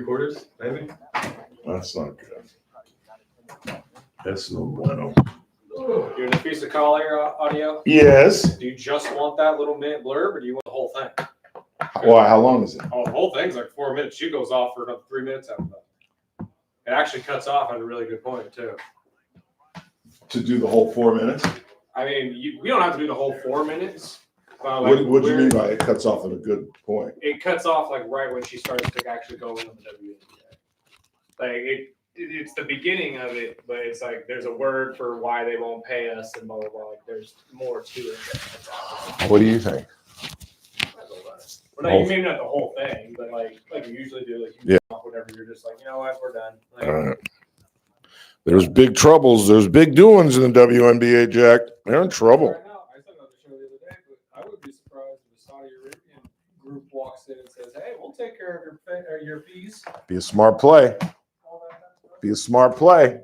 3/4, maybe. That's not good. That's no bueno. You're in a piece of call here audio? Yes. Do you just want that little minute blurb, or do you want the whole thing? Why? How long is it? Oh, the whole thing's like 4 minutes. She goes off for another 3 minutes after that. It actually cuts off at a really good point, too. To do the whole 4 minutes? I mean, we don't have to do the whole 4 minutes. What do you mean by it cuts off at a good point? It cuts off like right when she starts to actually go into the WNBA. Like it's the beginning of it, but it's like there's a word for why they won't pay us and blah blah blah. Like there's more to it. What do you think? Well, maybe not the whole thing, but like you usually do, like you whatever. You're just like, you know what, we're done. Like, all right. There's big troubles. There's big doings in the WNBA, Jack. They're in trouble. Right now, I said on the show the other day, but I would be surprised if the Saudi Arabian group walks in and says, "Hey, we'll take care of your fees." Be a smart play. Be a smart play.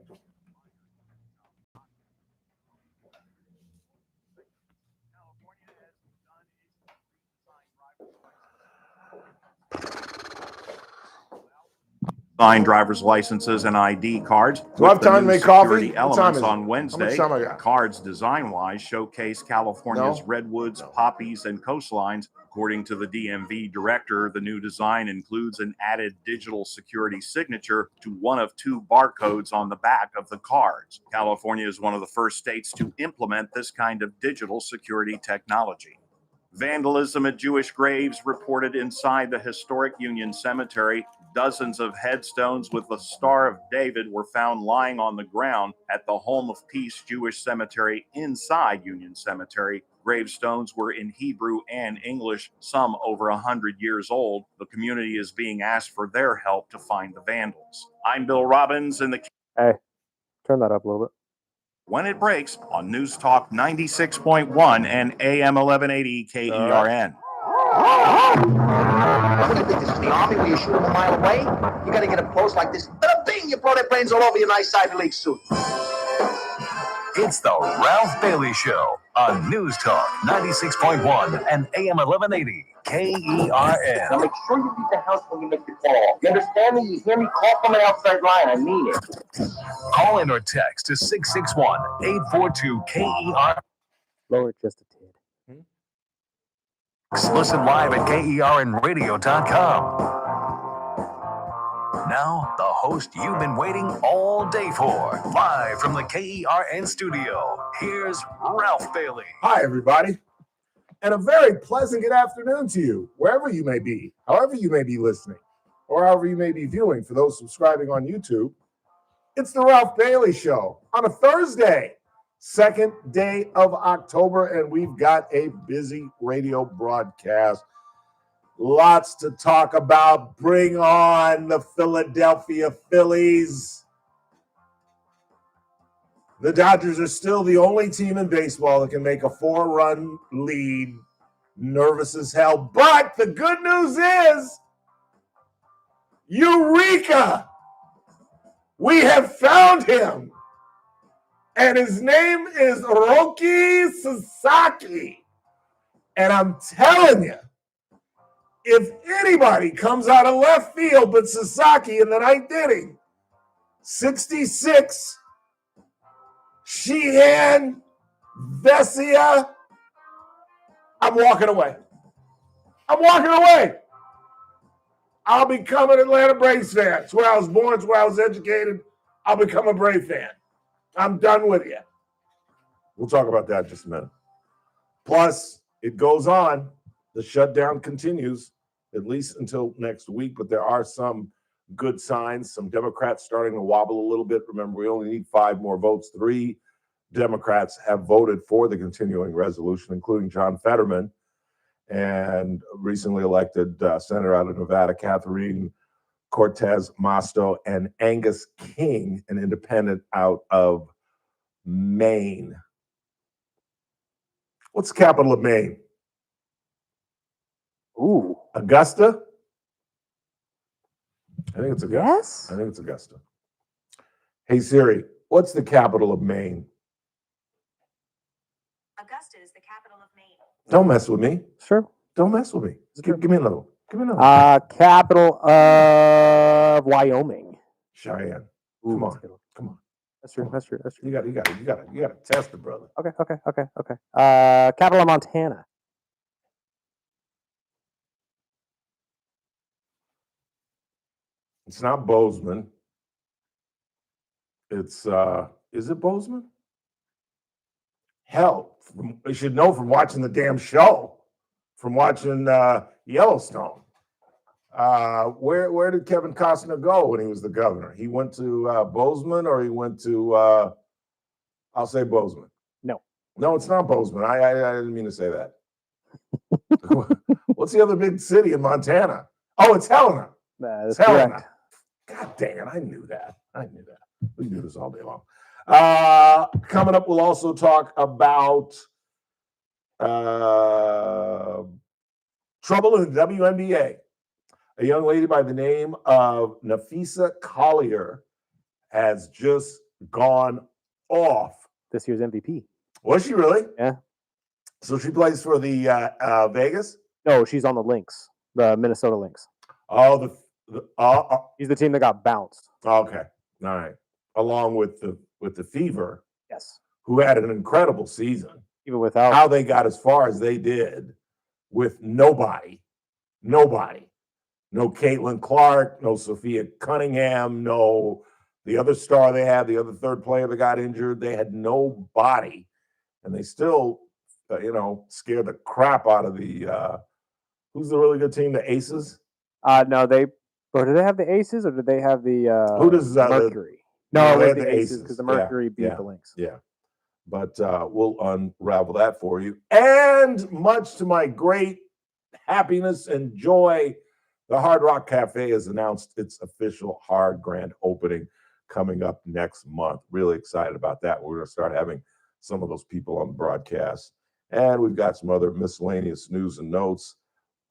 Driver's licenses and ID cards. Do I have time to make coffee? Elements on Wednesday. How much time I got? Cards design-wise showcase California's redwoods, poppies, and coastlines. According to the DMV director, the new design includes an added digital security signature to one of 2 barcodes on the back of the cards. California is one of the first states to implement this kind of digital security technology. Vandalism at Jewish graves reported inside the historic Union Cemetery. Dozens of headstones with the Star of David were found lying on the ground at the Home of Peace Jewish Cemetery inside Union Cemetery. Gravestones were in Hebrew and English, some over 100 years old. The community is being asked for their help to find the vandals. I'm Bill Robbins in the... Hey, turn that up a little bit. When it breaks on News Talk 96.1 and AM 1180 KERN. What do you think this is the Army where you shoot them a mile away? You gotta get up close like this. Bing! You blow their brains all over your nice Ivy League suit. It's the Ralph Bailey Show on News Talk 96.1 and AM 1180 KERN. Now make sure you leave the house when you make the call. You understand me? You hear me? Call from an outside line. I mean it. Call in or text to 661-842-KERN. Lower it just a tad. Listen live at KERNradio.com. Now, the host you've been waiting all day for. Live from the KERN studio, here's Ralph Bailey. Hi, everybody. And a very pleasant good afternoon to you, wherever you may be, however you may be listening, or however you may be viewing. For those subscribing on YouTube, it's the Ralph Bailey Show on a Thursday, 2nd day of October, and we've got a busy radio broadcast. Lots to talk about. Bring on the Philadelphia Phillies. The Dodgers are still the only team in baseball that can make a 4-run lead. Nervous as hell. But the good news is, Eureka! We have found him. And his name is Roki Sasaki. And I'm telling you, if anybody comes out of left field but Sasaki in the 9th inning, 66, Sheehan, Vesia, I'm walking away. I'm walking away. I'll become an Atlanta Braves fan. It's where I was born. It's where I was educated. I'll become a Brave fan. I'm done with you. We'll talk about that in just a minute. Plus, it goes on. The shutdown continues, at least until next week, but there are some good signs. Some Democrats starting to wobble a little bit. Remember, we only need 5 more votes. 3 Democrats have voted for the continuing resolution, including John Fetterman and recently elected Senator out of Nevada, Catherine Cortez Masto, and Angus King, an independent out of Maine. What's the capital of Maine? Ooh. Augusta? I think it's Augusta. Yes? I think it's Augusta. Hey, Siri, what's the capital of Maine? Augusta is the capital of Maine. Don't mess with me. Sure. Don't mess with me. Give me another one. Give me another. Capital of Wyoming. Cheyenne. Ooh, Come that's on. a good one. Come on. That's true. That's true. That's true. You got to test it, brother. Okay. Capital of Montana. It's not Bozeman. It's is it Bozeman? Hell, you should know from watching the damn show, from watching Yellowstone. Where did Kevin Costner go when he was the governor? He went to Bozeman, or he went to I'll say Bozeman. No, it's not Bozeman. I didn't mean to say that. What's the other big city in Montana? Oh, it's Helena. That's It's Helena. correct. God dang it! I knew that. We can do this all day long. Coming up, we'll also talk about trouble in the WNBA. A young lady by the name of Nafisa Collier has just gone off. This year's MVP. Was she really? Yeah. So she plays for the Vegas? No, she's on the Lynx, the Minnesota Lynx. Oh, She's the team that got bounced. okay. All right. Along with the Fever, Yes. who had an incredible season. Even without. How they got as far as they did with nobody. No Caitlin Clark, no Sophia Cunningham, no the other star they had, the other third player that got injured. They had nobody, and they still, scared the crap out of the. Who's the really good team? The Aces. No, or did they have the Aces or did they have the Who does Mercury? No, No, they it had was the the Aces Aces. because the Mercury beat yeah. the Lynx. Yeah. But we'll unravel that for you. And much to my great happiness and joy, the Hard Rock Cafe has announced its official hard grand opening coming up next month. Really excited about that. We're going to start having some of those people on the broadcast. And we've got some other miscellaneous news and notes.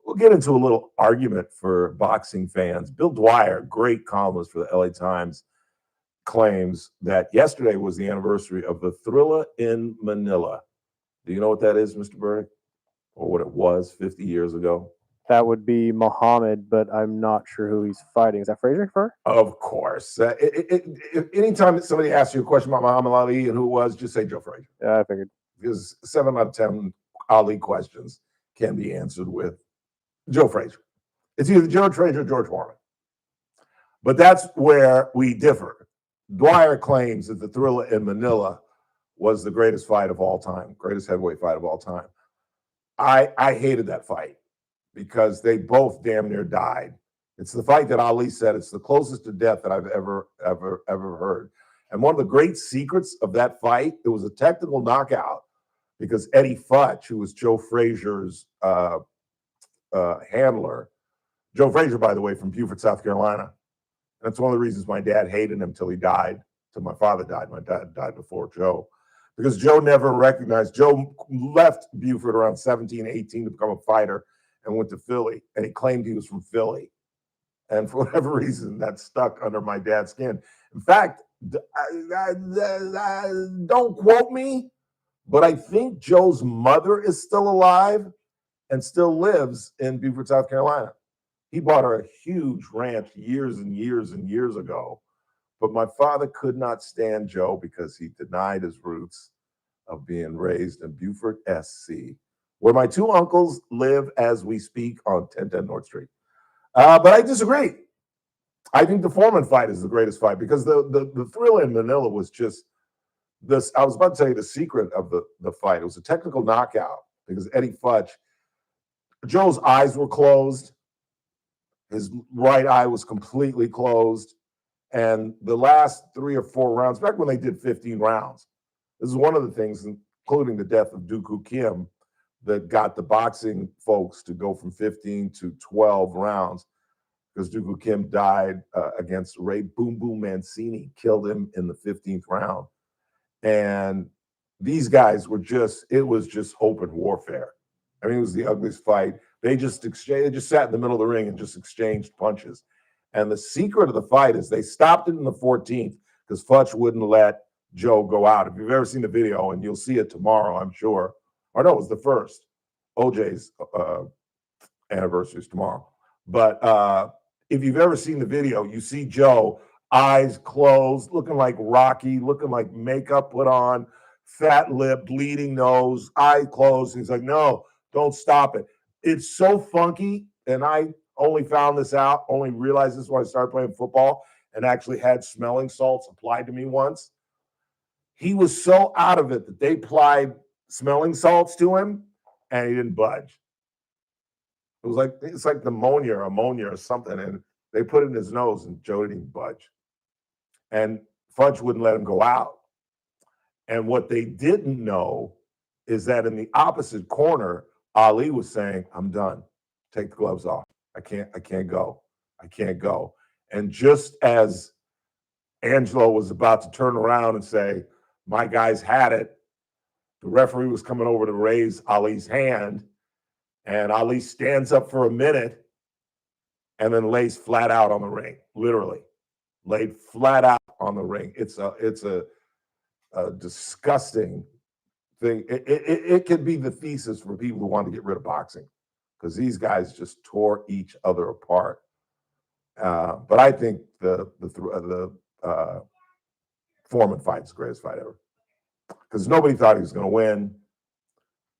We'll get into a little argument for boxing fans. Bill Dwyer, great columnist for the LA Times, claims that yesterday was the anniversary of the Thrilla in Manila. Do you know what that is, Mr. Burdick? Or what it was 50 years ago? That would be Muhammad, but I'm not sure who he's fighting. Is that Frazier for? Of course. Anytime that somebody asks you a question about Muhammad Ali and who it was, just say Joe Frazier. Yeah, I figured. Because 7 out of 10 Ali questions can be answered with Joe Frazier. It's either Joe Frazier or George Foreman. But that's where we differ. Dwyer claims that the Thrilla in Manila was the greatest fight of all time, greatest heavyweight fight of all time. I hated that fight because they both damn near died. It's the fight that Ali said it's the closest to death that I've ever heard. And one of the great secrets of that fight, it was a technical knockout because Eddie Futch, who was Joe Frazier's handler, Joe Frazier, by the way, from Beaufort, South Carolina. That's one of the reasons my dad hated him till he died, till my father died. My dad died before Joe. Because Joe never recognized, Joe left Beaufort around 17, 18 to become a fighter and went to Philly. And he claimed he was from Philly. And for whatever reason, that stuck under my dad's skin. In fact, don't quote me, but I think Joe's mother is still alive and still lives in Beaufort, South Carolina. He bought her a huge ranch years and years and years ago. But my father could not stand Joe because he denied his roots of being raised in Beaufort, SC, where my two uncles live as we speak on 1010 North Street. But I disagree. I think the Foreman fight is the greatest fight because the Thrilla in Manila was just this. I was about to tell you the secret of the fight. It was a technical knockout because Eddie Futch, Joe's eyes were closed. His right eye was completely closed. And the last 3 or 4 rounds, back when they did 15 rounds, this is one of the things, including the death of Dooku Kim, that got the boxing folks to go from 15 to 12 rounds because Dooku Kim died against Ray Boom Boom Mancini, killed him in the 15th round. And these guys were it was just open warfare. I mean, it was the ugliest fight. They just sat in the middle of the ring and just exchanged punches. And the secret of the fight is they stopped it in the 14th because Futch wouldn't let Joe go out. If you've ever seen the video, and you'll see it tomorrow, I'm sure. Or no, it was the first. OJ's anniversary is tomorrow. But if you've ever seen the video, you see Joe, eyes closed, looking like Rocky, looking like makeup put on, fat lip, bleeding nose, eye closed. He's like, no, don't stop it. It's so funky. And I only found this out, only realized this when I started playing football and actually had smelling salts applied to me once. He was so out of it that they applied smelling salts to him and he didn't budge. It was like, it's like pneumonia or ammonia or something. And they put it in his nose and Joe didn't even budge. And Fudge wouldn't let him go out. And what they didn't know is that in the opposite corner, Ali was saying, I'm done. Take the gloves off. I can't go. I can't go. And just as Angelo was about to turn around and say, my guys had it, the referee was coming over to raise Ali's hand, and Ali stands up for a minute and then lays flat out on the ring, literally laid flat out on the ring. It's a disgusting thing. It could be the thesis for people who want to get rid of boxing, because these guys just tore each other apart. But I think the Foreman fight is the greatest fight ever, because nobody thought he was going to win.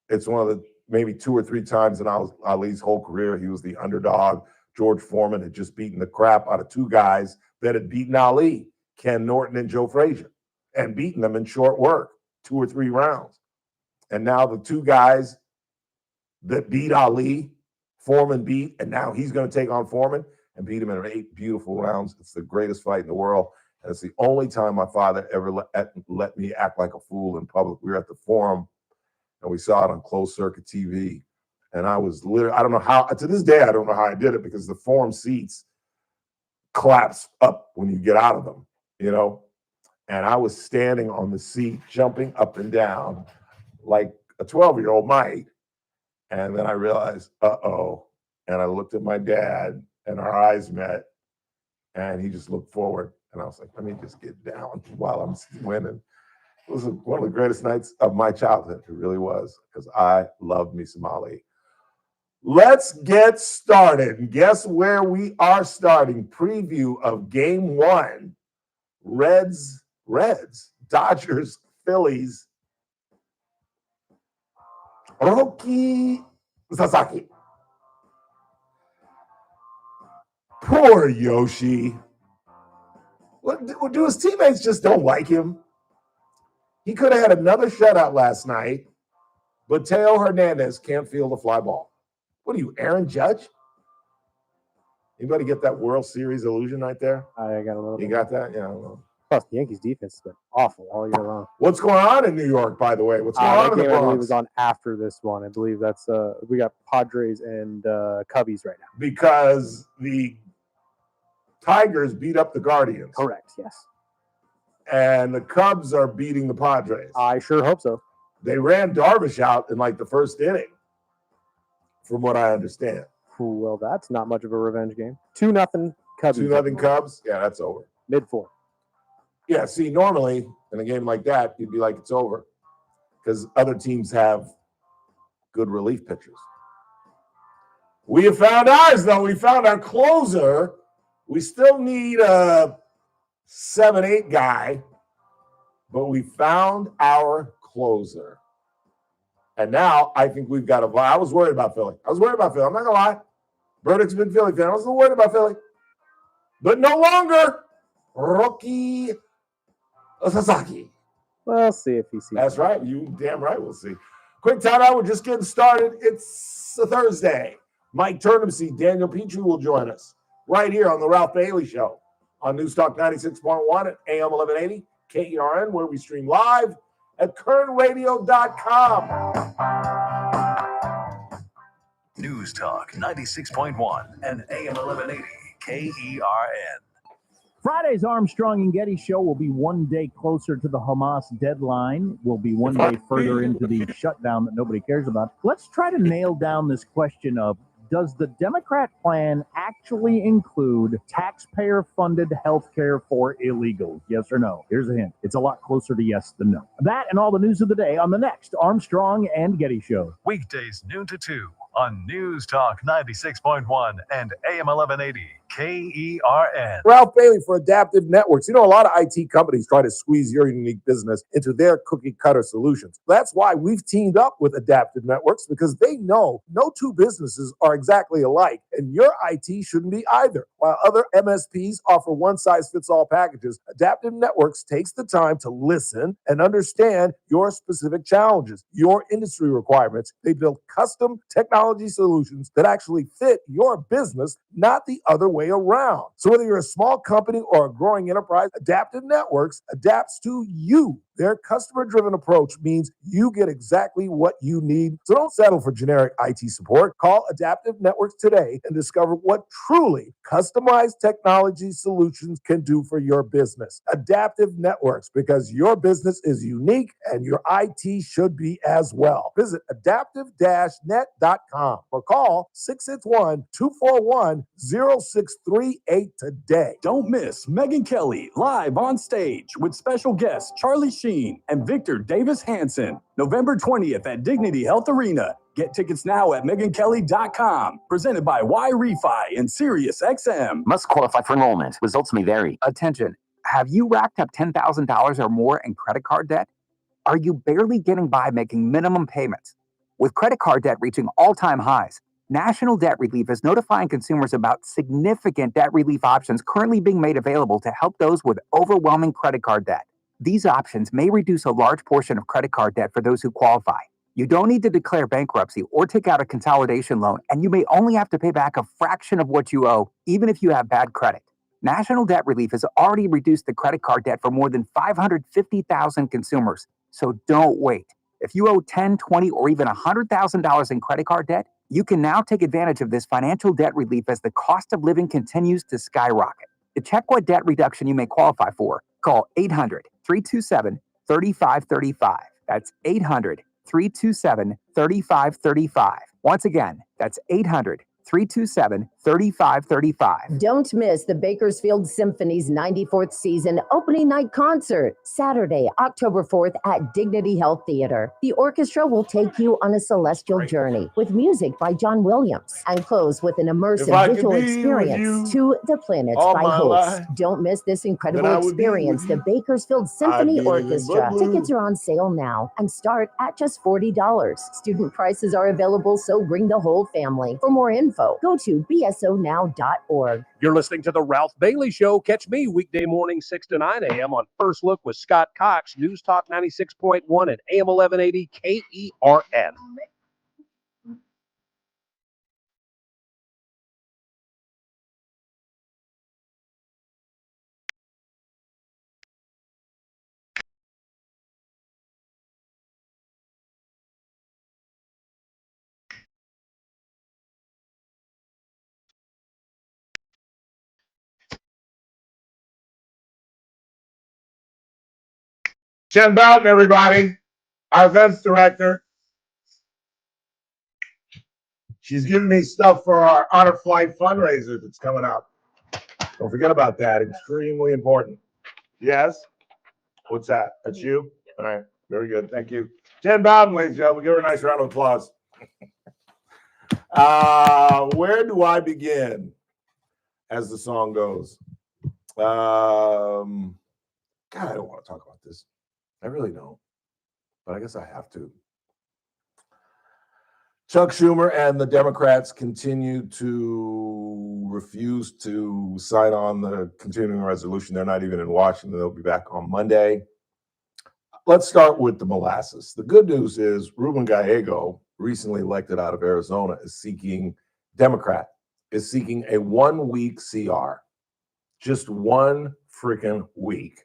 It's one of the maybe 2 or 3 times in Ali's whole career he was the underdog. George Foreman had just beaten the crap out of 2 guys that had beaten Ali, Ken Norton and Joe Frazier, and beaten them in short work, 2 or 3 rounds. And now the 2 guys that beat Ali, Foreman beat, and now he's going to take on Foreman and beat him in 8 beautiful rounds. It's the greatest fight in the world. And it's the only time my father ever let me act like a fool in public. We were at the Forum, and we saw it on closed circuit TV. And I was literally, I don't know how, to this day, I don't know how I did it, because the Forum seats collapse up when you get out of them, you know? And I was standing on the seat, jumping up and down like a 12-year-old might. And then I realized, uh-oh. And I looked at my dad, and our eyes met, and he just looked forward. And I was like, let me just get down while I'm winning. It was one of the greatest nights of my childhood. It really was, because I loved me some Ali. Let's get started. And guess where we are starting? Preview of Game 1. Reds, Dodgers, Phillies. Roki Sasaki. Poor Yoshi. What do his teammates just don't like him? He could have had another shutout last night, but Teo Hernandez can't field a fly ball. What are you, Aaron Judge? Anybody get that World Series illusion right there? I got a little. You got that? Yeah. I don't know. Plus, the Yankees defense has been awful all year long. What's going on in New York, by the way? What's going on in the game, I believe, Bronx? was on after this one. I believe that's we got Padres and Cubbies right now. Because the Tigers beat up the Guardians. Correct. Yes. And the Cubs are beating the Padres. I sure hope so. They ran Darvish out in like the first inning, from what I understand. Well, that's not much of a revenge game. 2-0 Cubbies. 2-0 Cubs? Yeah, that's over. Mid-4. Yeah, see, normally in a game like that, you'd be like, it's over, because other teams have good relief pitchers. We have found ours, though. We found our closer. We still need a 7-8 guy, but we found our closer. And now I think we've got I was worried about Philly. I'm not going to lie. Burdick's a big Philly fan. I was a little worried about Philly. But no longer. Roki Sasaki. We'll see if he sees. That's right. You damn right we'll see. Quick timeout. We're just getting started. It's a Thursday. Mike Turnipseed, Daniel Petrie will join us right here on the Ralph Bailey Show on News Talk 96.1 at AM 1180 KERN, where we stream live at kernradio.com. News Talk 96.1 and AM 1180 KERN. Friday's Armstrong and Getty show will be one day closer to the Hamas deadline. We'll be one day further into the shutdown that nobody cares about. Let's try to nail down this question of, does the Democrat plan actually include taxpayer-funded health care for illegals? Yes or no? Here's a hint. It's a lot closer to yes than no. That and all the news of the day on the next Armstrong and Getty show. Weekdays noon to 2 on News Talk 96.1 and AM 1180 KERN. Ralph Bailey for Adaptive Networks. You know, a lot of IT companies try to squeeze your unique business into their cookie cutter solutions. That's why we've teamed up with Adaptive Networks, because they know no two businesses are exactly alike, and your IT shouldn't be either. While other MSPs offer one-size-fits-all packages, Adaptive Networks takes the time to listen and understand your specific challenges, your industry requirements. They build custom technology solutions that actually fit your business, not the other way around. So whether you're a small company or a growing enterprise, Adaptive Networks adapts to you. Their customer-driven approach means you get exactly what you need. So don't settle for generic IT support. Call Adaptive Networks today and discover what truly customized technology solutions can do for your business. Adaptive Networks, because your business is unique and your IT should be as well. Visit adaptive-net.com or call 661-241-0638 today. Don't miss Megyn Kelly live on stage with special guests Charlie Sheen and Victor Davis Hanson, November 20th at Dignity Health Arena. Get tickets now at MegynKelly.com. Presented by Y-Refi and SiriusXM. Must qualify for enrollment. Results may vary. Attention. Have you racked up $10,000 or more in credit card debt? Are you barely getting by making minimum payments? With credit card debt reaching all-time highs, National Debt Relief is notifying consumers about significant debt relief options currently being made available to help those with overwhelming credit card debt. These options may reduce a large portion of credit card debt for those who qualify. You don't need to declare bankruptcy or take out a consolidation loan, and you may only have to pay back a fraction of what you owe, even if you have bad credit. National Debt Relief has already reduced the credit card debt for more than 550,000 consumers, so don't wait. If you owe $10,000, $20,000, or even $100,000 in credit card debt, you can now take advantage of this financial debt relief as the cost of living continues to skyrocket. To check what debt reduction you may qualify for, call 800-327-3535. That's 800-327-3535. Once again, that's 800-327-3535. Don't miss the Bakersfield Symphony's 94th season opening night concert, Saturday, October 4th at Dignity Health Theater. The orchestra will take you on a celestial journey with music by John Williams and close with an immersive visual experience to The Planets by Host. Don't miss this incredible experience, the Bakersfield Symphony Orchestra. Tickets are on sale now and start at just $40. Student prices are available, so bring the whole family. For more info, go to bsonow.org. You're listening to The Ralph Bailey Show. Catch me weekday morning 6 to 9 a.m. on First Look with Scott Cox, News Talk 96.1 and AM 1180 KERN. Jen Boughton, everybody, our events director. She's giving me stuff for our Honor Flight fundraiser that's coming up. Don't forget about that. Extremely important. Yes? What's that? That's you? All right. Very good. Thank you. Jen Bowden, ladies and gentlemen. Give her a nice round of applause. Where do I begin? As the song goes. God, I don't want to talk about this. I really don't. But I guess I have to. Chuck Schumer and the Democrats continue to refuse to sign on the continuing resolution. They're not even in Washington. They'll be back on Monday. Let's start with the molasses. The good news is Ruben Gallego, recently elected out of Arizona, Democrat, is seeking a 1-week CR. Just 1 freaking week.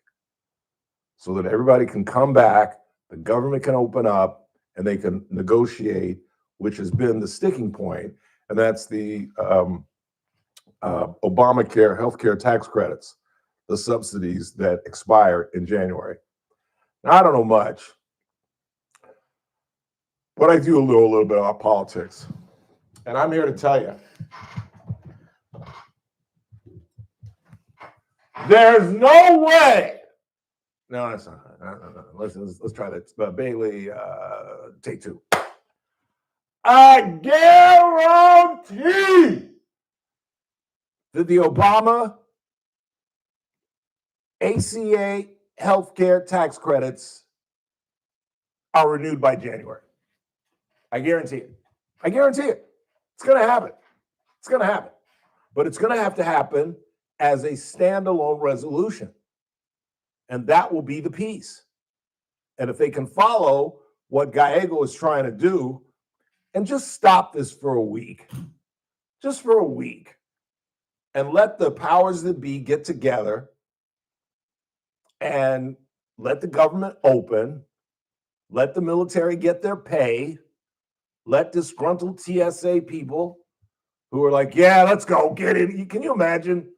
So that everybody can come back, the government can open up, and they can negotiate, which has been the sticking point, and that's the Obamacare healthcare tax credits, the subsidies that expire in January. Now, I don't know much, but I do know a little bit about politics. And I'm here to tell you, there's no way. No, that's not. No. Let's try that. Bailey, take 2. I guarantee that the Obama ACA healthcare tax credits are renewed by January. I guarantee it. I guarantee it. It's going to happen. It's going to happen. But it's going to have to happen as a standalone resolution. And that will be the piece. And if they can follow what Gallego is trying to do and just stop this for a week, just for a week, and let the powers that be get together and let the government open, let the military get their pay, let disgruntled TSA people who are like, yeah, let's go, get it. Can you imagine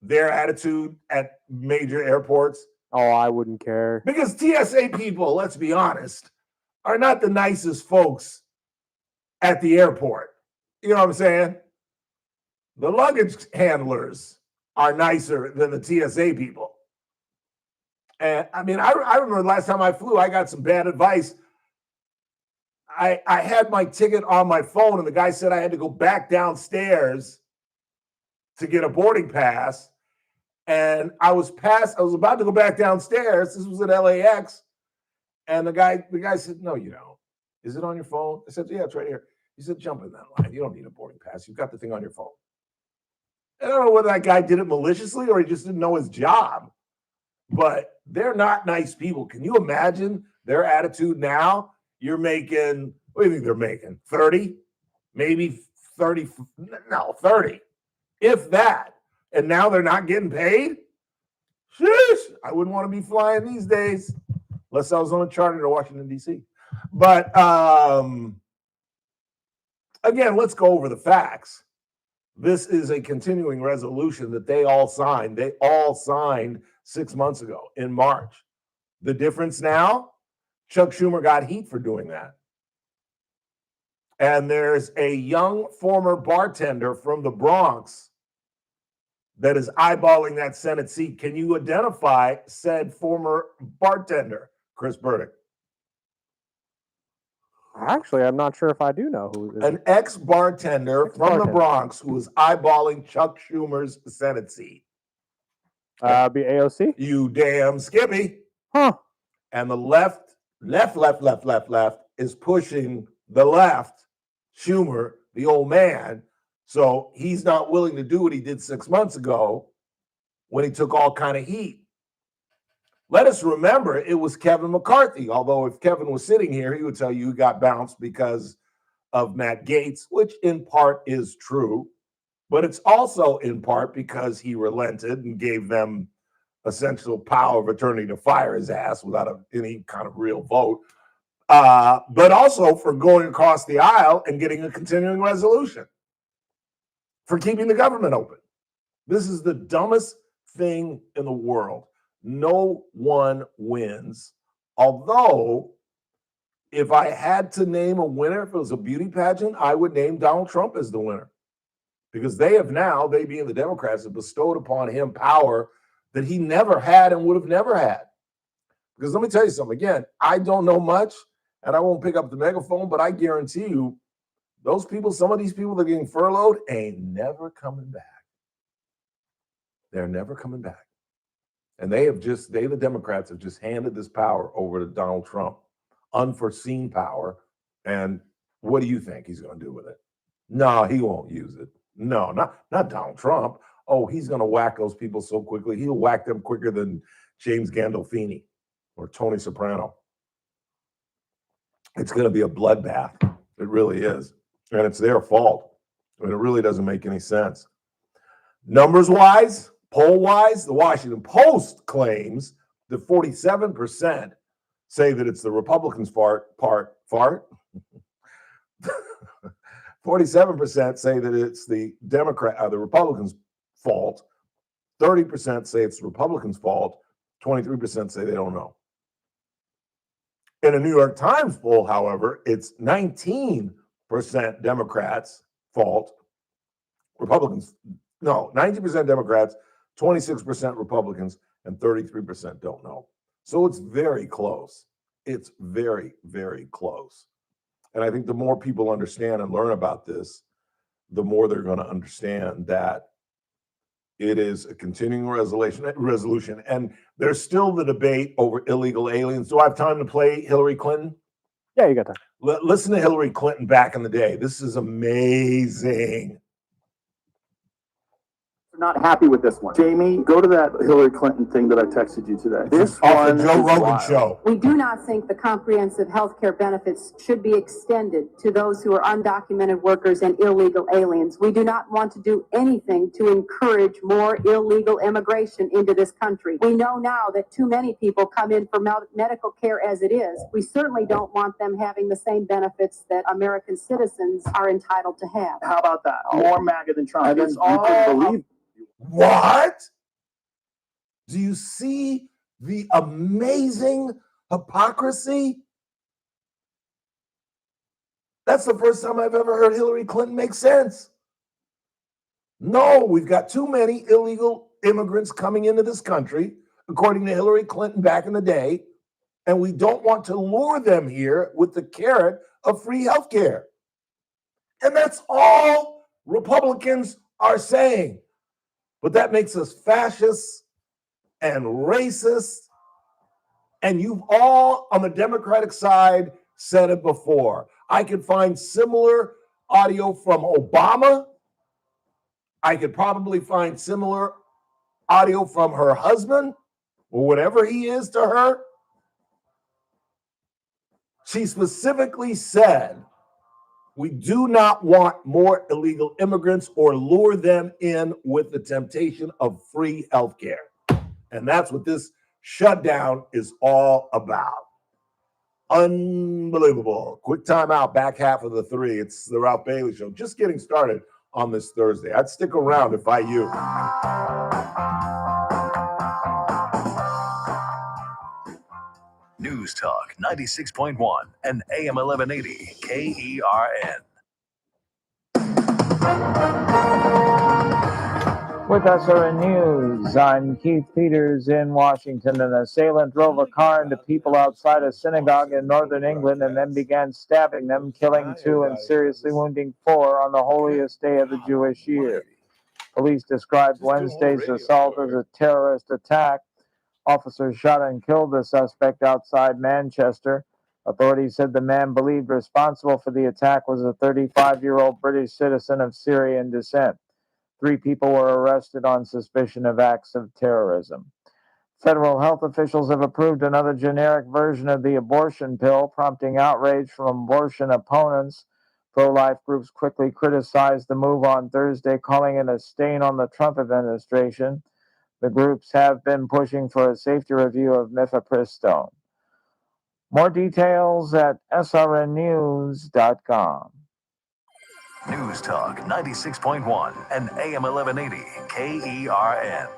their attitude at major airports? Oh, I wouldn't care. Because TSA people, let's be honest, are not the nicest folks at the airport. You know what I'm saying? The luggage handlers are nicer than the TSA people. And I mean, I remember the last time I flew, I got some bad advice. I had my ticket on my phone, and the guy said I had to go back downstairs to get a boarding pass. And I was about to go back downstairs. This was at LAX. And the guy said, no, you don't. Is it on your phone? I said, yeah, it's right here. He said, jump in that line. You don't need a boarding pass. You've got the thing on your phone. And I don't know whether that guy did it maliciously or he just didn't know his job. But they're not nice people. Can you imagine their attitude now? You're making, what do you think they're making? 30? Maybe 30? No, 30. If that. And now they're not getting paid? Sheesh. I wouldn't want to be flying these days. Unless I was on a charter to Washington, D.C. But again, let's go over the facts. This is a continuing resolution that they all signed. They all signed 6 months ago in March. The difference now, Chuck Schumer got heat for doing that. And there's a young former bartender from the Bronx that is eyeballing that Senate seat. Can you identify said former bartender, Chris Burdick? Actually, I'm not sure if I do know who. An ex-bartender from the Bronx who was eyeballing Chuck Schumer's Senate seat. Be AOC? You damn Skippy. Huh. And the left is pushing the left, Schumer, the old man. So he's not willing to do what he did 6 months ago when he took all kind of heat. Let us remember it was Kevin McCarthy, although if Kevin was sitting here, he would tell you he got bounced because of Matt Gaetz, which in part is true, but it's also in part because he relented and gave them essential power of attorney to fire his ass without any kind of real vote, but also for going across the aisle and getting a continuing resolution for keeping the government open. This is the dumbest thing in the world. No one wins. Although, if I had to name a winner, if it was a beauty pageant, I would name Donald Trump as the winner. Because they being the Democrats, have bestowed upon him power that he never had and would have never had. Because let me tell you something, again, I don't know much, and I won't pick up the megaphone, but I guarantee you, those people, some of these people that are getting furloughed ain't never coming back. They're never coming back. And the Democrats have just handed this power over to Donald Trump, unforeseen power. And what do you think he's going to do with it? No, he won't use it. No, not Donald Trump. Oh, he's going to whack those people so quickly. He'll whack them quicker than James Gandolfini or Tony Soprano. It's going to be a bloodbath. It really is. And it's their fault. And it really doesn't make any sense. Numbers-wise, poll-wise, the Washington Post claims that 47% say that it's the Republicans' fart. 47% say that it's the Republicans' fault. 30% say it's the Republicans' fault. 23% say they don't know. In a New York Times poll, however, it's 19% Democrats' fault. 19% Democrats, 26% Republicans, and 33% don't know. So it's very close. It's very, very close. And I think the more people understand and learn about this, the more they're going to understand that it is a continuing resolution. And there's still the debate over illegal aliens. Do I have time to play Hillary Clinton? Yeah, you got time. Listen to Hillary Clinton back in the day. This is amazing. Not happy with this one. Jamie, go to that Hillary Clinton thing that I texted you today. This Off one the Joe is Rogan wild. show. We do not think the comprehensive health care benefits should be extended to those who are undocumented workers and illegal aliens. We do not want to do anything to encourage more illegal immigration into this country. We know now that too many people come in for medical care as it is. We certainly don't want them having the same benefits that American citizens are entitled to have. How about that? More MAGA than Trump. And then It's you all can believe. What? Do you see the amazing hypocrisy? That's the first time I've ever heard Hillary Clinton make sense. No, we've got too many illegal immigrants coming into this country, according to Hillary Clinton back in the day, and we don't want to lure them here with the carrot of free health care. And that's all Republicans are saying. But that makes us fascists and racist. And you've all, on the Democratic side, said it before. I could find similar audio from Obama. I could probably find similar audio from her husband, or whatever he is to her. She specifically said, we do not want more illegal immigrants or lure them in with the temptation of free health care. And that's what this shutdown is all about. Unbelievable. Quick time out, back half of the three. It's the Ralph Bailey Show. Just getting started on this Thursday. I'd stick around if I you. News Talk 96.1 and AM 1180 KERN. With SRN News, I'm Keith Peters in Washington. An assailant drove a car into people outside a synagogue in northern England and then began stabbing them, killing 2 and seriously wounding 4 on the holiest day of the Jewish year. Police described Wednesday's assault as a terrorist attack. Officers shot and killed the suspect outside Manchester. Authorities said the man believed responsible for the attack was a 35-year-old British citizen of Syrian descent. 3 people were arrested on suspicion of acts of terrorism. Federal health officials have approved another generic version of the abortion pill, prompting outrage from abortion opponents. Pro-life groups quickly criticized the move on Thursday, calling it a stain on the Trump administration. The groups have been pushing for a safety review of mifepristone. More details at srnnews.com. News Talk 96.1 and AM 1180 KERN.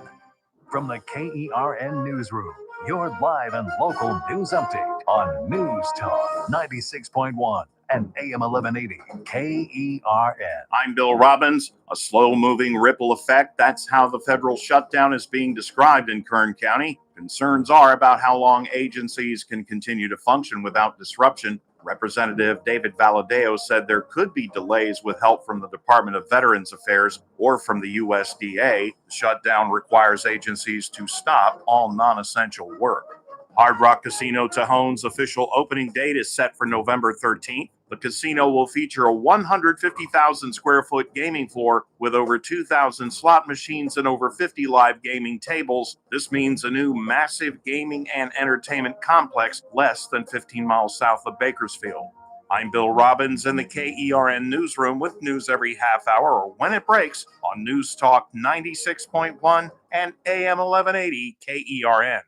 From the KERN Newsroom, your live and local news update on News Talk 96.1 and AM 1180 KERN. I'm Bill Robbins. A slow-moving ripple effect. That's how the federal shutdown is being described in Kern County. Concerns are about how long agencies can continue to function without disruption. Representative David Valadeo said there could be delays with help from the Department of Veterans Affairs or from the USDA. The shutdown requires agencies to stop all non-essential work. Hard Rock Casino Tejon's official opening date is set for November 13th. The casino will feature a 150,000 square foot gaming floor with over 2,000 slot machines and over 50 live gaming tables. This means a new massive gaming and entertainment complex less than 15 miles south of Bakersfield. I'm Bill Robbins in the KERN newsroom with news every half hour or when it breaks on News Talk 96.1 and AM 1180 KERN.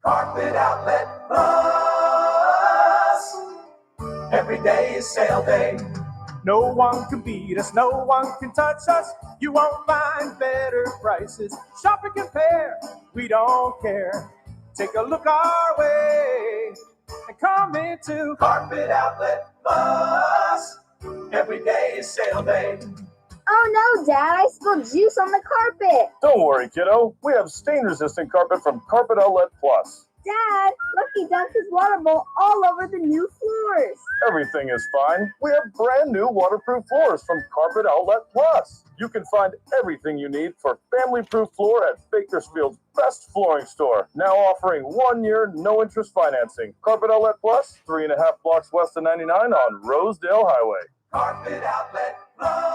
Carpet Outlet Plus. Every day is sale day. No one can beat us, no one can touch us. You won't find better prices. Shop and compare, we don't care. Take a look our way and come into Carpet Outlet Plus. Every day is sale day. Oh no, Dad, I spilled juice on the carpet. Don't worry, kiddo. We have stain-resistant carpet from Carpet Outlet Plus. Dad, Lucky dunked his water bowl all over the new floors. Everything is fine. We have brand new waterproof floors from Carpet Outlet Plus. You can find everything you need for family-proof floor at Bakersfield's best flooring store. Now offering 1 year, no interest financing. Carpet Outlet Plus, 3.5 blocks west of 99 on Rosedale Highway. Carpet Outlet Plus.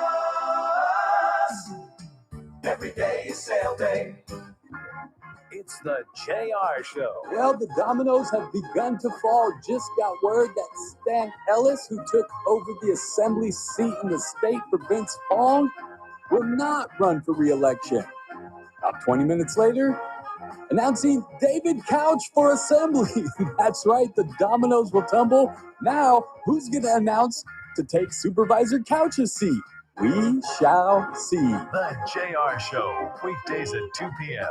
Every day is sale day. It's the JR Show. Well, the dominoes have begun to fall. Just got word that Stan Ellis, who took over the assembly seat in the state for Vince Vaughn, will not run for re-election. About 20 minutes later, announcing David Couch for assembly. That's right, the dominoes will tumble. Now, who's going to announce to take Supervisor Couch's seat? We shall see. The JR Show, weekdays at 2 p.m.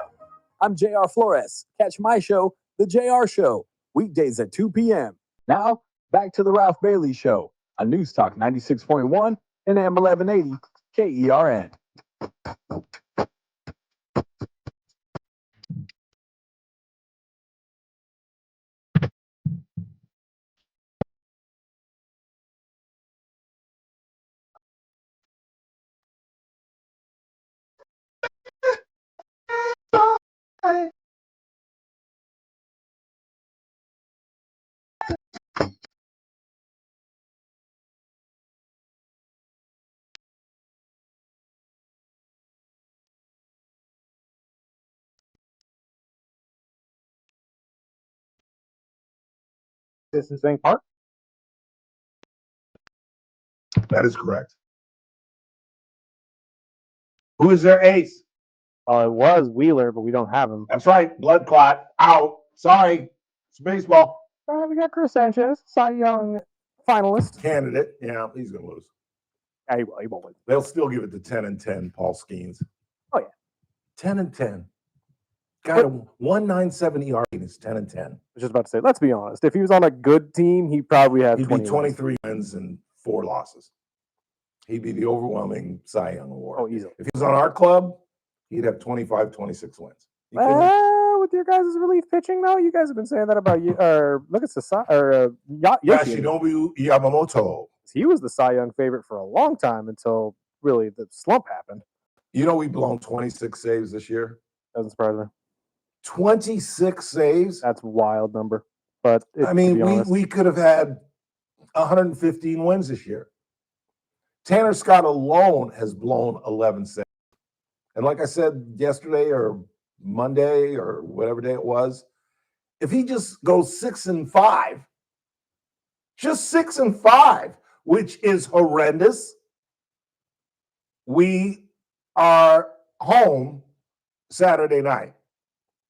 I'm JR Flores. Catch my show, The JR Show, weekdays at 2 p.m. Now, back to the Ralph Bailey Show on News Talk 96.1 and AM 1180 KERN. This is Bank Park. That is correct. Who is their ace? It was Wheeler, but we don't have him. That's right. Blood clot. Out. Sorry. It's baseball. We got Chris Sanchez, Cy Young finalist. Candidate. Yeah, he's going to lose. Yeah, he won't win. They'll still give it to 10-10, Paul Skeens. Oh, yeah. 10-10. Got a 1.97 ERA and it's 10-10. I was just about to say, let's be honest. If he was on a good team, he probably had He'd 20 be 23 wins and 4 losses. He'd be the overwhelming Cy Young Award. Oh, easily. If he was on our club, he'd have 25, 26 wins. He couldn't- With your guys' relief pitching, though, you guys have been saying that about you. Look at Yoshi. Yoshinobu Yamamoto. He was the Cy Young favorite for a long time until really the slump happened. You know we've blown 26 saves this year. Doesn't surprise me. 26 saves. That's a wild number. But I mean, we could have had 115 wins this year. Tanner Scott alone has blown 11 saves. And like I said yesterday or Monday or whatever day it was, if he just goes 6-5, just 6-5, which is horrendous, we are home Saturday night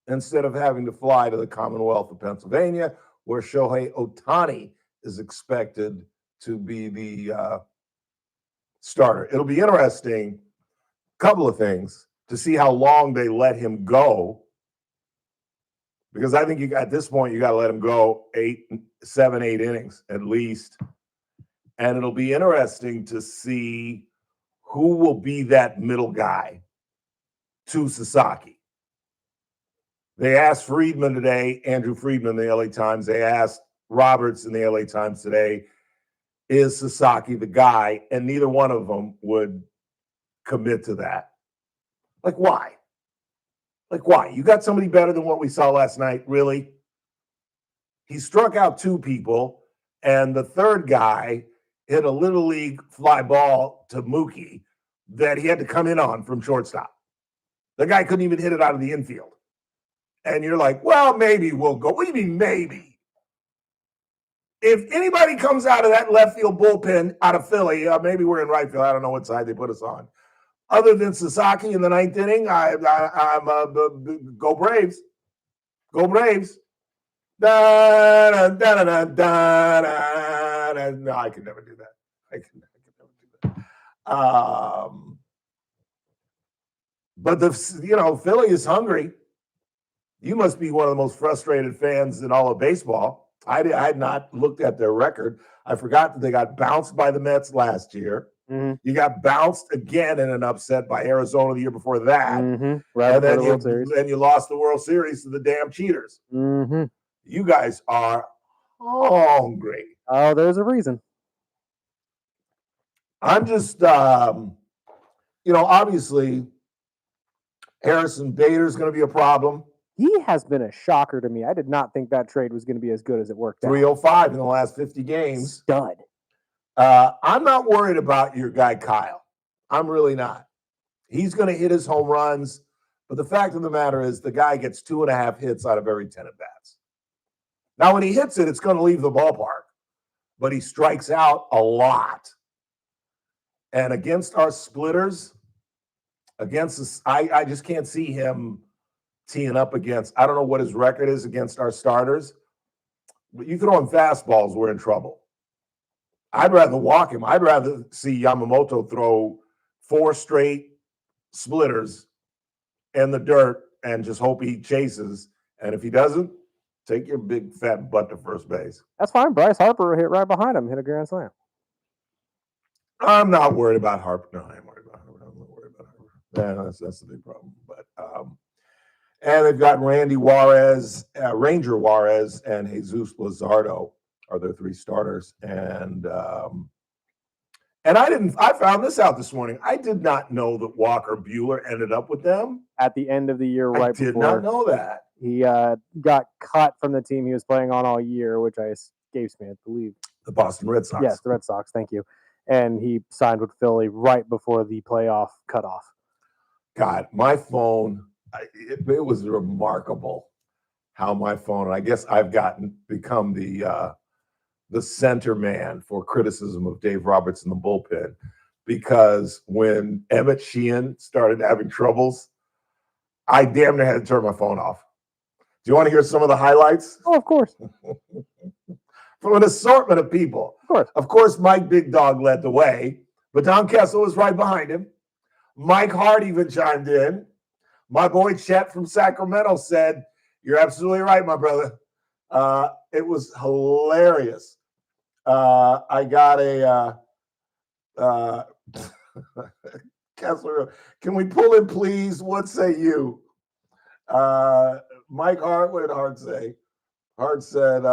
instead of having to fly to the Commonwealth of Pennsylvania, where Shohei Ohtani is expected to be the starter. It'll be interesting, couple of things, to see how long they let him go, because I think at this point you got to let him go 7, 8 innings at least, and it'll be interesting to see who will be that middle guy to Sasaki. They asked Friedman today, Andrew Friedman in the LA Times. They asked Roberts in the LA Times today, is Sasaki the guy? And neither one of them would commit to that. Like, why? Like, why? You got somebody better than what we saw last night, really? He struck out 2 people, and the third guy hit a little league fly ball to Mookie that he had to come in on from shortstop. The guy couldn't even hit it out of the infield. And you're like, well, maybe we'll go. What do you mean, maybe? If anybody comes out of that left field bullpen out of Philly, maybe we're in right field. I don't know what side they put us on. Other than Sasaki in the 9th inning, I'm go Braves. Go Braves. Da, da, da, da, da, da, da. No, I could never do that. I could never do that. But Philly is hungry. You must be one of the most frustrated fans in all of baseball. I had not looked at their record. I forgot that they got bounced by the Mets last year. Mm-hmm. You got bounced again in an upset by Arizona the year before that. Mm-hmm. Right and before the World Series. then you lost the World Series to the damn cheaters. Mm-hmm. You guys are hungry. Oh, there's a reason. I'm just, obviously, Harrison Bader's going to be a problem. He has been a shocker to me. I did not think that trade was going to be as good as it worked out. 305 in the last 50 games. Stud. I'm not worried about your guy, Kyle. I'm really not. He's going to hit his home runs. But the fact of the matter is the guy gets 2.5 hits out of every 10 at-bats. Now, when he hits it, it's going to leave the ballpark. But he strikes out a lot. And against our splitters, against us, I just can't see him teeing up against. I don't know what his record is against our starters. But you throw him fastballs, we're in trouble. I'd rather walk him. I'd rather see Yamamoto throw 4 straight splitters in the dirt and just hope he chases. And if he doesn't, take your big fat butt to first base. That's fine. Bryce Harper hit right behind him, hit a grand slam. I'm not worried about Harper. No, I am worried about Harper. I'm not worried about Harper. Yeah, that's the big problem. But and they've got Randy Juarez, Ranger Juarez, and Jesus Luzardo are their 3 starters. And I found this out this morning. I did not know that Walker Buehler ended up with them at the end of the year. Right before, I did not know that. He got cut from the team he was playing on all year, which escapes me, I believe. The Boston Red Sox. Yes, the Red Sox. Thank you. And he signed with Philly right before the playoff cutoff. God, my phone, it was remarkable how my phone, and I guess I've become the center man for criticism of Dave Roberts in the bullpen, because when Emmett Sheehan started having troubles, I damn near had to turn my phone off. Do you want to hear some of the highlights? Oh, of course. From an assortment of people. Of course, Mike Big Dog led the way, but Don Kessel was right behind him. Mike Hart even chimed in. My boy Chet from Sacramento said, "You're absolutely right, my brother." It was hilarious. I got a Kessler. Can we pull it, please? What say you? Mike Hart, what did Hart say? Hart said,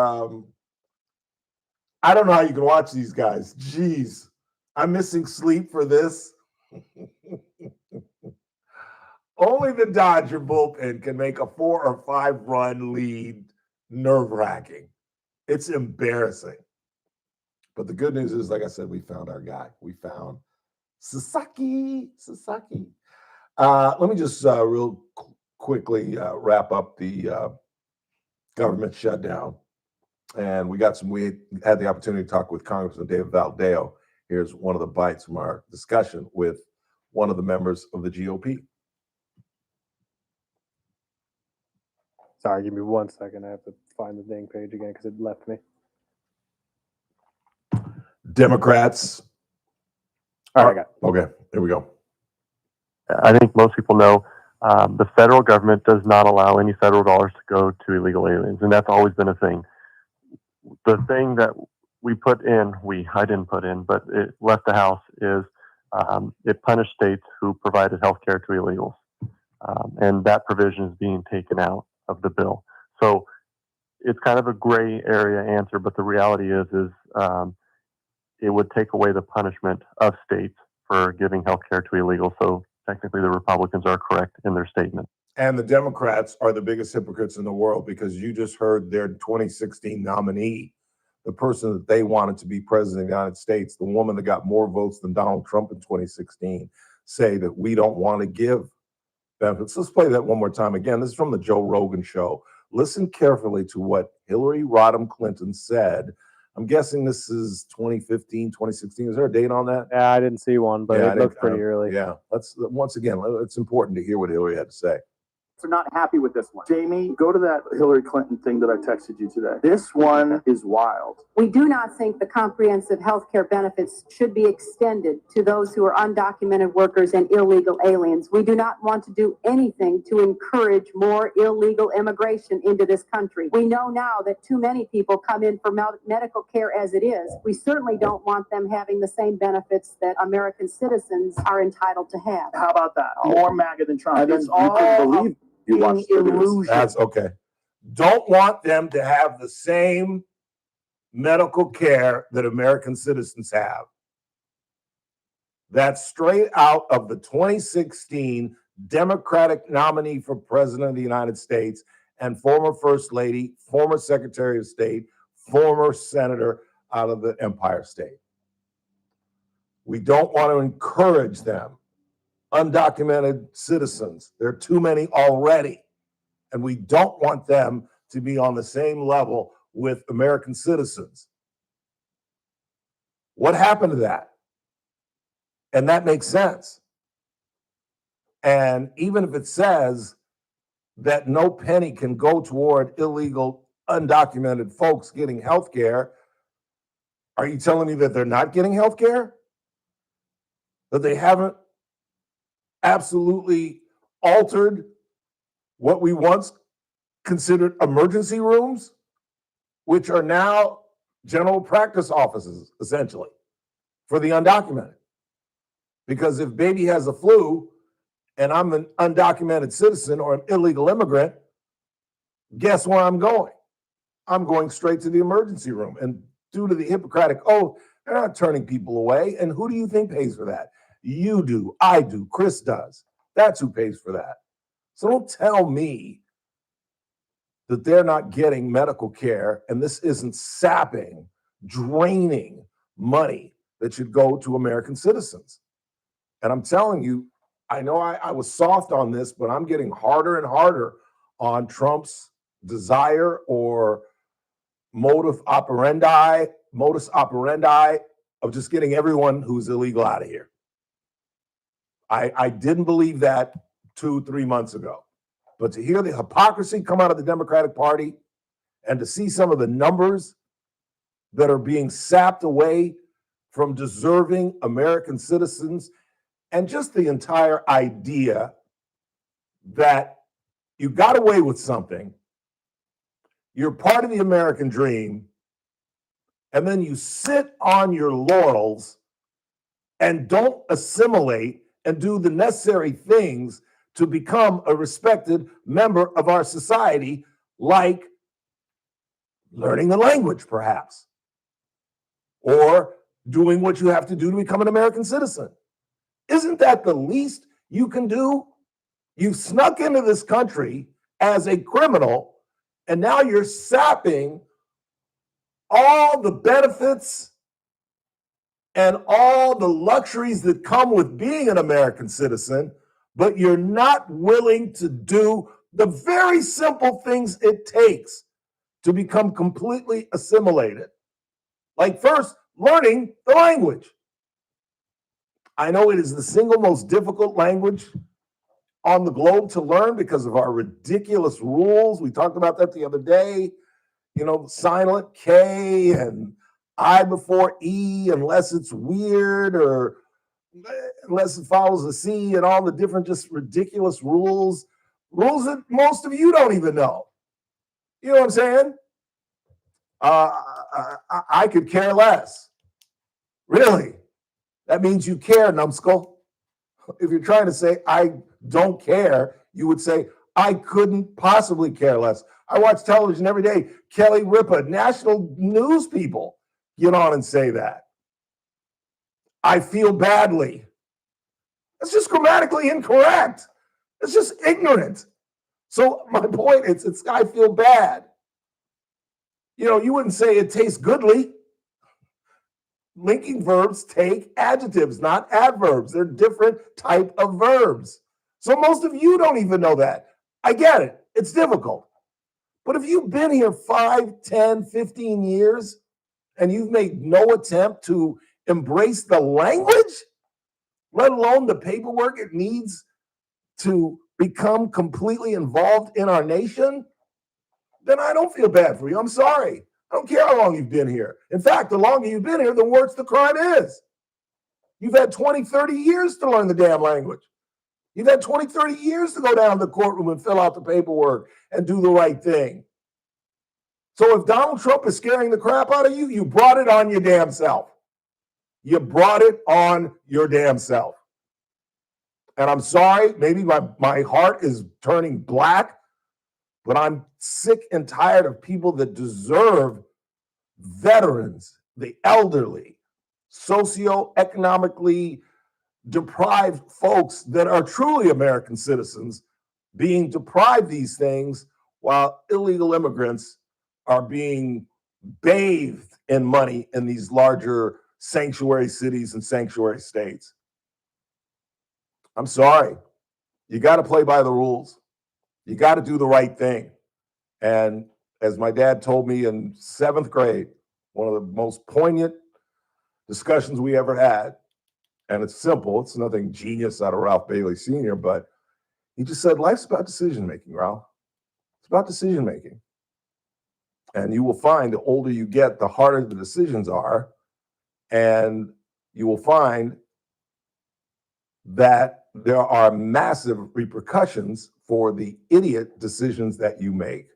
I don't know how you can watch these guys. Jeez, I'm missing sleep for this. Only the Dodger bullpen can make a 4 or 5 run lead nerve-wracking. It's embarrassing. But the good news is, like I said, we found our guy. We found Sasaki. Let me just real quickly wrap up the government shutdown. And we had the opportunity to talk with Congressman David Valdeo. Here's one of the bites from our discussion with one of the members of the GOP. Sorry, give me 1 second. I have to find the dang page again because it left me. Democrats. All right, I got it. Okay, here we go. I think most people know the federal government does not allow any federal dollars to go to illegal aliens, and that's always been a thing. The thing that I didn't put in, but it left the House, is it punished states who provided health care to illegals. And that provision is being taken out of the bill. So it's kind of a gray area answer, but the reality is it would take away the punishment of states for giving health care to illegals. So technically the Republicans are correct in their statement. And the Democrats are the biggest hypocrites in the world, because you just heard their 2016 nominee, the person that they wanted to be president of the United States, the woman that got more votes than Donald Trump in 2016, say that we don't want to give benefits. Let's play that one more time again. This is from the Joe Rogan show. Listen carefully to what Hillary Rodham Clinton said. I'm guessing this is 2015, 2016. Is there a date on that? Yeah, I didn't see one, but it looked pretty early. Yeah. Once again, it's important to hear what Hillary had to say. Are not happy with this one. Jamie, go to that Hillary Clinton thing that I texted you today. This one is wild. We do not think the comprehensive health care benefits should be extended to those who are undocumented workers and illegal aliens. We do not want to do anything to encourage more illegal immigration into this country. We know now that too many people come in for medical care as it is. We certainly don't want them having the same benefits that American citizens are entitled to have. How about that? More MAGA than Trump. And It's all believe you watch illusion. That's okay. don't want them to have the same medical care that American citizens have. That's straight out of the 2016 Democratic nominee for President of the United States and former First Lady, former Secretary of State, former Senator out of the Empire State. We don't want to encourage them. Undocumented citizens, there are too many already. And we don't want them to be on the same level with American citizens. What happened to that? And that makes sense. And even if it says that no penny can go toward illegal, undocumented folks getting health care, are you telling me that they're not getting health care? That they haven't absolutely altered what we once considered emergency rooms, which are now general practice offices, essentially, for the undocumented. Because if baby has a flu and I'm an undocumented citizen or an illegal immigrant, guess where I'm going? I'm going straight to the emergency room. And due to the Hippocratic oath, they're not turning people away. And who do you think pays for that? You do, I do, Chris does. That's who pays for that. So don't tell me that they're not getting medical care and this isn't sapping, draining money that should go to American citizens. And I'm telling you, I know I was soft on this, but I'm getting harder and harder on Trump's desire or modus operandi of just getting everyone who's illegal out of here. I didn't believe that 2-3 months ago. But to hear the hypocrisy come out of the Democratic Party and to see some of the numbers that are being sapped away from deserving American citizens, and just the entire idea that you got away with something, you're part of the American dream, and then you sit on your laurels and don't assimilate and do the necessary things to become a respected member of our society, like learning the language, perhaps, or doing what you have to do to become an American citizen. Isn't that the least you can do? You've snuck into this country as a criminal, and now you're sapping all the benefits and all the luxuries that come with being an American citizen, but you're not willing to do the very simple things it takes to become completely assimilated. Like first, learning the language. I know it is the single most difficult language on the globe to learn because of our ridiculous rules. We talked about that the other day. You know, silent K and I before E, unless it's weird or unless it follows a C, and all the different just ridiculous rules that most of you don't even know. You know what I'm saying? I could care less. Really? That means you care, numbskull. If you're trying to say I don't care, you would say I couldn't possibly care less. I watch television every day. Kelly Ripa, national news people get on and say that. I feel badly. It's just grammatically incorrect. It's just ignorant. So my point is, it's I feel bad. You know, you wouldn't say it tastes goodly. Linking verbs take adjectives, not adverbs. They're different type of verbs. So most of you don't even know that. I get it. It's difficult. But if you've been here 5, 10, 15 years and you've made no attempt to embrace the language, let alone the paperwork it needs to become completely involved in our nation, then I don't feel bad for you. I'm sorry. I don't care how long you've been here. In fact, the longer you've been here, the worse the crime is. You've had 20, 30 years to learn the damn language. You've had 20, 30 years to go down to the courtroom and fill out the paperwork and do the right thing. So if Donald Trump is scaring the crap out of you, you brought it on your damn self. You brought it on your damn self. And I'm sorry, maybe my heart is turning black, But I'm sick and tired of people that deserve veterans, the elderly, socioeconomically deprived folks that are truly American citizens being deprived these things while illegal immigrants are being bathed in money in these larger sanctuary cities and sanctuary states. I'm sorry. You got to play by the rules. You got to do the right thing. And as my dad told me in 7th grade, one of the most poignant discussions we ever had, and it's simple, it's nothing genius out of Ralph Bailey Sr., but he just said, life's about decision-making, Ralph. It's about decision-making. And you will find the older you get, the harder the decisions are. And you will find that there are massive repercussions for the idiot decisions that you make.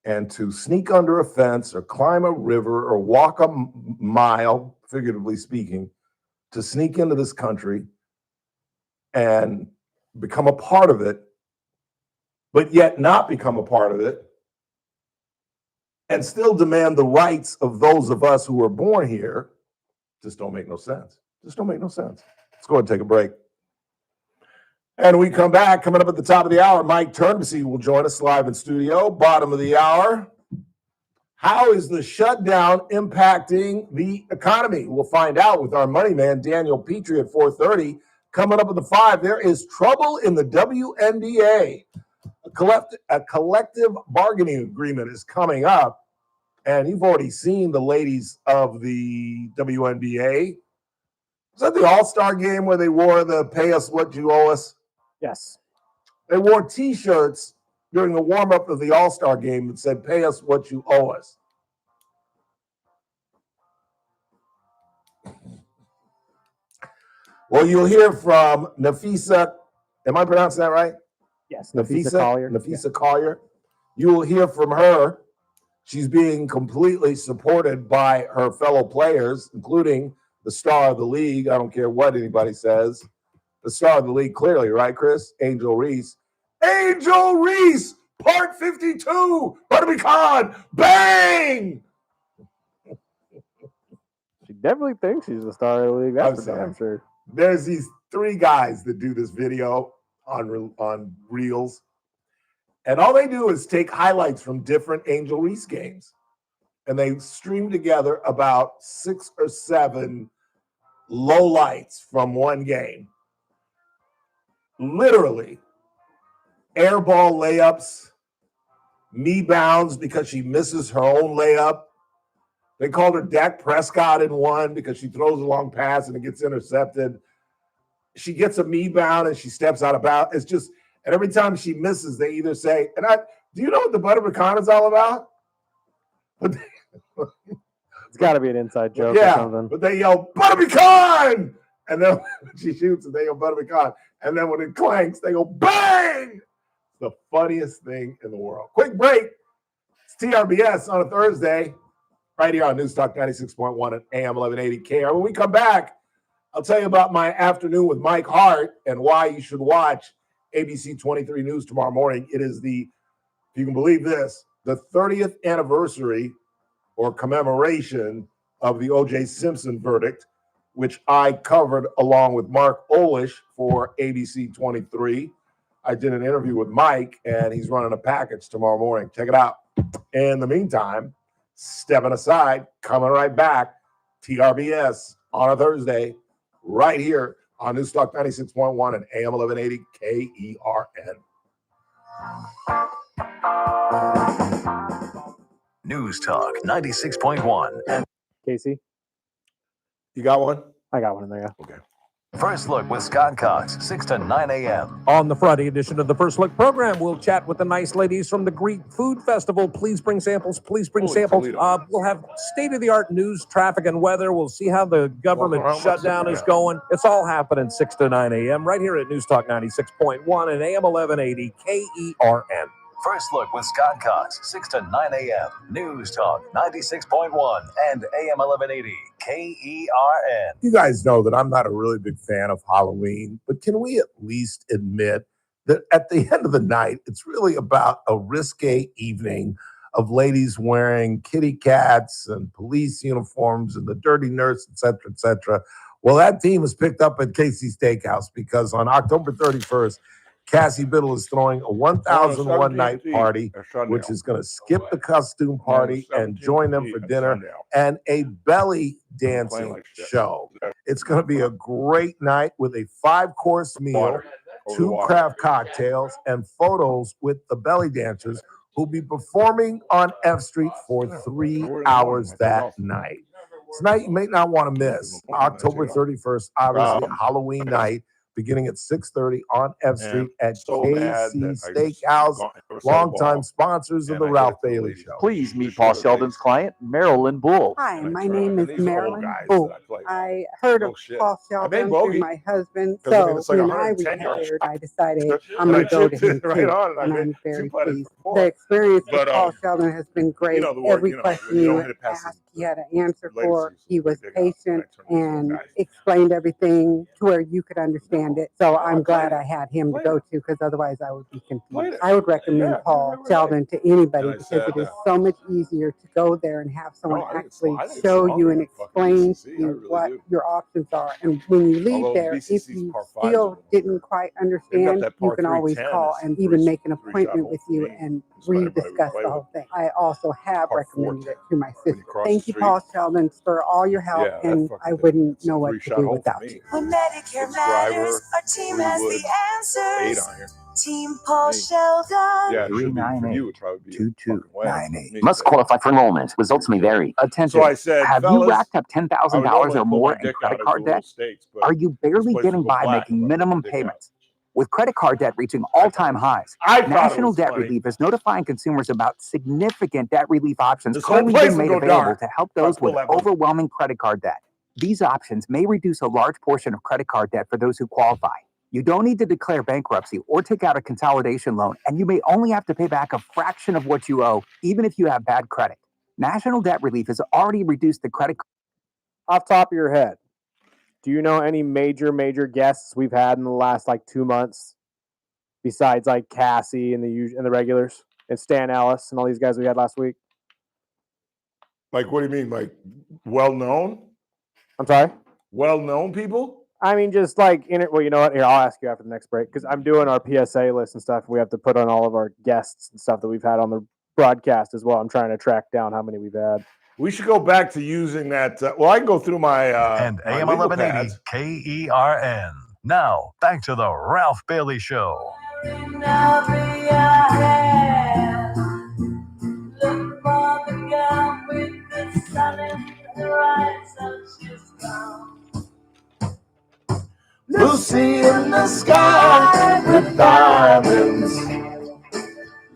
And to sneak under a fence or climb a river or walk a mile, figuratively speaking, to sneak into this country and become a part of it, but yet not become a part of it, and still demand the rights of those of us who were born here, just don't make no sense. Just don't make no sense. Let's go ahead and take a break. And we come back, coming up at the top of the hour, Mike Turnbussy will join us live in studio, bottom of the hour. How is the shutdown impacting the economy? We'll find out with our money man, Daniel Petrie, at 4:30. Coming up at the 5, there is trouble in the WNBA. A collective bargaining agreement is coming up. And you've already seen the ladies of the WNBA. Was that the All-Star game where they wore the pay us what you owe us? Yes. They wore T-shirts during the warm-up of the All-Star game that said, pay us what you owe us. Well, you'll hear from Nafisa. Am I pronouncing that right? Yes. Nafisa Collier. Nafisa Collier. You will hear from her. She's being completely supported by her fellow players, including the star of the league. I don't care what anybody says. The star of the league, clearly, right, Chris? Angel Reese. Angel Reese, part 52, Butterby Khan, bang! She definitely thinks she's the star of the league. That's for damn sure. There's these 3 guys that do this video on Reels. And all they do is take highlights from different Angel Reese games. And they stream together about 6 or 7 lowlights from one game. Literally, airball layups, knee bounds because she misses her own layup. They called her Dak Prescott in one because she throws a long pass and it gets intercepted. She gets a knee bound and she steps out of bounds. It's just, and every time she misses, they either say, do you know what the Butter Pecan is all about? But it's got to be an inside joke or something. But they yell, Butter Pecan! And then when she shoots it, they go, Butter Pecan. And then when it clanks, they go, bang! The funniest thing in the world. Quick break. It's TRBS on a Thursday, right here on News Talk 96.1 and AM 1180 KR. When we come back, I'll tell you about my afternoon with Mike Hart and why you should watch ABC 23 News tomorrow morning. It is the, if you can believe this, the 30th anniversary or commemoration of the O.J. Simpson verdict, which I covered along with Mark Olish for ABC 23. I did an interview with Mike, and he's running a package tomorrow morning. Check it out. In the meantime, stepping aside, coming right back, TRBS on a Thursday, right here on News Talk 96.1 and AM 1180 KERN. News Talk 96.1. Casey? You got one? I got one in there, yeah. Okay. First Look with Scott Cox, 6 to 9 a.m. On the Friday edition of the First Look program, we'll chat with the nice ladies from the Greek Food Festival. Please bring samples. Please bring samples. We'll have state-of-the-art news, traffic, and weather. We'll see how the government shutdown is going. It's all happening 6 to 9 a.m. right here at News Talk 96.1 and AM 1180 KERN. First Look with Scott Cox, 6 to 9 a.m. News Talk 96.1 and AM 1180 KERN. You guys know that I'm not a really big fan of Halloween, but can we at least admit that at the end of the night, it's really about a risque evening of ladies wearing kitty cats and police uniforms and the dirty nurse, et cetera, et cetera. Well, that theme is picked up at Casey's Steakhouse because on October 31st, Cassie Biddle is throwing a 1,001 night party, which is going to skip the costume party and join them for dinner and a belly dancing show. It's going to be a great night with a 5-course meal, 2 craft cocktails, and photos with the belly dancers who'll be performing on F Street for 3 hours that night. Tonight, you may not want to miss October 31st, obviously Halloween night, beginning at 6:30 on F Street at KC Steakhouse, longtime sponsors of the Ralph Bailey Show. Please meet Paul Sheldon's client, Marilyn Bull. Hi, my name is Marilyn Bull. I heard of Paul Sheldon through my husband, so when I retired, I decided I'm going to go to him too, and I'm very pleased. The experience with Paul Sheldon has been great. Every question you asked, he had an answer for. He was patient and explained everything to where you could understand it. So I'm glad I had him to go to, because otherwise I would be confused. I would recommend Paul Sheldon to anybody because it is so much easier to go there and have someone actually show you and explain to you what your options are. And when you leave there, if you still didn't quite understand, you can always call and even make an appointment with you and rediscuss the whole thing. I also have recommended it to my sister. Thank you, Paul Sheldon, for all your help, and I wouldn't know what to do without you. When Medicare matters, our team has the answers. Team Paul Sheldon. 398-2298. Must qualify for enrollment. Results may vary. Attention. So I said, have fellas, you racked up $10,000 or more in credit card debt? Are you barely getting by making minimum payments? With credit card debt reaching all-time highs, National Debt Relief is notifying consumers about significant debt relief options currently being made available to help those with overwhelming credit card debt. These options may reduce a large portion of credit card debt for those who qualify. You don't need to declare bankruptcy or take out a consolidation loan, and you may only have to pay back a fraction of what you owe, even if you have bad credit. National Debt Relief has already reduced the credit. Off top of your head, do you know any major guests we've had in the last 2 months, besides Cassie and the regulars and Stan Ellis and all these guys we had last week? What do you mean, well known? I'm sorry. Well known people? I mean, just in it. Well, you know what? Here, I'll ask you after the next break because I'm doing our PSA list and stuff. We have to put on all of our guests and stuff that we've had on the broadcast as well. I'm trying to track down how many we've had. We should go back to using that. I can go through my and AM 1180 KERN. Now back to the Ralph Bailey Show. Lucy in the sky with diamonds.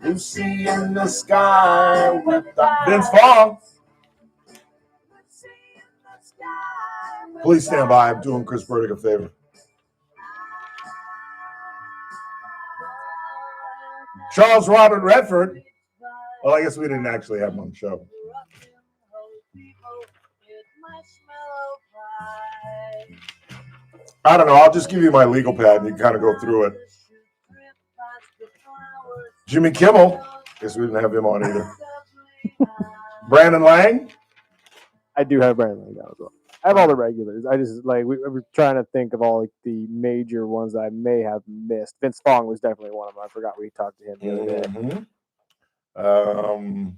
Lucy in the sky with diamonds. Vince Vaughn. Please stand by. I'm doing Chris Burdick a favor. Charles Robert Redford. Well, I guess we didn't actually have him on the show. I don't know. I'll just give you my legal pad and you can kind of go through it. Jimmy Kimmel. Guess we didn't have him on either. Brandon Lang. I do have Brandon Lang down as well. I have all the regulars. I just we were trying to think of all the major ones that I may have missed. Vince Fong was definitely one of them. I forgot we talked to him the other day.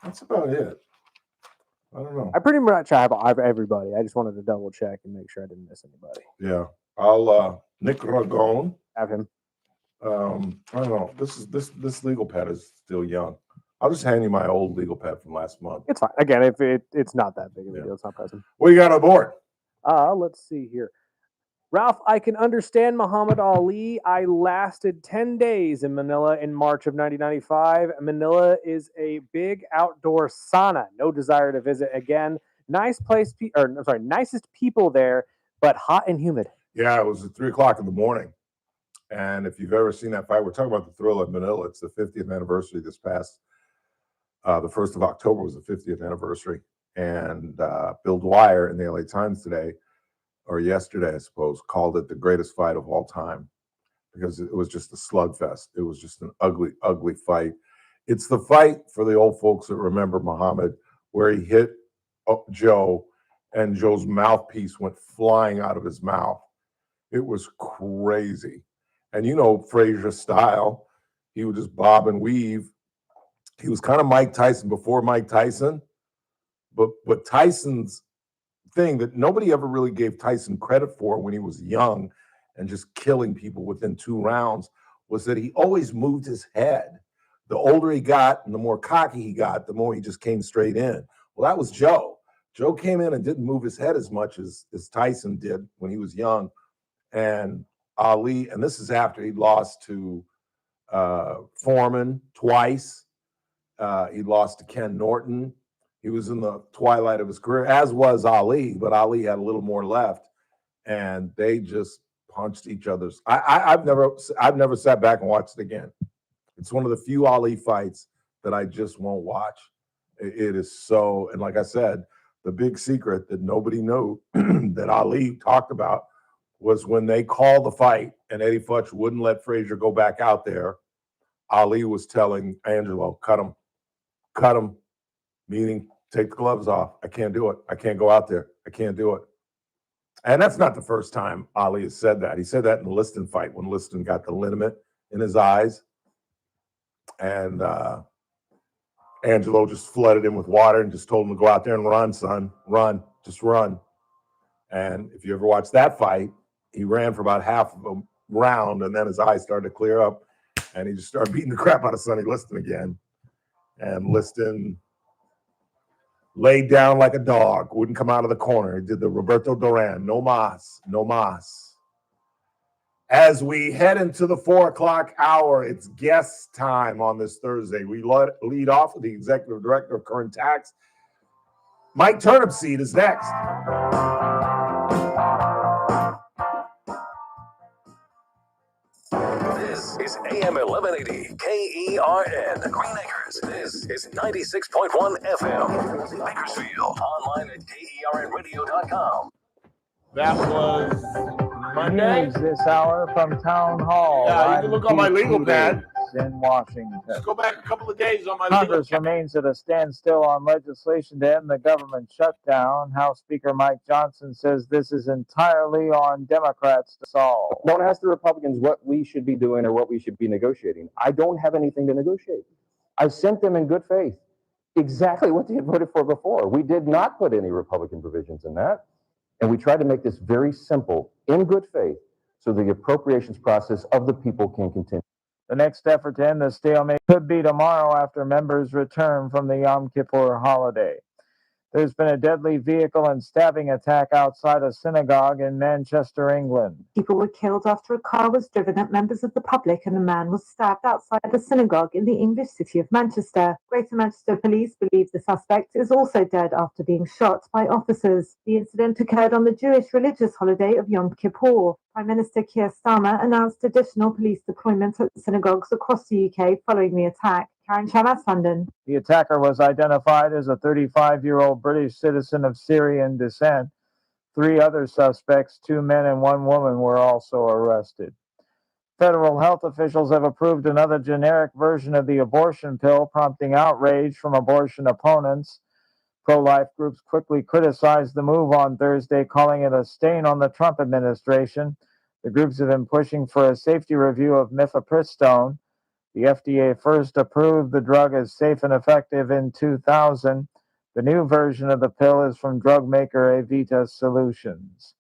That's about it. I don't know. I pretty much have everybody. I just wanted to double check and make sure I didn't miss anybody. Yeah, I'll Nick Ragone. Have him. I don't know. This legal pad is still young. I'll just hand you my old legal pad from last month. It's fine. Again, if it's not that big of a deal, it's not present. What you got on board? Let's see here. Ralph, I can understand Muhammad Ali. I lasted 10 days in Manila in March of 1995. Manila is a big outdoor sauna. No desire to visit again. Nice place, nicest people there, but hot and humid. Yeah, it was at 3:00 in the morning. And if you've ever seen that fight, we're talking about the Thrill at Manila. It's the 50th anniversary this past. The 1st of October was the 50th anniversary. And Bill Dwyer in the LA Times today, or yesterday, I suppose, called it the greatest fight of all time. because it was just a slugfest. It was just an ugly, ugly fight. It's the fight for the old folks that remember Muhammad, where he hit Joe and Joe's mouthpiece went flying out of his mouth. It was crazy. And you know Frazier style, he would just bob and weave. He was kind of Mike Tyson before Mike Tyson, but Tyson's thing that nobody ever really gave Tyson credit for when he was young and just killing people within 2 rounds was that he always moved his head. The older he got and the more cocky he got, the more he just came straight in. Well, that was Joe. Joe came in and didn't move his head as much as Tyson did when he was young. And Ali, and this is after he lost to Foreman twice. He lost to Ken Norton. He was in the twilight of his career, as was Ali, but Ali had a little more left. And they just punched each other's. I've never sat back and watched it again. It's one of the few Ali fights that I just won't watch. It is so, and like I said, the big secret that nobody knew that Ali talked about was when they called the fight and Eddie Futch wouldn't let Frazier go back out there, Ali was telling Angelo, cut him, meaning take the gloves off. I can't do it. I can't go out there. I can't do it. And that's not the first time Ali has said that. He said that in the Liston fight when Liston got the liniment in his eyes. And Angelo just flooded him with water and just told him to go out there and run, son. Run. Just run. And if you ever watch that fight, he ran for about half of a round, and then his eyes started to clear up, and he just started beating the crap out of Sonny Liston again. And Liston laid down like a dog, wouldn't come out of the corner. He did the Roberto Duran, no mas, no mas. As we head into the 4 o'clock hour, it's guest time on this Thursday. We lead off with the Executive Director of Current Tax. Mike Turnipseed is next. This is AM 1180 KERN Green Acres. This is 96.1 FM Bakersfield. Online at KERNradio.com. That was Monday. News this hour from Town Hall. Yeah, you can look on my legal pad. In Washington. Just go back a couple of days on my legal Congress pad. remains at a standstill on legislation to end the government shutdown. House Speaker Mike Johnson says this is entirely on Democrats to solve. Don't ask the Republicans what we should be doing or what we should be negotiating. I don't have anything to negotiate. I sent them in good faith exactly what they had voted for before. We did not put any Republican provisions in that. And we tried to make this very simple, in good faith, so the appropriations process of the people can continue. The next effort to end the stalemate could be tomorrow after members return from the Yom Kippur holiday. There's been a deadly vehicle and stabbing attack outside a synagogue in Manchester, England. People were killed after a car was driven at members of the public and a man was stabbed outside the synagogue in the English city of Manchester. Greater Manchester Police believe the suspect is also dead after being shot by officers. The incident occurred on the Jewish religious holiday of Yom Kippur. Prime Minister Keir Starmer announced additional police deployments at synagogues across the UK following the attack. Karen Shamas, London. The attacker was identified as a 35-year-old British citizen of Syrian descent. 3 other suspects, 2 men and 1 woman, were also arrested. Federal health officials have approved another generic version of the abortion pill, prompting outrage from abortion opponents. Pro-life groups quickly criticized the move on Thursday, calling it a stain on the Trump administration. The groups have been pushing for a safety review of mifepristone. The FDA first approved the drug as safe and effective in 2000. The new version of the pill is from drug maker Avita Solutions.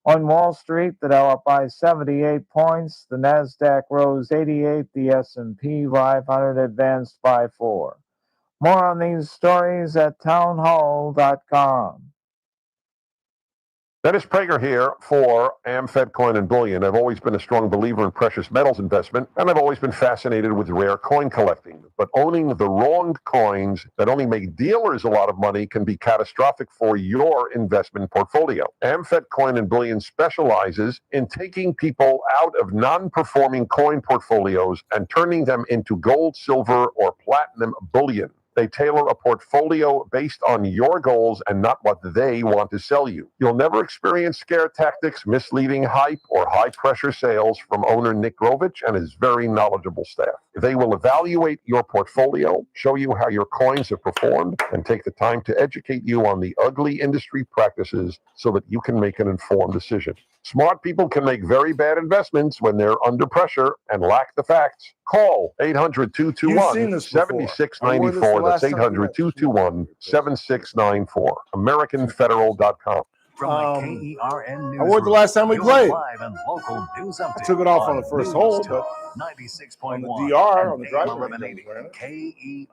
On Wall Street, the Dow up by 78 points. The Nasdaq rose 88. The S&P 500 advanced by 4. More on these stories at townhall.com. Dennis Prager here for AmFed Coin and Bullion. I've always been a strong believer in precious metals investment, and I've always been fascinated with rare coin collecting. But owning the wrong coins that only make dealers a lot of money can be catastrophic for your investment portfolio. AmFed Coin and Bullion specializes in taking people out of non-performing coin portfolios and turning them into gold, silver, or platinum bullion. They tailor a portfolio based on your goals and not what they want to sell you. You'll never experience scare tactics, misleading hype, or high-pressure sales from owner Nick Grovich and his very knowledgeable staff. They will evaluate your portfolio, show you how your coins have performed, and take the time to educate you on the ugly industry practices so that you can make an informed decision. Smart people can make very bad investments when they're under pressure and lack the facts. Call 800-221-7694. That's 800-221-7694. AmericanFederal.com. From the KERN News. I wore it the last time we played. Live and local news update. I took it off on the first hole, but 96.1 on the DR, on the driver. 1180 KERN.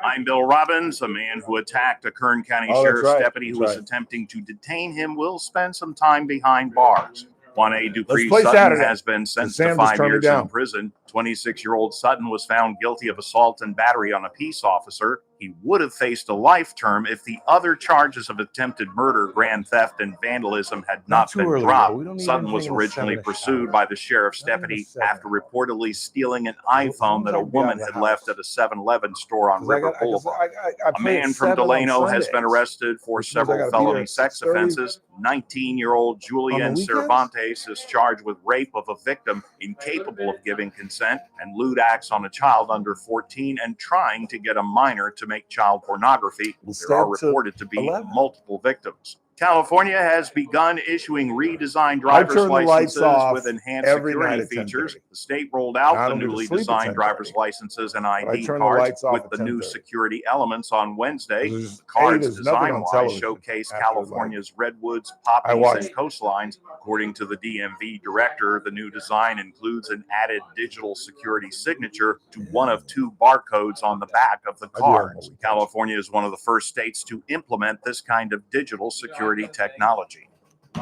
I'm Bill Robbins. A man who attacked a Kern County Sheriff's deputy who was attempting to detain him will spend some time behind bars. Juan A. Dupree Sutton has been sentenced to 5 years in prison. 26-year-old Sutton was found guilty of assault and battery on a peace officer. He would have faced a life term if the other charges of attempted murder, grand theft, and vandalism had not been dropped. Sutton was originally pursued by the sheriff's deputy after reportedly stealing an iPhone that a woman had left at a 7-Eleven store on River Boulevard. A man from Delano has been arrested for several felony sex offenses. 19-year-old Julian Cervantes is charged with rape of a victim incapable of giving consent and lewd acts on a child under 14 and trying to get a minor to make child pornography. There are reported to be multiple victims. California has begun issuing redesigned driver's licenses with enhanced security features. The state rolled out the newly designed driver's licenses and ID cards with the new security elements on Wednesday. The cards, design-wise, showcase California's redwoods, poppies, and coastlines. According to the DMV director, the new design includes an added digital security signature to one of 2 barcodes on the back of the cards. California is one of the first states to implement this kind of digital security technology.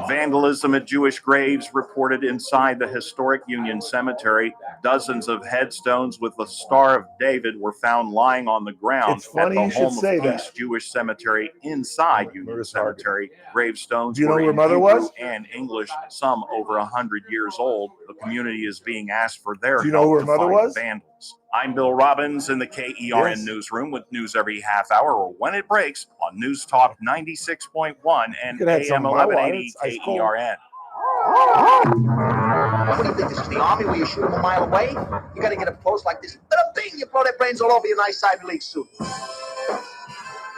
Vandalism at Jewish graves reported inside the historic Union Cemetery. Dozens of headstones with the Star of David were found lying on the ground at the home of East Jewish Cemetery inside Union Cemetery. Gravestones were in Hebrew and English, some over 100 years old. The community is being asked for their help to find vandals. I'm Bill Robbins in the KERN newsroom with news every half hour or when it breaks on News Talk 96.1 and AM 1180 KERN. What do you think? This is the Army where you shoot them a mile away? You got to get up close like this. Little thing, you blow their brains all over your nice Ivy League suit.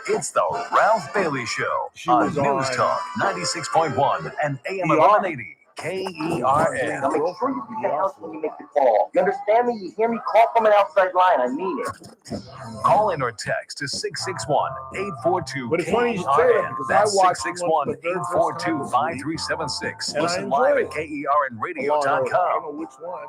It's the Ralph Bailey Show on News Talk 96.1 and AM 1180. KERN. Now make sure you keep the house when you make the call. You understand me? You hear me? Call from an outside line. I mean it. Call in or text to 661-842 But it's funny you say that because That's I watched 661-842-5376. Listen live at KERNradio.com. I don't know which one.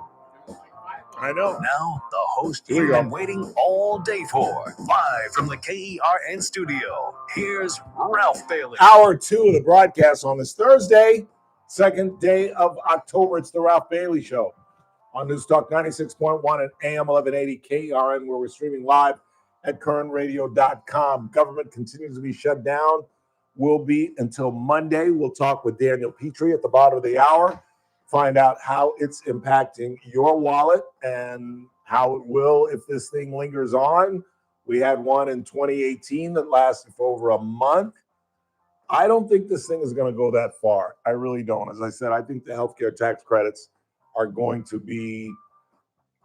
I know. Now, the host you've been waiting all day for. Live from the KERN studio, here's Ralph Bailey. Hour 2 of the broadcast on this Thursday, 2nd day of October. It's the Ralph Bailey Show on News Talk 96.1 and AM 1180 KERN, where we're streaming live at KERNradio.com. Government continues to be shut down. Will be until Monday. We'll talk with Daniel Petrie at the bottom of the hour, find out how it's impacting your wallet and how it will if this thing lingers on. We had one in 2018 that lasted for over a month. I don't think this thing is going to go that far. I really don't. As I said, I think the healthcare tax credits are going to be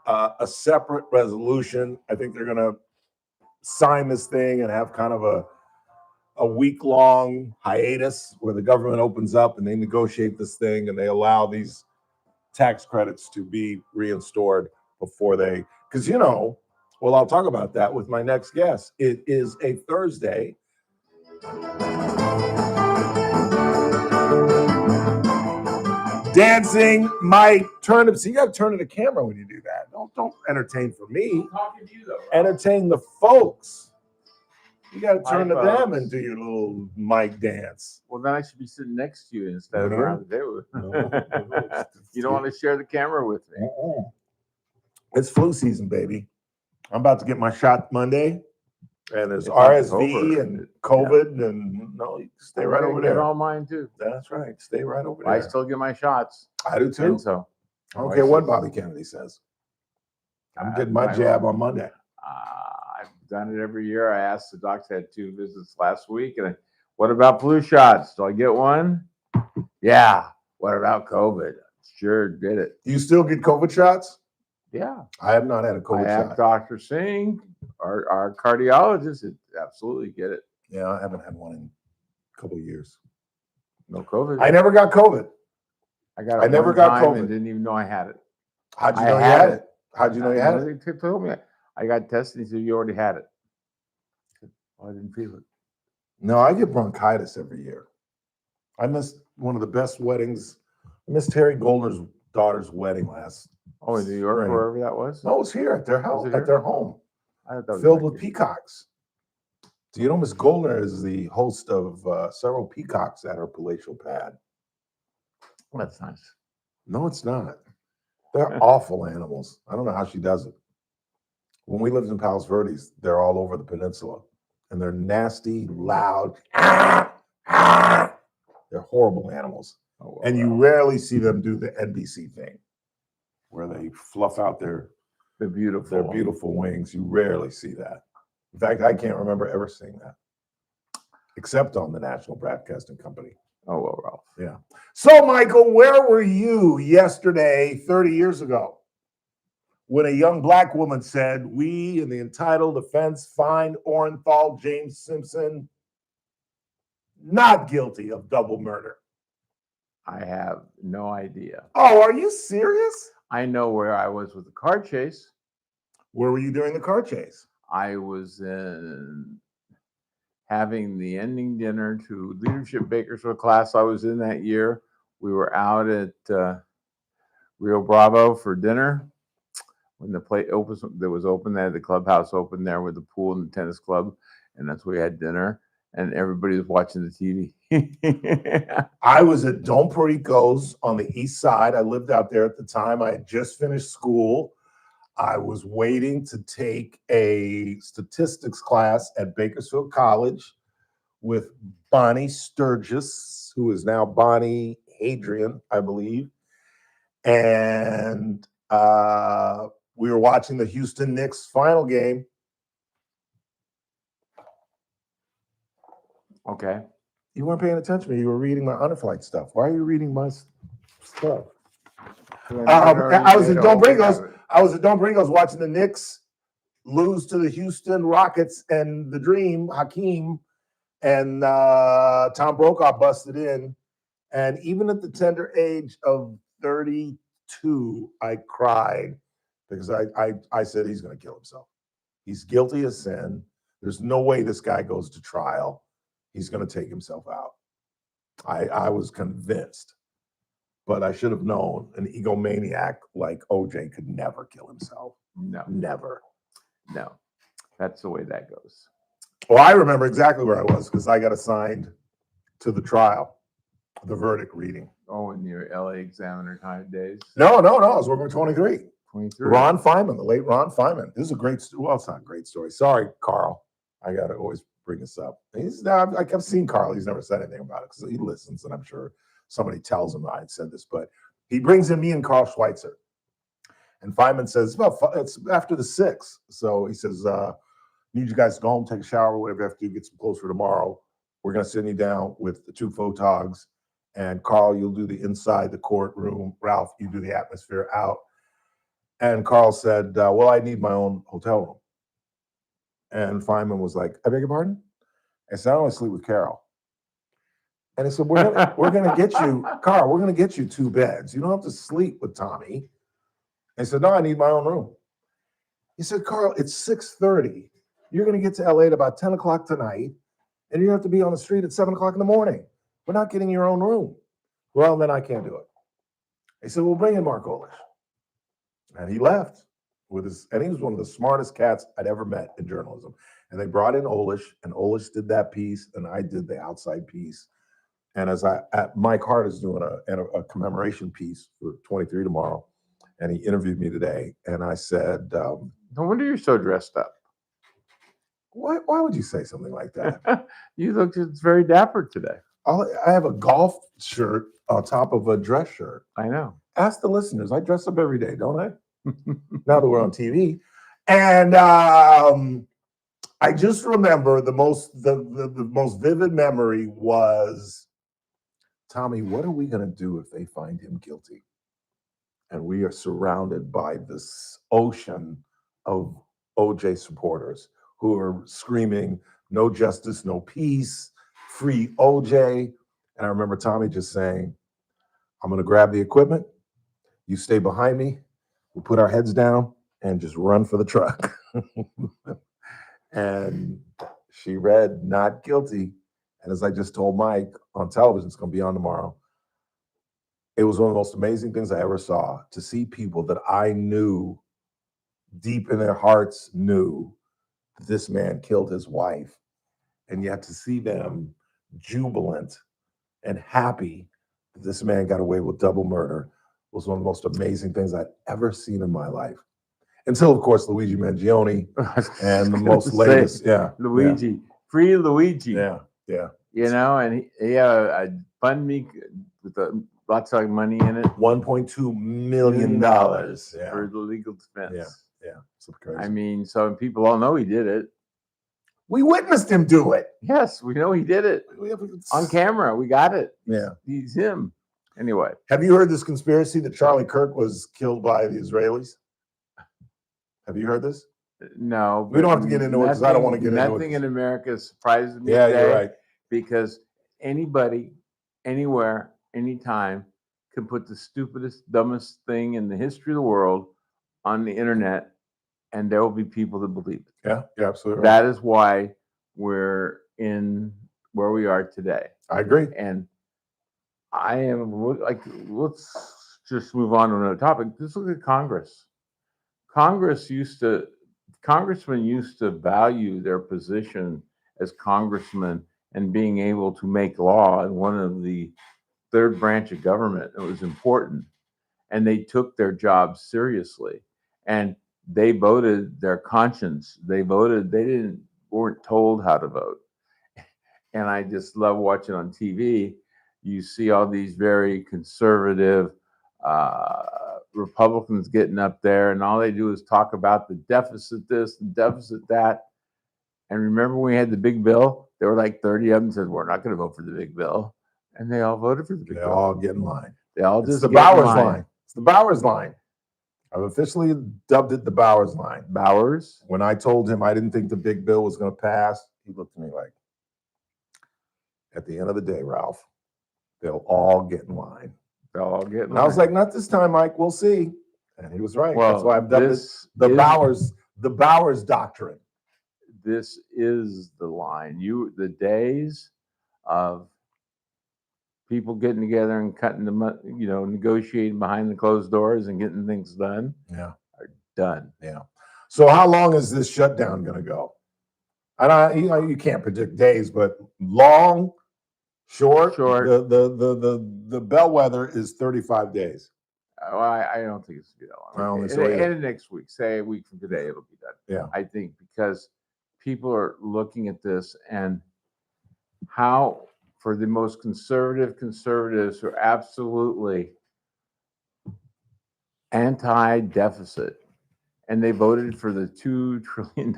a separate resolution. I think they're going to sign this thing and have kind of a week-long hiatus where the government opens up and they negotiate this thing and they allow these tax credits to be reinstored before they, because well, I'll talk about that with my next guest. It is a Thursday. Dancing my turnip. So you got to turn to the camera when you do that. Don't entertain for me. Talking to you though. Entertain the folks. You got to turn to them and do your little mic dance. Well, then I should be sitting next to you instead of around the table. You don't want to share the camera with me. It's flu season, baby. I'm about to get my shot Monday. And there's RSV and COVID, and you stay right over there. Get all mine too. That's right. Stay right over there. I still get my shots. I do too. So I don't care what Bobby Kennedy says. I'm getting my jab on Monday. done it every year. I asked the docs, had 2 visits last week, and what about flu shots? Do I get one? Yeah. What about COVID? Sure did it. You still get COVID shots? Yeah. I have not had a COVID I have shot. Dr. Singh, our cardiologist, absolutely get it. Yeah, I haven't had one in a couple of years. No COVID. I never got COVID. I never got COVID and didn't even know I had it. How'd you know you had it? How'd you know you had it? They told me I got tested. He said, you already had it. I didn't feel it. No, I get bronchitis every year. I missed one of the best weddings. I missed Terry Goldner's daughter's wedding last. Oh, in New York, spring. wherever that was? No, it was here at their house, Was it at their home, I thought that was filled back with here. peacocks. Do you know Miss Goldner is the host of several peacocks at her palatial pad? That's nice. No, it's not. They're awful animals. I don't know how she does it. When we lived in Palos Verdes, they're all over the peninsula, and they're nasty, loud. They're horrible animals. Oh, well, And you rarely see them do the NBC thing, where they fluff out their beautiful wings. You rarely see that. In fact, I can't remember ever seeing that, except on the National Broadcasting Company. Oh, well, Ralph. Yeah. So, Michael, where were you yesterday, 30 years ago, when a young black woman said, we in the entitled defense find Orenthal James Simpson not guilty of double murder? I have no idea. Oh, are you serious? I know where I was with the car chase. Where were you during the car chase? I was having the ending dinner to Leadership Bakersfield class I was in that year. We were out at Rio Bravo for dinner. When the plate opens, that was open there, the clubhouse open there with the pool and the tennis club, and that's where we had dinner. And everybody was watching the TV. I was at Don Perico's on the east side. I lived out there at the time. I had just finished school. I was waiting to take a statistics class at Bakersfield College with Bonnie Sturgis, who is now Bonnie Hadrian, I believe. And we were watching the Houston Knicks final game. Okay. You weren't paying attention to me. You were reading my underflight stuff. Why are you reading my stuff? I was at Don Perico's. I was at Don Perico's watching the Knicks lose to the Houston Rockets, and the Dream, Hakeem, and Tom Brokaw busted in. And even at the tender age of 32, I cried because I said he's going to kill himself. He's guilty of sin. There's no way this guy goes to trial. He's going to take himself out. I was convinced, but I should have known an egomaniac like OJ could never kill himself. No. Never. No. That's the way that goes. Well, I remember exactly where I was because I got assigned to the trial, the verdict reading. Oh, in your LA Examiner kind of days? No. I was working with 23. 23. Ron Feynman, the late Ron Feynman. This is a great story. Well, it's not a great story. Sorry, Carl. I got to always bring this up. I've seen Carl. He's never said anything about it because he listens, and I'm sure somebody tells him I said this. But he brings in me and Carl Schweitzer. And Feynman says, well, it's after the 6th. So he says, need you guys to go home, take a shower, whatever you have to do, get some clothes for tomorrow. We're going to send you down with the 2 photogs. And Carl, you'll do the inside the courtroom. Ralph, you do the atmosphere out. And Carl said, well, I need my own hotel room. And Feynman was like, I beg your pardon? I said, I only sleep with Carol. And he said, we're gonna get you, Carl, we're gonna get you 2 beds. You don't have to sleep with Tommy. I said, no, I need my own room. He said, Carl, it's 6:30. You're gonna get to LA at about 10 o'clock tonight, and you have to be on the street at 7 o'clock in the morning. We're not getting your own room. Well, then I can't do it. He said, well, bring in Mark Olish. And he left and he was one of the smartest cats I'd ever met in journalism. And they brought in Olish, and Olish did that piece, and I did the outside piece. And Mike Hart is doing a commemoration piece for 23 tomorrow, and he interviewed me today. And I said, no wonder you're so dressed up. Why would you say something like that? You look very dapper today. I have a golf shirt on top of a dress shirt. I know. Ask the listeners. I dress up every day, don't I? Now that we're on TV. And I just remember the most vivid memory was, Tommy, what are we going to do if they find him guilty? And we are surrounded by this ocean of OJ supporters who are screaming, no justice, no peace, free OJ. And I remember Tommy just saying, I'm going to grab the equipment. You stay behind me. We'll put our heads down and just run for the truck. And she read not guilty. And as I just told Mike on television, it's going to be on tomorrow. It was one of the most amazing things I ever saw, to see people that I knew deep in their hearts knew that this man killed his wife, and yet to see them jubilant and happy that this man got away with double murder was one of the most amazing things I'd ever seen in my life. Until, of course, Luigi Mangione and the most latest, Luigi, free Luigi. Yeah. You know, and he had a fund me with lots of money in it. $1.2 million for the legal defense. Yeah. So crazy. I mean, so people all know he did it. We witnessed him do it. Yes, we know he did it on camera. We got it. Yeah, he's him. Anyway, have you heard this conspiracy that Charlie Kirk was killed by the Israelis? Have you heard this? No, we don't have to get into it because I don't want to get into it. Nothing in America surprises me. Yeah, today, you're right. Because anybody, anywhere, anytime can put the stupidest, dumbest thing in the history of the world on the internet, and there will be people that believe it. Yeah, you're absolutely right. That is why we're in where we are today. I agree. And I am like, let's just move on to another topic. Just look at Congress. Congressmen used to value their position as congressmen and being able to make law in one of the third branch of government. It was important. And they took their job seriously. And they voted their conscience. They voted, weren't told how to vote. And I just love watching on TV. You see all these very conservative Republicans getting up there, and all they do is talk about the deficit this, the deficit that. And remember when we had the big bill? There were like 30 of them said, we're not going to vote for the big bill. And they all voted for the big bill. They all get in line. They all It's just the get in Bowers line. line. It's the Bowers line. I've officially dubbed it the Bowers line. Bowers? When I told him I didn't think the big bill was going to pass, he looked at me like, at the end of the day, Ralph, they'll all get in line. They'll all get in And line. I was like, not this time, Mike. We'll see. And he was right. Well, that's why I've dubbed it the Bowers doctrine. This is the line. The days of people getting together and cutting the, negotiating behind the closed doors and getting things done. Yeah. Are done. Yeah. So how long is this shutdown going to go? And you can't predict days, but long, short. The bellwether is 35 days. Oh, I don't think it's going to be that long. I don't think so either. And next week, say a week from today, it'll be done. Yeah. I think because people are looking at this and how, for the most conservatives who are absolutely anti-deficit, and they voted for the $2 trillion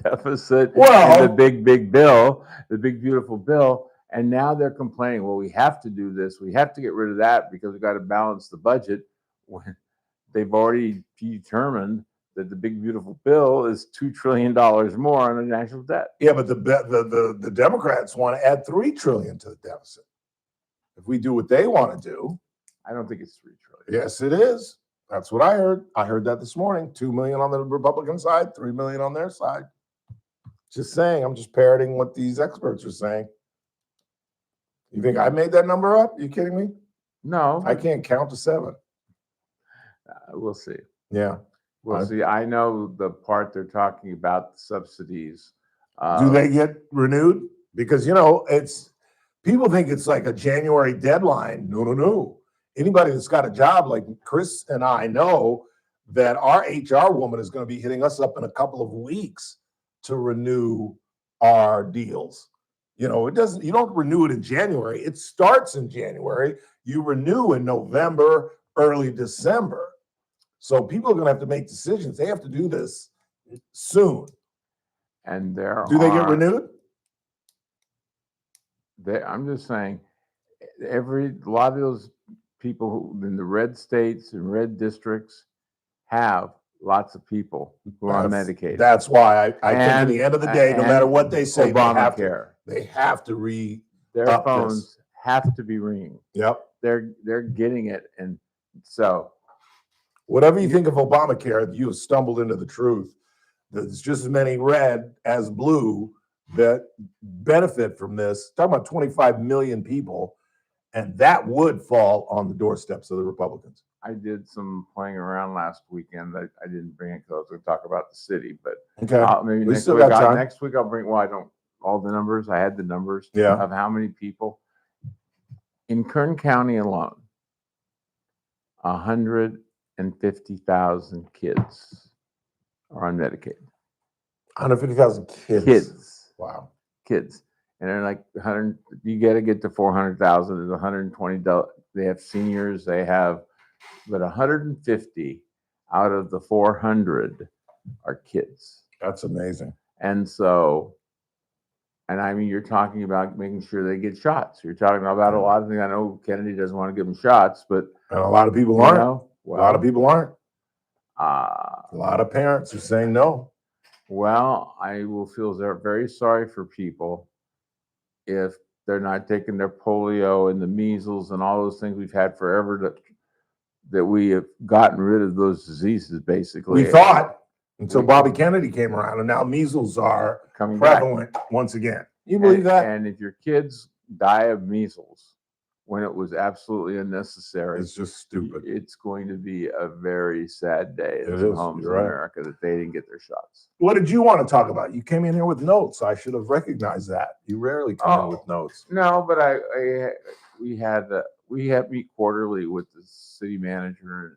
deficit, and the big bill, the big beautiful bill, and now they're complaining, well, we have to do this, we have to get rid of that because we've got to balance the budget, when they've already determined that the big beautiful bill is $2 trillion more on the national debt. Yeah, but the Democrats want to add $3 trillion to the deficit. If we do what they want to do, I don't think it's $3 trillion. Yes, it is. That's what I heard. I heard that this morning. $2 million on the Republican side, $3 million on their side. Just saying. I'm just parroting what these experts are saying. You think I made that number up? You kidding me? No, I can't count to 7. We'll see. Yeah. We'll see. I know the part they're talking about, the subsidies. Do they get renewed? Because, it's people think it's like a January deadline. No. Anybody that's got a job like Chris and I know that our HR woman is going to be hitting us up in a couple of weeks to renew our deals. You don't renew it in January. It starts in January. You renew in November, early December. So people are going to have to make decisions. They have to do this soon. And there Do they get renewed? I'm just saying, a lot of those people who in the red states and red districts have lots of people who are on Medicaid. That's why I think at the end of the day, no matter what they say, Obamacare. they have to their phones have to be ringing. Yep. They're getting it. And so whatever you think of Obamacare, you have stumbled into the truth. There's just as many red as blue that benefit from this. Talking about 25 million people, and that would fall on the doorsteps of the Republicans. I did some playing around last weekend. I didn't bring it because I was going to talk about the city, but maybe We next still week. got time. Next week I'll bring. Well, I don't all the numbers. I had the numbers Yeah. of how many people in Kern County alone. 150,000 kids are on Medicaid. 150,000 kids. Kids. Wow. Kids. And they're like 100. You got to get to 400,000. There's 120. They have seniors. They have, but 150 out of the 400 are kids. That's amazing. And so, and I mean, you're talking about making sure they get shots. You're talking about a lot of things. I know Kennedy doesn't want to give them shots, but and a lot of people aren't. A lot of people aren't. A lot of parents are saying no. Well, I will feel very sorry for people if they're not taking their polio and the measles and all those things we've had forever that we have gotten rid of those diseases, basically. We thought until Bobby Kennedy came around, and now measles are coming prevalent once again. You believe that? And if your kids die of measles when it was absolutely unnecessary, it's just stupid. It's going to be a very sad day in It some is. homes in You're right. America that they didn't get their shots. What did you want to talk about? You came in here with notes. I should have recognized that. You rarely come in with notes. No, but we had meet quarterly with the city manager and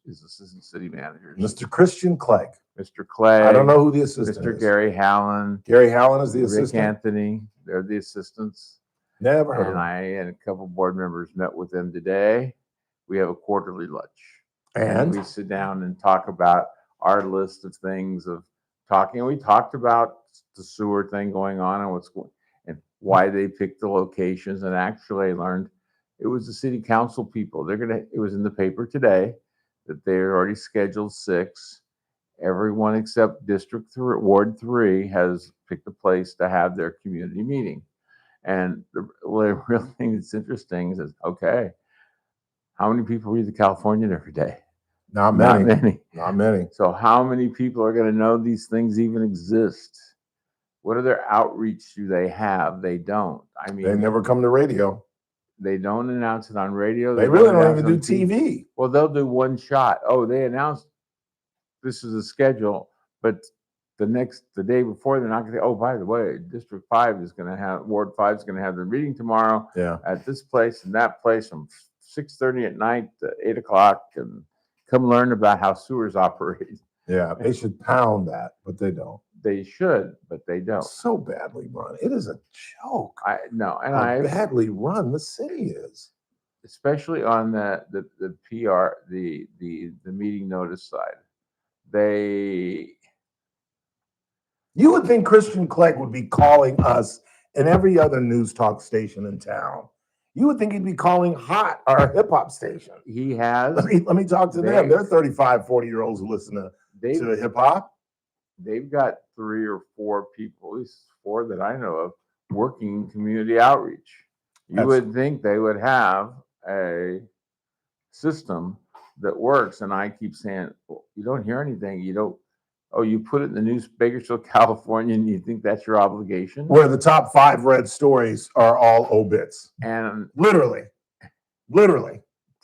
his assistant city manager, Mr. Christian Clegg. Mr. Clegg. I don't know who the assistant Mr. is. Gary Hallen. Gary Hallen is the Rick assistant. Anthony. They're the assistants. Never heard of And him. I and a couple board members met with them today. We have a quarterly lunch. And? We sit down and talk about our list of things of talking. And we talked about the sewer thing going on and what's going and why they picked the locations. And actually I learned it was the city council people. It was in the paper today that they're already scheduled 6. Everyone except Ward 3 has picked a place to have their community meeting. And the real thing that's interesting is, okay, how many people read the Californian every day? Not many. So how many people are going to know these things even exist? What other outreach do they have? They don't. I mean, They never come to radio. They don't announce it on radio. They really don't announce even it do on TV. Well, they'll do one shot. Oh, they announced this is a schedule, but the day before, they're not going to say, oh, by the way, District 5 is going to have, Ward 5 is going to have their meeting tomorrow at this place and that place from 6:30 at night to 8 o'clock, and come learn about how sewers operate. Yeah, they should pound that, but they don't. They should, but they don't. So badly run. It is a joke. How badly run the city is. Especially on the PR, the meeting notice side. You would think Christian Clegg would be calling us and every other news talk station in town. You would think he'd be calling Hot, our hip hop station. He has. Let me talk to them. They're 35, 40-year-olds who listen to hip hop. They've got 3 or 4 people, at least 4 that I know of, working in community outreach. You would think they would have a system that works. And I keep saying, well, you don't hear anything. You put it in the news, Bakersfield, California, and you think that's your obligation? Where the top 5 read stories are all obits. And literally,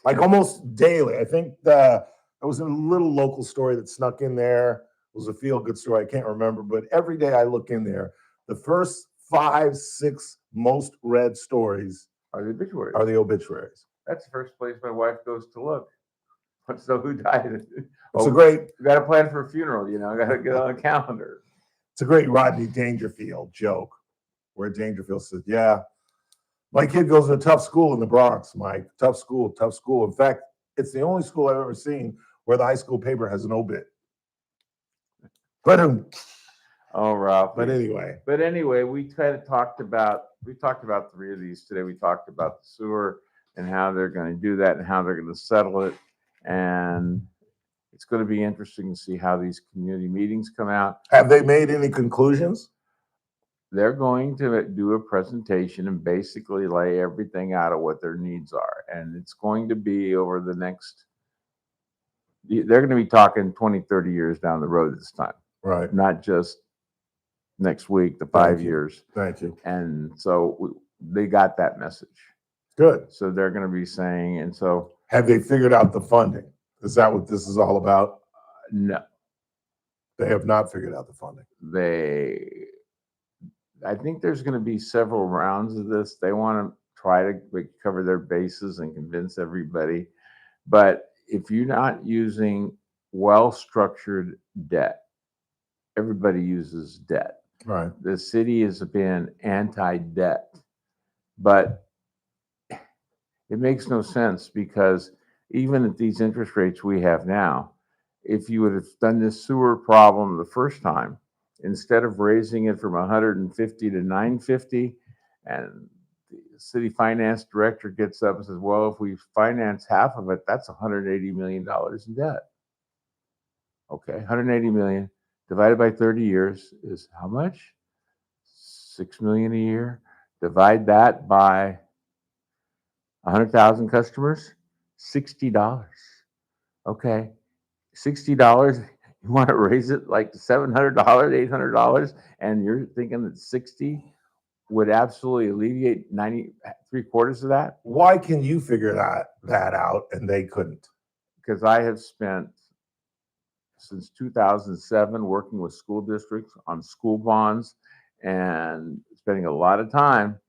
like almost daily. I think there was a little local story that snuck in there. It was a feel-good story. I can't remember, but every day I look in there, the first 5, 6 most read stories are the obituaries. That's the first place my wife goes to look. So who died? It's a great. You got to plan for a funeral. Got to get on a calendar. It's a great Rodney Dangerfield joke, where Dangerfield says, "Yeah, my kid goes to a tough school in the Bronx, Mike. Tough school. In fact, it's the only school I've ever seen where the high school paper has an obit." But Oh, Ralph. But anyway, we talked about 3 of these today. We talked about the sewer and how they're going to do that and how they're going to settle it. And it's going to be interesting to see how these community meetings come out. Have they made any conclusions? They're going to do a presentation and basically lay everything out of what their needs are. And it's going to be over the next, they're going to be talking 20, 30 years down the road this time. Right. Not just next week, the 5 years. Thank you. And so they got that message. Good. So they're going to be saying, and so. Have they figured out the funding? Is that what this is all about? No. They have not figured out the funding. I think there's going to be several rounds of this. They want to try to cover their bases and convince everybody. But if you're not using well-structured debt, everybody uses debt. Right. The city has been anti-debt, but it makes no sense because even at these interest rates we have now, if you would have done this sewer problem the first time, instead of raising it from 150 to 950, and the city finance director gets up and says, well, if we finance half of it, that's $180 million in debt. Okay, 180 million divided by 30 years is how much? 6 million a year. Divide that by 100,000 customers, $60. Okay, $60. You want to raise it like $700, $800, and you're thinking that 60 would absolutely alleviate 3/4 of that? Why can you figure that out and they couldn't? Because I have spent since 2007 working with school districts on school bonds and spending a lot of time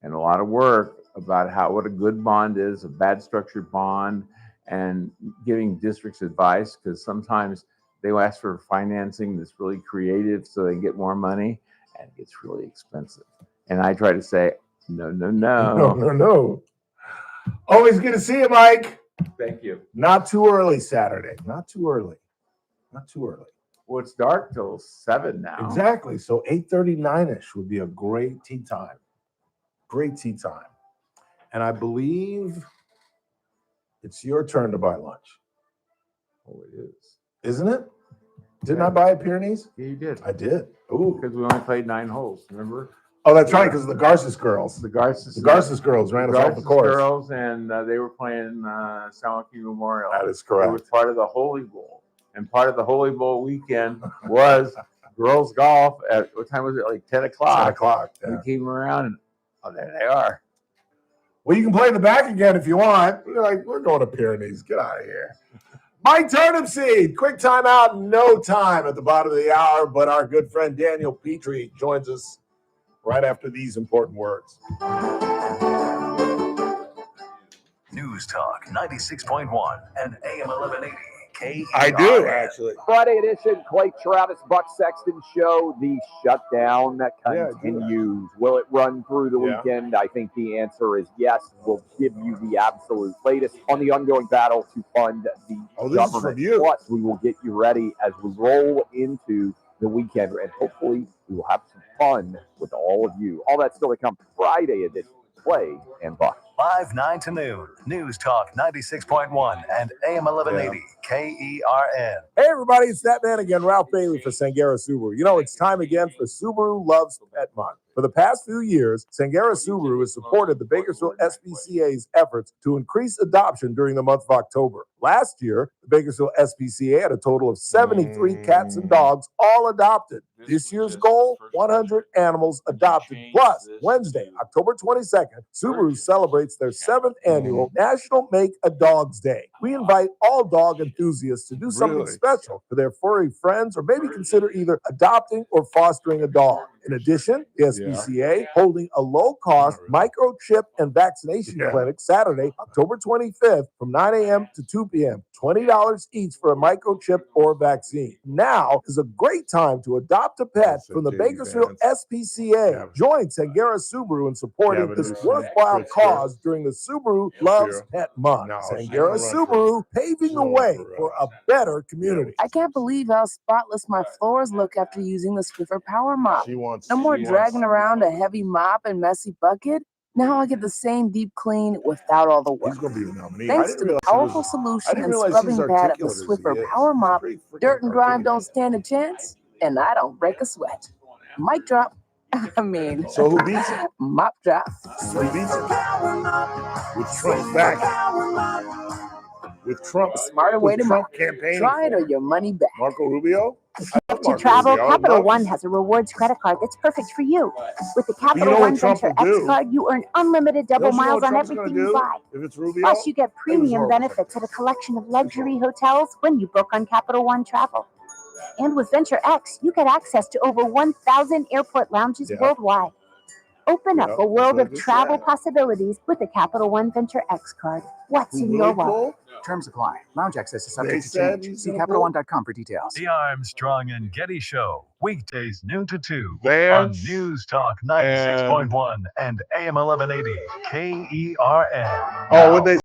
and a lot of work about what a good bond is, a bad structured bond, and giving districts advice, because sometimes they ask for financing that's really creative so they can get more money, and it gets really expensive. And I try to say, no. No. Always good to see you, Mike. Thank you. Not too early Saturday. Not too early. Well, it's dark till 7 now. Exactly. So 8:39-ish would be a great tea time. And I believe it's your turn to buy lunch. Oh, it is. Isn't it? Didn't I buy at Pyrenees? Yeah, you did. I did. Ooh. Because we only played 9 holes, remember? Oh, that's right, because the Garces girls. The Garces girls ran us off the course. Girls, and they were playing San Joaquin Memorial. That is correct. It was part of the Holy Bowl. And part of the Holy Bowl weekend was girls golf at, what time was it? Like 10 o'clock. 10 o'clock, yeah. We came around and, oh, there they are. Well, you can play in the back again if you want. You're like, we're going to Pyrenees. Get out of here. Mike Turnipseed, quick timeout, no time at the bottom of the hour, but our good friend Daniel Petrie joins us right after these important words. News Talk 96.1 and AM 1180. I do, actually. Friday edition, Clay Travis, Buck Sexton Show. The shutdown that continues. Will it run through the weekend? I think the answer is yes. We'll give you the absolute latest on the ongoing battle to fund the government. Plus, we will get you ready as we roll into the weekend, and hopefully we will have some fun with all of you. All that's still to come. Friday edition, Clay and Buck. Live 9 to noon. News Talk 96.1 and AM 1180 KERN. Hey everybody, it's that man again, Ralph Bailey for Sangera Subaru. You know, it's time again for Subaru Loves Pet Month. For the past few years, Sangera Subaru has supported the Bakersfield SPCA's efforts to increase adoption during the month of October. Last year, the Bakersfield SPCA had a total of 73 cats and dogs, all adopted. This year's goal, 100 animals adopted. Plus, Wednesday, October 22nd, Subaru celebrates their 7th annual National Make a Dog's Day. We invite all dog enthusiasts to do something special for their furry friends, or maybe consider either adopting or fostering a dog. In addition, the SPCA holding a low-cost microchip and vaccination clinic Saturday, October 25th from 9 a.m. to 2 p.m. $20 each for a microchip or vaccine. Now is a great time to adopt a pet from the Bakersfield SPCA. Join Sangera Subaru in supporting this worthwhile cause during the Subaru Loves Pet Month. Sangera Subaru paving the way for a better community. I can't believe how spotless my floors look after using the Swiffer Power Mop. No more dragging around a heavy mop and messy bucket. Now I get the same deep clean without all the work. Thanks to the powerful solution and scrubbing pad of the Swiffer Power Mop, dirt and grime don't stand a chance, and I don't break a sweat. Mic drop. I mean, So who beats it? Mop drop. Who beats it? With Trump's back. With Trump. Smarter way to Trump mop. campaigning. Try it or your money back. Marco Rubio? To travel, Capital One has a rewards credit card that's perfect for you. With the Capital One Venture X card, you earn unlimited double miles on everything you buy. If it's Rubio, Plus, you get premium benefits at a collection of luxury hotels when you book on Capital One Travel. And with Venture X, you get access to over 1,000 airport lounges worldwide. Open up a world of travel possibilities with the Capital One Venture X card. What's in your wallet? Terms apply. Lounge access is subject to change. See CapitalOne.com for details. The Armstrong and Getty Show, weekdays noon to 2 on Vance News Talk 96.1 and AM 1180 KERN. Oh, what they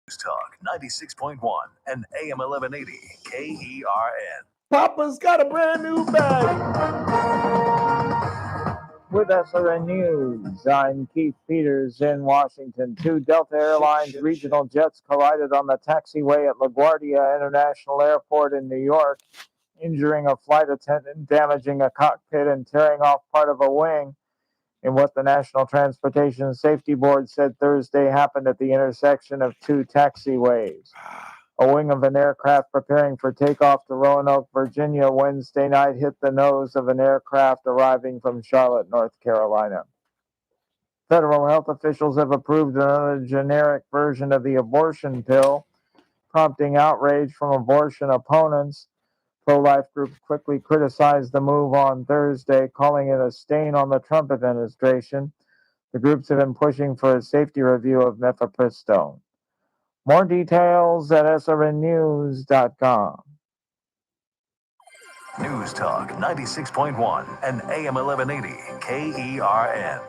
News Talk 96.1 and AM 1180 KERN. Papa's got a brand new bag. With SRN News, I'm Keith Peters in Washington. Two Delta Airlines regional jets collided on the taxiway at LaGuardia International Airport in New York, injuring a flight attendant, damaging a cockpit, and tearing off part of a wing. In what the National Transportation Safety Board said Thursday happened at the intersection of two taxiways. A wing of an aircraft preparing for takeoff to Roanoke, Virginia, Wednesday night hit the nose of an aircraft arriving from Charlotte, North Carolina. Federal health officials have approved another generic version of the abortion pill, prompting outrage from abortion opponents. Pro-life groups quickly criticized the move on Thursday, calling it a stain on the Trump administration. The groups have been pushing for a safety review of mifepristone. More details at srnnews.com. News Talk 96.1 and AM 1180 KERN.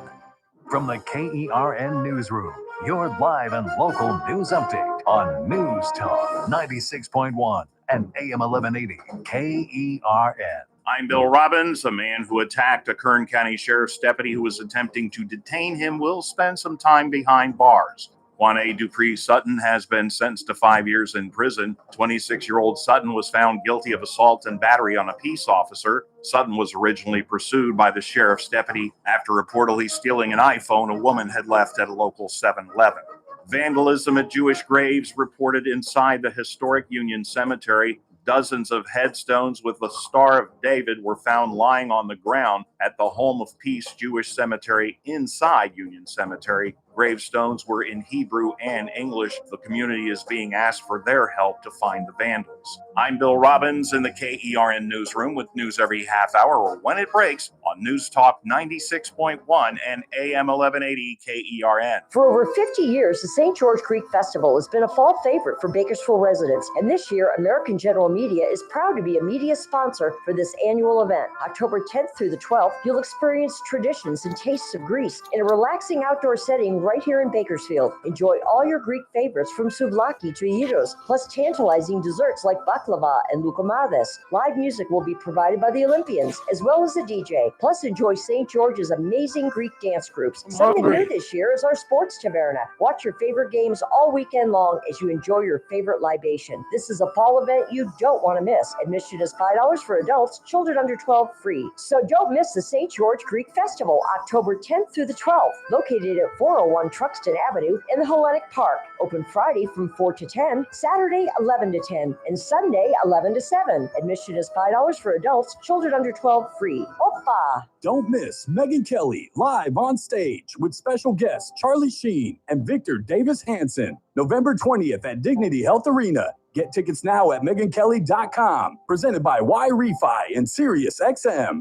From the KERN Newsroom, your live and local news update on News Talk 96.1 and AM 1180 KERN. I'm Bill Robbins. A man who attacked a Kern County Sheriff's deputy who was attempting to detain him will spend some time behind bars. Juan A. Dupree Sutton has been sentenced to 5 years in prison. 26-year-old Sutton was found guilty of assault and battery on a peace officer. Sutton was originally pursued by the sheriff's deputy after reportedly stealing an iPhone a woman had left at a local 7-Eleven. Vandalism at Jewish graves reported inside the historic Union Cemetery. Dozens of headstones with the Star of David were found lying on the ground at the Home of Peace Jewish Cemetery inside Union Cemetery. Gravestones were in Hebrew and English. The community is being asked for their help to find the vandals. I'm Bill Robbins in the KERN newsroom with news every half hour or when it breaks on News Talk 96.1 and AM 1180 KERN. For over 50 years, the St. George Creek Festival has been a fall favorite for Bakersfield residents, and this year, American General Media is proud to be a media sponsor for this annual event. October 10th through the 12th, you'll experience traditions and tastes of Greece in a relaxing outdoor setting right here in Bakersfield. Enjoy all your Greek favorites from souvlaki to gyros, plus tantalizing desserts like baklava and loukoumades. Live music will be provided by the Olympians, as well as a DJ. Plus, enjoy St. George's amazing Greek dance groups. Something new this year is our sports taverna. Watch your favorite games all weekend long as you enjoy your favorite libation. This is a fall event you don't want to miss. Admission is $5 for adults, children under 12 free. So don't miss the St. George Creek Festival, October 10th through the 12th, located at 401 Truxton Avenue in the Hellenic Park. Open Friday from 4 to 10, Saturday 11 to 10, and Sunday 11 to 7. Admission is $5 for adults, children under 12 free. Opa! Don't miss Megyn Kelly live on stage with special guests Charlie Sheen and Victor Davis Hanson, November 20th at Dignity Health Arena. Get tickets now at MegynKelly.com. Presented by Y-Refi and SiriusXM.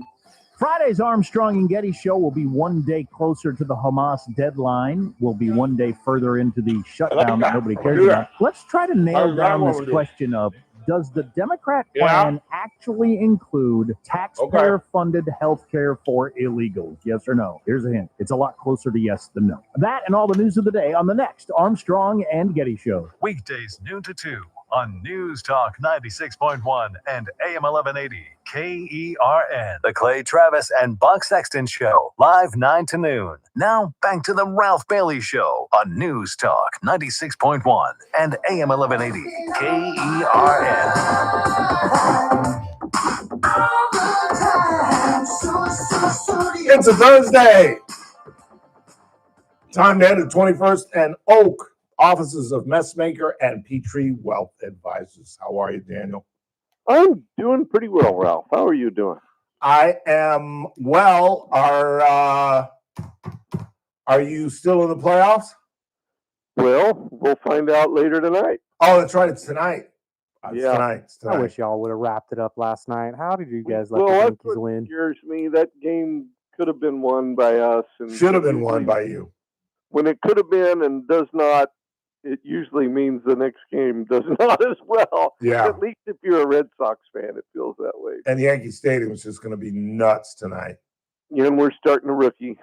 Friday's Armstrong and Getty show will be one day closer to the Hamas deadline. We'll be one day further into the shutdown that nobody cares about. Let's try to nail down this question of, does the Democrat plan actually include taxpayer-funded health care for illegals? Yes or no? Here's a hint. It's a lot closer to yes than no. That and all the news of the day on the next Armstrong and Getty show. Weekdays noon to 2 on News Talk 96.1 and AM 1180 KERN. The Clay Travis and Buck Sexton Show, live 9 to noon. Now back to the Ralph Bailey Show on News Talk 96.1 and AM 1180 KERN. It's a Thursday. Time to head to 21st and Oak, offices of Messmaker and Petrie Wealth Advisors. How are you, Daniel? I'm doing pretty well, Ralph. How are you doing? I am well. Are you still in the playoffs? Well, we'll find out later tonight. Oh, that's right. It's tonight. Yeah. It's tonight. I wish y'all would have wrapped it up last night. How did you guys let Well, the that's Yankees what win? scares me. That game could have been won by us. And Should have been won by you. When it could have been and does not, it usually means the next game does not as well. Yeah. At least if you're a Red Sox fan, it feels that way. And Yankee Stadium is just going to be nuts tonight. Yeah, and we're starting a rookie.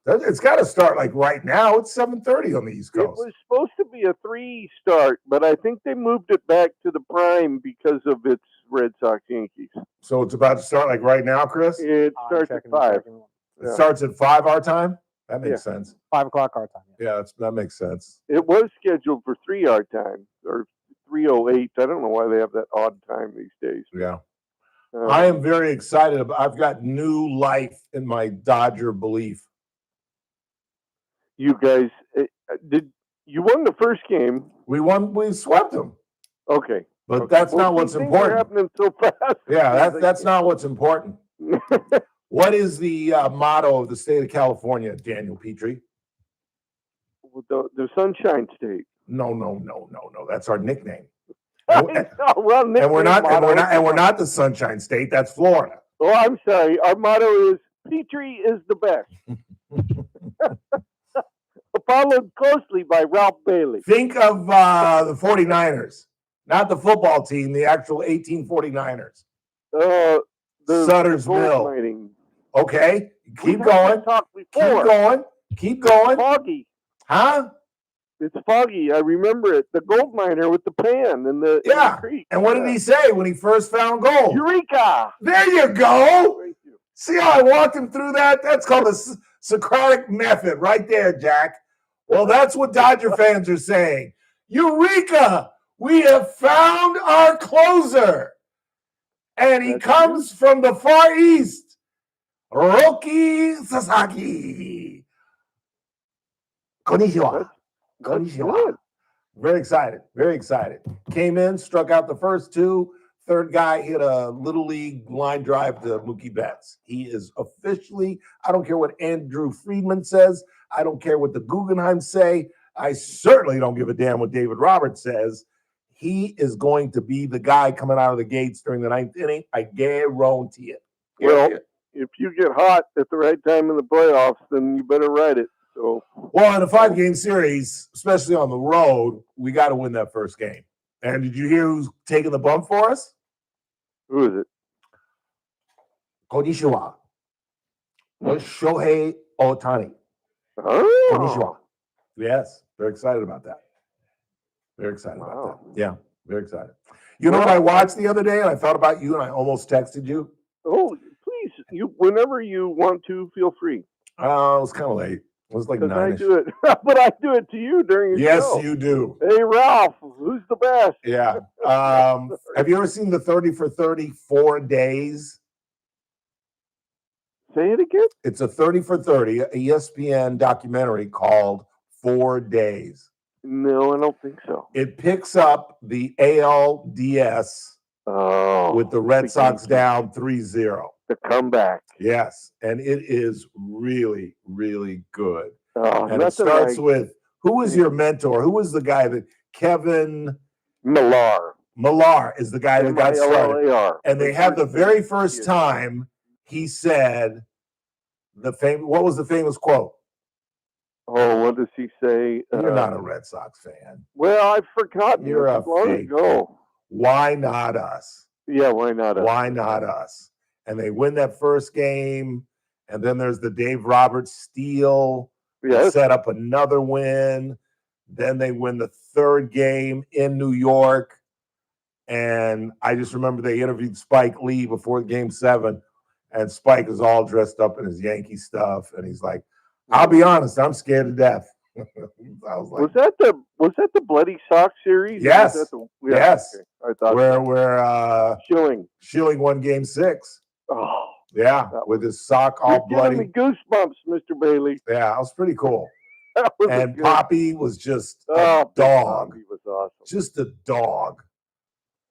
It's got to start like right now. It's 7:30 on the East It Coast. was supposed to be a 3 start, but I think they moved it back to the prime because of its Red Sox Yankees. So it's about to start like right now, Chris? It starts at 5. It starts at 5 our time? That makes sense. 5 o'clock our time. Yeah, that makes sense. It was scheduled for 3 our time, or 3:08. I don't know why they have that odd time these days. Yeah. I am very excited. I've got new life in my Dodger belief. You guys, you won the first game? We swept them. Okay. But that's not what's things important. are happening so fast. Yeah, that's not what's important. What is the motto of the state of California, Daniel Petrie? The Sunshine State. No. That's our nickname. Well, And we're not the Sunshine State. That's Florida. Oh, I'm sorry. Our motto is Petrie is the best. Followed closely by Ralph Bailey. Think of the 49ers, not the football team, the actual 1849ers. Sutter's Mill. Okay, keep going. Keep going. Foggy. Huh? It's foggy. I remember it. The gold miner with the pan and the creek. And what did he say when he first found gold? Eureka! There you go. See how I walked him through that? That's called the Socratic method right there, Jack. Well, that's what Dodger fans are saying. Eureka! We have found our closer. And he comes from the Far East. Roki Sasaki. Konnichiwa. Konnichiwa. Very excited. Very excited. Came in, struck out the first 2. Third guy hit a little league line drive to Mookie Betts. He is officially, I don't care what Andrew Friedman says, I don't care what the Guggenheim say. I certainly don't give a damn what David Roberts says. He is going to be the guy coming out of the gates during the 9th inning. I guarantee it. Well, if you get hot at the right time in the playoffs, then you better ride it. So, well, in a 5-game series, especially on the road, we got to win that first game. And did you hear who's taking the bump for us? Who is it? Konnichiwa. Shohei Ohtani. Oh. Konnichiwa. Yes, very excited about that. Very excited about that. Yeah, very excited. You know what I watched the other day, and I thought about you, and I almost texted you? Oh, please, whenever you want to, feel free. It was kind of late. It was like 9. I do it, but I do it to you during your show. Yes, you do. Hey, Ralph, who's the best? Yeah. Have you ever seen the 30 for 30 4 days? Say it again? It's a 30 for 30, a ESPN documentary called 4 Days. No, I don't think so. It picks up the ALDS with the Red Sox down 3-0. The comeback. Yes, and it is really, really good. Oh, and it starts with, who was your mentor? Who was the guy that Kevin Millar? Millar is the guy that got started. M-I-L-L-A-R. And they have the very first time he said what was the famous quote? Oh, what does he say? You're not a Red Sox fan. Well, I've forgotten. You're a long fake. ago. Why not us? Yeah, why not us? Why not us? And they win that first game, and then there's the Dave Roberts steal. Yes. Set up another win. Then they win the third game in New York. And I just remember they interviewed Spike Lee before Game 7, and Spike is all dressed up in his Yankee stuff, and he's like, "I'll be honest, I'm scared to death." I was like, was that the Bloody Sox series? Yes. Yes. Okay. I thought where Schilling won Game 6. Oh, yeah, with his sock all bloody. Giving me goosebumps, Mr. Bailey. Yeah, that was pretty cool. Was and Poppy was just a dog. He was awesome. Just a dog.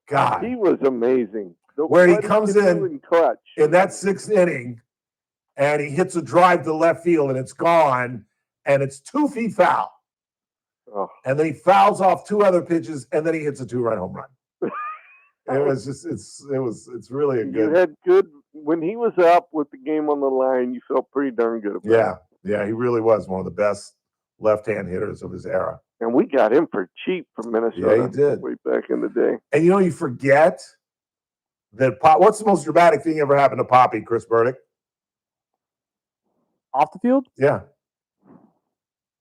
God, he was amazing. Where he comes in that 6th inning, and he hits a drive to left field, and it's gone, and it's 2 feet foul. Oh. And then he fouls off 2 other pitches, and then he hits a 2-run home run. It was just, it's really a good. You had good when he was up with the game on the line. You felt pretty darn good about it. Yeah, he really was one of the best left-hand hitters of his era. And we got him for cheap from Minnesota. Yeah, he did. Way back in the day. And you forget that. What's the most dramatic thing ever happened to Poppy, Chris Burdick? Off the field? Yeah.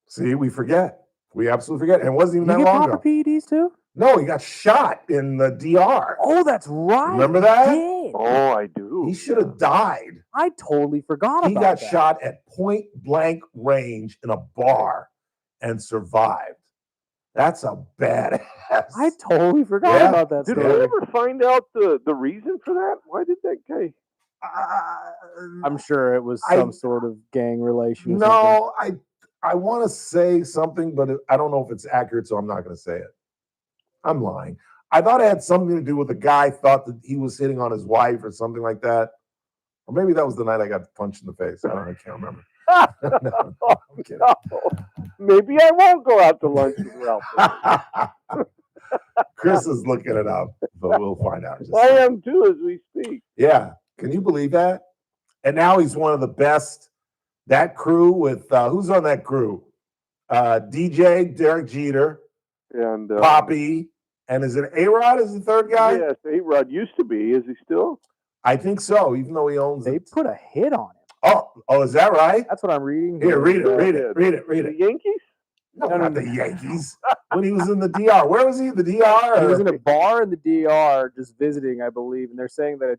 See, we forget. We absolutely forget. And it wasn't even that long ago. PEDs too? No, he got shot in the DR. Oh, that's right. Remember that? Oh, I do. He should have died. I totally forgot He got shot at point blank range in a bar and survived. That's a badass. I totally forgot about that Did story. we ever find out the reason for that? Why did that guy? I'm sure it was some sort of gang relation. No, I want to say something, but I don't know if it's accurate, so I'm not going to say it. I'm lying. I thought it had something to do with the guy thought that he was hitting on his wife or something like that. Or maybe that was the night I got punched in the face. I can't remember. No, I'm kidding. No. Maybe I won't go out to lunch with Ralph. Chris is looking it up, but we'll find out. I am too as we speak. Yeah. Can you believe that? And now he's one of the best. That crew with who's on that crew? DJ, Derek Jeter, and Poppy, and is it A-Rod is the third guy? Yes, A-Rod used to be. Is he still? I think so, even though he owns They put a hit on him. Oh, is that right? That's what I'm reading. Here, read it. The Yankees? No, not the Yankees. When he was in the DR. Where was he? The DR? He was in a bar in the DR just visiting, I believe, and they're saying that a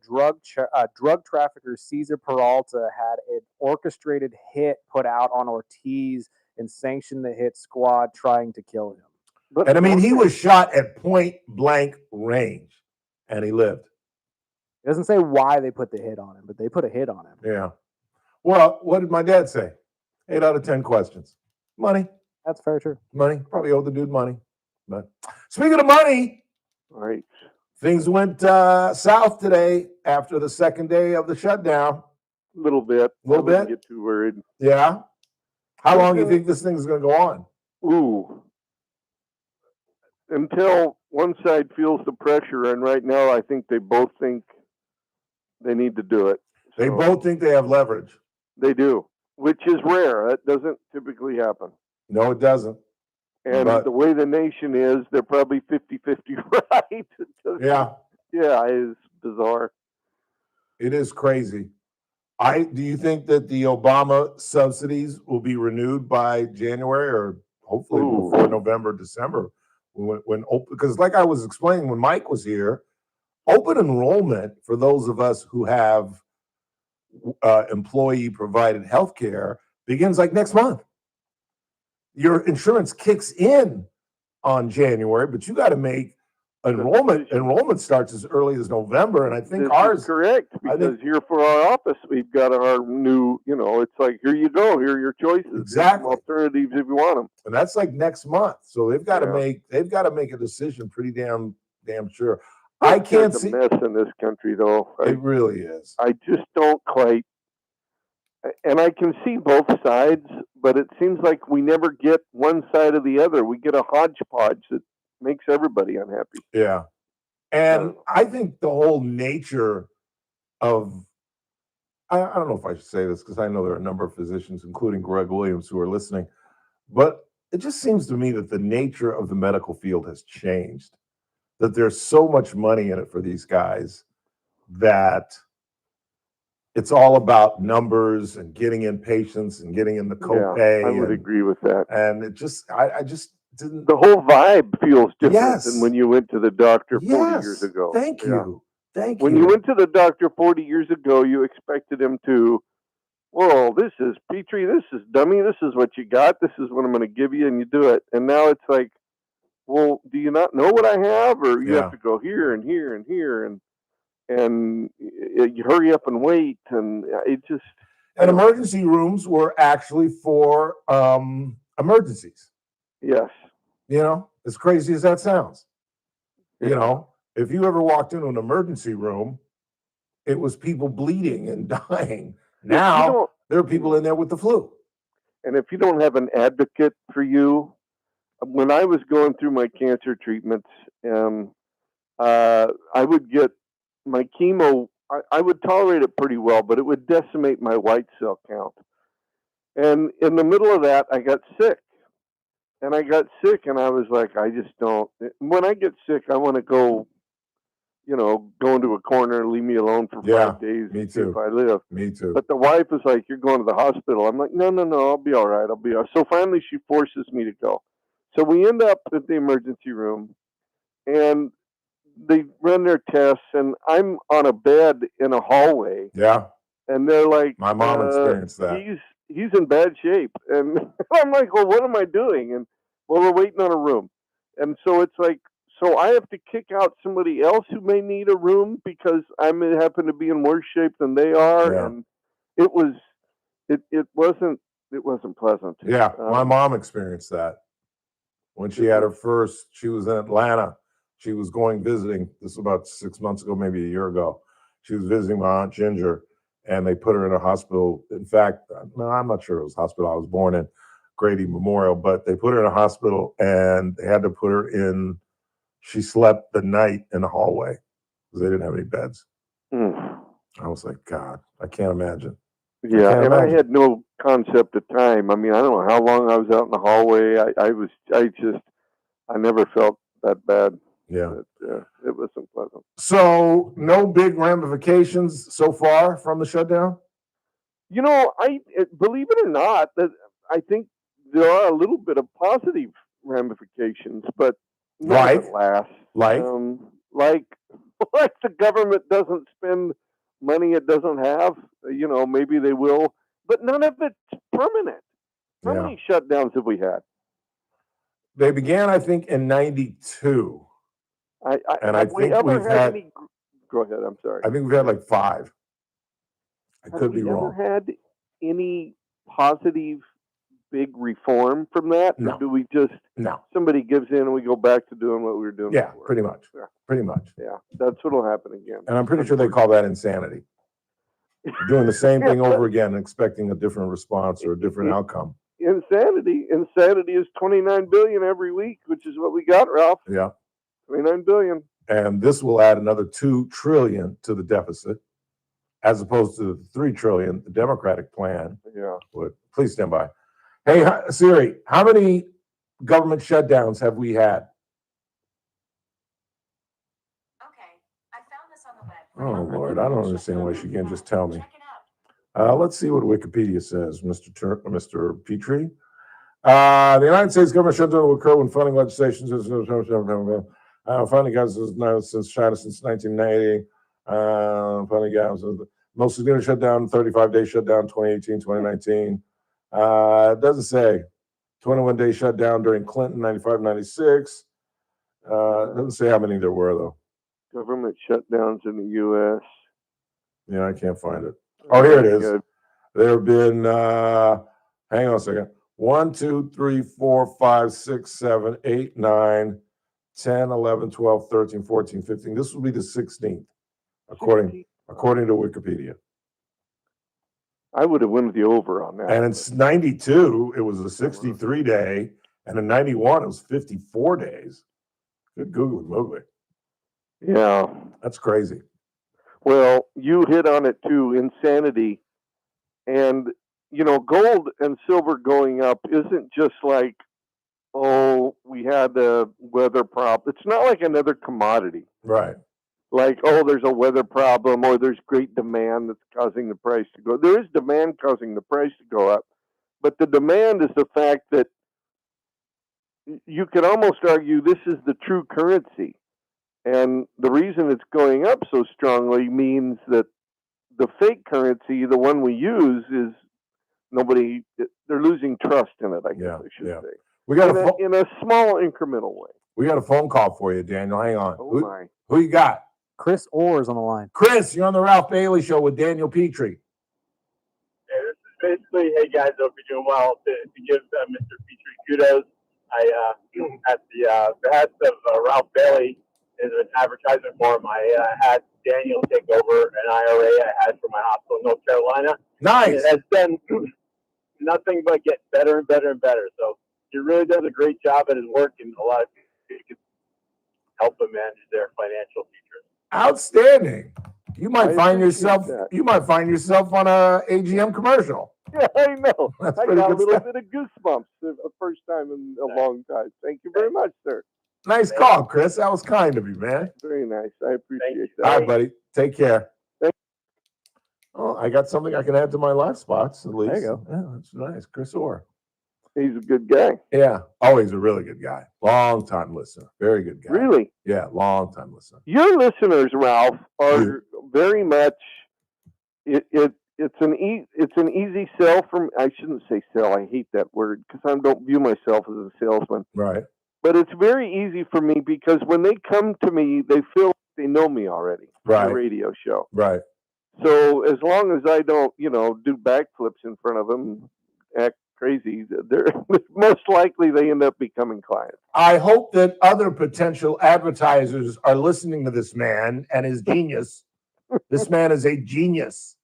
drug trafficker, Cesar Peralta, had an orchestrated hit put out on Ortiz and sanctioned the hit squad trying to kill him. And I mean, he was shot at point blank range, and he lived. It doesn't say why they put the hit on him, but they put a hit on him. Yeah. Well, what did my dad say? 8 out of 10 questions. Money. That's fair, true. Money. Probably owed the dude money. But speaking of money, right? Things went south today after the second day of the shutdown. A little bit. A little bit. Get too worried. Yeah. How long do you think this thing's going to go on? Ooh. Until one side feels the pressure, and right now I think they both think they need to do it. They both think they have leverage. They do, which is rare. That doesn't typically happen. No, it doesn't. And the way the nation is, they're probably 50-50 right. Yeah. Yeah, it's bizarre. It is crazy. Do you think that the Obama subsidies will be renewed by January or hopefully before November, December? Because like I was explaining when Mike was here, open enrollment for those of us who have employee provided health care begins like next month. Your insurance kicks in on January, but you got to make enrollment starts as early as November, and I think This ours is correct, because here for our office, we've got our new, it's like, here you go, here are your choices. Exactly. Alternatives if you want them. And that's like next month. So they've got to make a decision pretty damn sure. I can't see a mess in this country, though. It really is. I just don't quite, and I can see both sides, but it seems like we never get one side or the other. We get a hodgepodge that makes everybody unhappy. Yeah. And I think the whole nature of, I don't know if I should say this because I know there are a number of physicians, including Greg Williams, who are listening, but it just seems to me that the nature of the medical field has changed, that there's so much money in it for these guys that it's all about numbers and getting in patients and getting in the copay. Yeah, I would agree with that. And it just, I just didn't. The whole vibe feels different Yes. than when you went to the doctor 40 Yes. years ago. Thank you. Thank you. When you went to the doctor 40 years ago, you expected him to, well, this is Petrie, this is dummy, this is what you got, this is what I'm going to give you, and you do it. And now it's like, well, do you not know what I have? Or you have to go here and here and here, and you hurry up and wait, and it just... And emergency rooms were actually for emergencies. Yes. As crazy as that sounds. If you ever walked into an emergency room, it was people bleeding and dying. Now, there are people in there with the flu. And if you don't have an advocate for you, when I was going through my cancer treatments, I would get my chemo, I would tolerate it pretty well, but it would decimate my white cell count. And in the middle of that, I got sick. And I got sick, and I was like, I just don't. When I get sick, I want to go, go into a corner and leave me alone for 5 days. Me too. If I live. Me too. But the wife is like, you're going to the hospital. I'm like, no, I'll be all right. I'll be all right. So finally, she forces me to go. So we end up at the emergency room, and they run their tests, and I'm on a bed in a hallway. Yeah. And they're like, my mom experienced that. He's in bad shape. And I'm like, well, what am I doing? And well, we're waiting on a room. And so it's like, so I have to kick out somebody else who may need a room because I may happen to be in worse shape than they are. Yeah. And it wasn't pleasant. Yeah. My mom experienced that. When she had she was in Atlanta. She was visiting, this was about 6 months ago, maybe a year ago. She was visiting my Aunt Ginger, and they put her in a hospital. In fact, no, I'm not sure it was a hospital I was born in, Grady Memorial, but they put her in a hospital, and they had to put her in, she slept the night in the hallway because they didn't have any beds. I was like, God, I can't imagine. Yeah, and I had no concept of time. I mean, I don't know how long I was out in the hallway. I never felt that bad. Yeah. It wasn't pleasant. So no big ramifications so far from the shutdown? I believe it or not, that I think there are a little bit of positive ramifications, but not at last. Like the government doesn't spend money it doesn't have. Maybe they will, but none of it's permanent. How many shutdowns have we had? They began, I think, in '92. I think we've had any. Go ahead. I'm sorry. I think we've had like 5. I could be wrong. Have we ever had any positive big reform from that? No. Or do we just somebody gives in and we go back to doing what we were doing before? Pretty much. Yeah. Pretty much. Yeah, that's what'll happen again. And I'm pretty sure they call that insanity. Doing the same thing over again, expecting a different response or a different outcome. insanity. Insanity is 29 billion every week, which is what we got, Ralph. Yeah. 29 billion. And this will add another 2 trillion to the deficit, as opposed to the 3 trillion the Democratic plan Yeah. would. Please stand by. Hey, Siri, how many government shutdowns have we had? Oh, Lord, I don't understand why she can't just tell me. Let's see what Wikipedia says, Mr. Petrie. The United States government shutdown will occur when funding legislation funding gaps since China since 1990. Funding gaps. Most significant shutdown, 35-day shutdown, 2018, 2019. It doesn't say. 21-day shutdown during Clinton, 95, 96. It doesn't say how many there were, though. Government shutdowns in the U.S. Yeah, I can't find it. Oh, here it is. Good. There have been, hang on a second, 1, 2, 3, 4, 5, 6, 7, 8, 9, 10, 11, 12, 13, 14, 15. This will be the 16th, according to Wikipedia. I would have won the over on that. And in 92, it was a 63-day, and in 91, it was 54 days. Good Google Moogly. Yeah. That's crazy. Well, you hit on it too, insanity. And, gold and silver going up isn't just like, oh, we had a weather problem. It's not like another commodity. Right. Like, oh, there's a weather problem or there's great demand that's causing the price to go. There is demand causing the price to go up. But the demand is the fact that you could almost argue this is the true currency. And the reason it's going up so strongly means that the fake currency, the one we use, is they're losing trust in it, I guess I should say. We got in a small incremental way. We got a phone call for you, Daniel. Hang on. Oh, my. Who you got? Chris Orr's on the line. Chris, you're on the Ralph Bailey Show with Daniel Petrie. Yeah, this is basically, hey guys, hope you're doing well. To give Mr. Petrie kudos, I at the behest of Ralph Bailey, is an advertisement for him. I had Daniel take over an IRA I had for my hospital in North Carolina. Nice. And it has been nothing but get better and better and better. So he really does a great job at his work, and a lot of people can help him manage their financial future. Outstanding. You might find yourself on a AGM commercial. Yeah, I know. That's I pretty got a good little stuff. bit of goosebumps the first time in a long time. Thank you very much, sir. Nice call, Chris. That was kind of you, man. Very nice. I appreciate that. All right, buddy. Take care. Oh, I got something I can add to my live spots, at least. There you go. Yeah, that's nice. Chris Orr. He's a good guy. Yeah. Oh, he's a really good guy. Long time listener. Very good guy. Really? Yeah, long time listener. Your listeners, Ralph, are very much. It's an easy sell from. I shouldn't say sell. I hate that word because I don't view myself as a salesman. Right. But it's very easy for me because when they come to me, they feel like they know me already. Right. The radio show. Right. So as long as I don't, do backflips in front of them, act crazy, they're most likely they end up becoming clients. I hope that other potential advertisers are listening to this man and his genius. This man is a genius.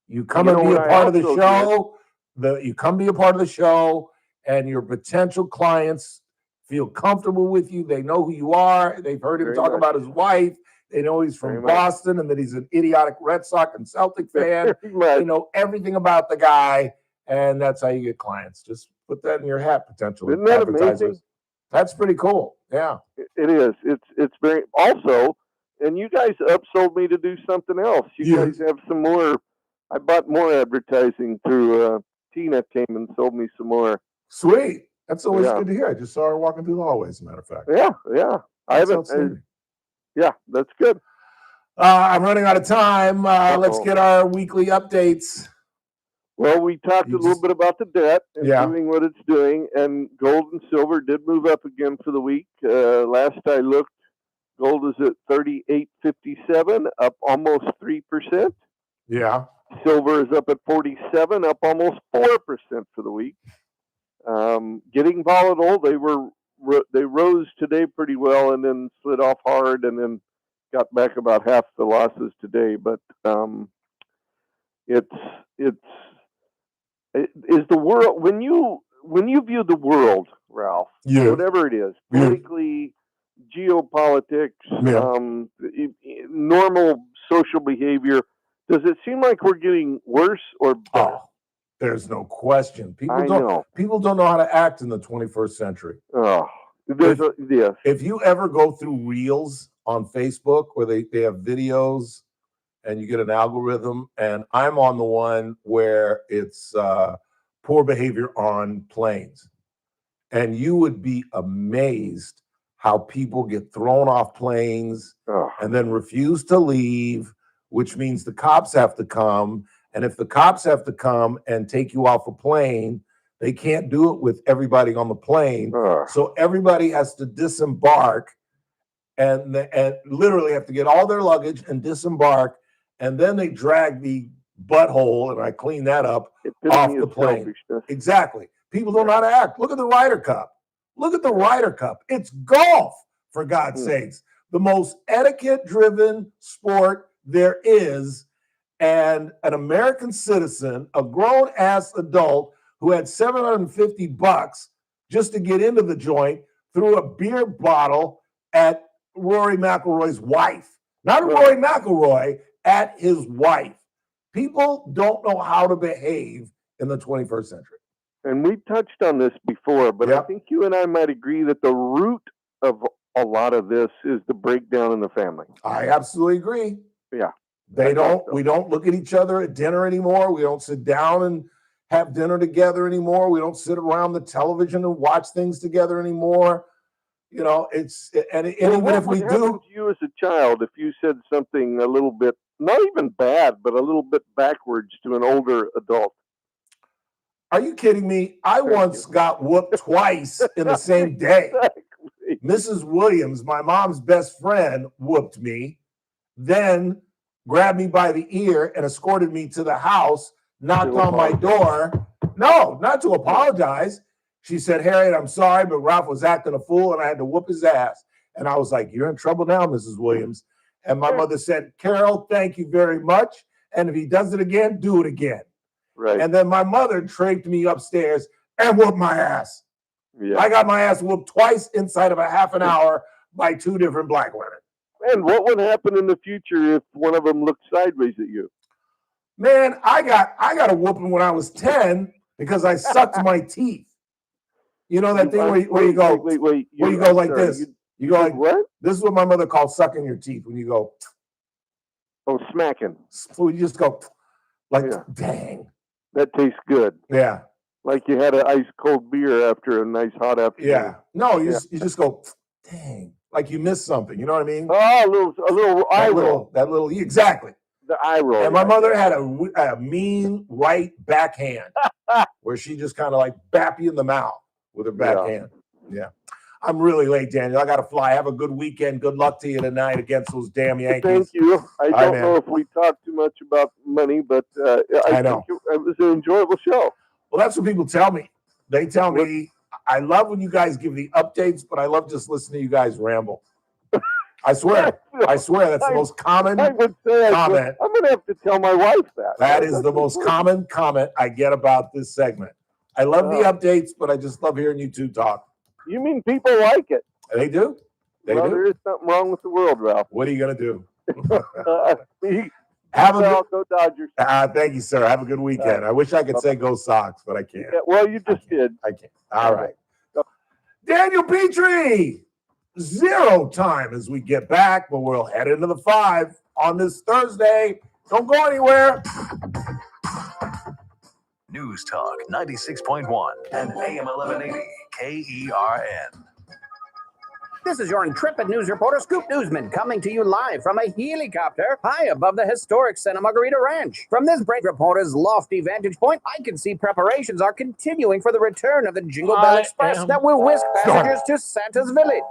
You come and be a part of the show. You come be a part of the show, and your potential clients feel comfortable with you. They know who you are. They've heard him talk about his wife. They know he's from Boston and that he's an idiotic Red Sox and Celtic fan. They know everything about the guy, and that's how you get clients. Just put that in your hat, potentially. Isn't that amazing? That's pretty cool. Yeah, it is. It's very also, and you guys upsold me to do something else. You guys have some more. I bought more advertising through. Tina came and sold me some more. Sweet. That's always good to hear. I just saw her walking through the hallway, as a matter of fact. Yeah. I haven't. Yeah, that's good. I'm running out of time. Let's get our weekly updates. Well, we talked a little bit about the debt and doing what it's doing, and gold and silver did move up again for the week. Last I looked, gold is at 38.57, up almost 3%. Yeah. Silver is up at 47, up almost 4% for the week. Getting volatile. They rose today pretty well and then slid off hard and then got back about half the losses today. But it's is the world when you view the world, Ralph, whatever it is, politically, geopolitics, normal social behavior, does it seem like we're getting worse or better? Oh, there's no question. People don't know how to act in the 21st century. Oh, if you ever go through reels on Facebook where they have videos and you get an algorithm, and I'm on the one where it's poor behavior on planes. And you would be amazed how people get thrown off planes and then refuse to leave, which means the cops have to come. And if the cops have to come and take you off a plane, they can't do it with everybody on the plane. So everybody has to disembark and literally have to get all their luggage and disembark. And then they drag the butthole, and I clean that up, off the plane. Exactly. People don't know how to act. Look at the Ryder Cup. Look at the Ryder Cup. It's golf, for God's sakes. The most etiquette-driven sport there is. And an American citizen, a grown-ass adult who had $750 just to get into the joint, threw a beer bottle at Rory McIlroy's wife. Not Rory McIlroy, at his wife. People don't know how to behave in the 21st century. And we touched on this before, but I think you and I might agree that the root of a lot of this is the breakdown in the family. I absolutely agree. Yeah. We don't look at each other at dinner anymore. We don't sit down and have dinner together anymore. We don't sit around the television and watch things together anymore. You know, even if we do, to you as a child, if you said something a little bit, not even bad, but a little bit backwards to an older adult. Are you kidding me? I once got whooped twice in the same day. Exactly. Mrs. Williams, my mom's best friend, whooped me, then grabbed me by the ear and escorted me to the house, knocked on my door. No, not to apologize. She said, Harriet, I'm sorry, but Ralph was acting a fool and I had to whoop his ass. And I was like, you're in trouble now, Mrs. Williams. And my mother said, Carol, thank you very much. And if he does it again, do it again. Right. And then my mother draped me upstairs and whooped my ass. Yeah. I got my ass whooped twice inside of a half an hour by two different black women. And what would happen in the future if one of them looked sideways at you? Man, I got a whooping when I was 10 because I sucked my teeth. You know that thing where you go, where you go like this. You go like what? This is what my mother calls sucking your teeth. When you go, oh, smacking. So you just go like, dang. That tastes good. Yeah. Like you had an ice cold beer after a nice hot afternoon. Yeah. No, you just go, dang. Like you missed something. You know what I mean? Oh, a little eye roll. That little, exactly. The eye roll. And my mother had a mean right backhand where she just kind of like bap you in the mouth with her backhand. Yeah. I'm really late, Daniel. I got to fly. Have a good weekend. Good luck to you tonight against those damn Yankees. Thank you. I don't know if we talked too much about money, but I know. Think it was an enjoyable show. Well, that's what people tell me. They tell me, I love when you guys give the updates, but I love just listening to you guys ramble. I swear. That's the most common comment. I'm going to have to tell my wife that. That is the most common comment I get about this segment. I love the updates, but I just love hearing you two talk. You mean people like it? They do. They do. There is something wrong with the world, Ralph. What are you going to do? Go Dodgers. Thank you, sir. Have a good weekend. I wish I could say go Sox, but I can't. Yeah, well, you just did. I can't. All right. Daniel Petrie, 0 time as we get back, but we'll head into the 5 on this Thursday. Don't go anywhere. News Talk 96.1 and AM 1180 KERN. This is your intrepid news reporter, Scoop Newsman, coming to you live from a helicopter high above the historic Santa Margarita Ranch. From this break reporter's lofty vantage point, I can see preparations are continuing for the return of the Jingle Bell Express that will whisk passengers to Santa's Village.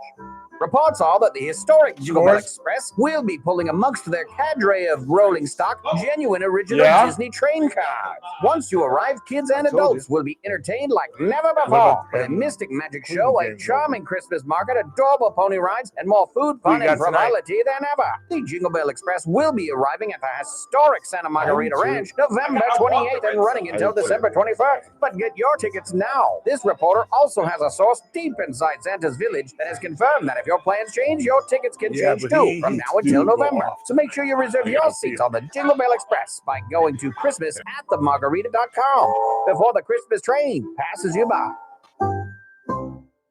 Reports are that the historic Jingle Bell Express will be pulling amongst their cadre of rolling stock, genuine original Disney train cars. Once you arrive, kids and adults will be entertained like never before with a mystic magic show, a charming Christmas market, adorable pony rides, and more food, fun, and frivolity than ever. The Jingle Bell Express will be arriving at the historic Santa Margarita Ranch November 28th and running until December 21st. But get your tickets now. This reporter also has a source deep inside Santa's village that has confirmed that if your plans change, your tickets can change too from now until November. So make sure you reserve your seats on the Jingle Bell Express by going to christmas@themargarita.com before the Christmas train passes you by.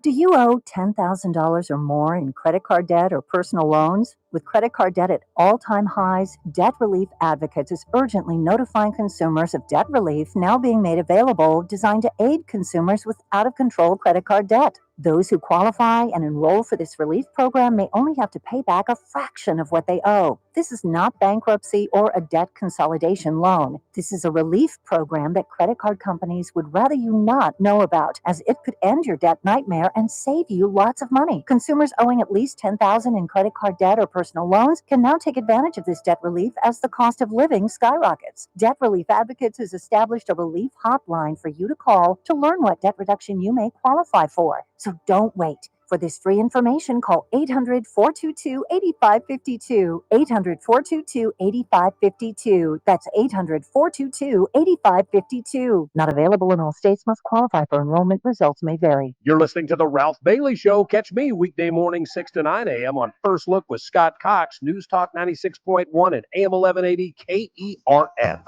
Do you owe $10,000 or more in credit card debt or personal loans? With credit card debt at all-time highs, Debt Relief Advocates is urgently notifying consumers of debt relief now being made available designed to aid consumers with out-of-control credit card debt. Those who qualify and enroll for this relief program may only have to pay back a fraction of what they owe. This is not bankruptcy or a debt consolidation loan. This is a relief program that credit card companies would rather you not know about, as it could end your debt nightmare and save you lots of money. Consumers owing at least $10,000 in credit card debt or personal loans can now take advantage of this debt relief as the cost of living skyrockets. Debt Relief Advocates has established a relief hotline for you to call to learn what debt reduction you may qualify for. So don't wait. For this free information, call 800-422-8552, 800-422-8552. That's 800-422-8552. Not available in all states, must qualify for enrollment. Results may vary. You're listening to The Ralph Bailey Show. Catch me weekday morning 6 to 9 a.m. on First Look with Scott Cox, News Talk 96.1 and AM 1180 KERN.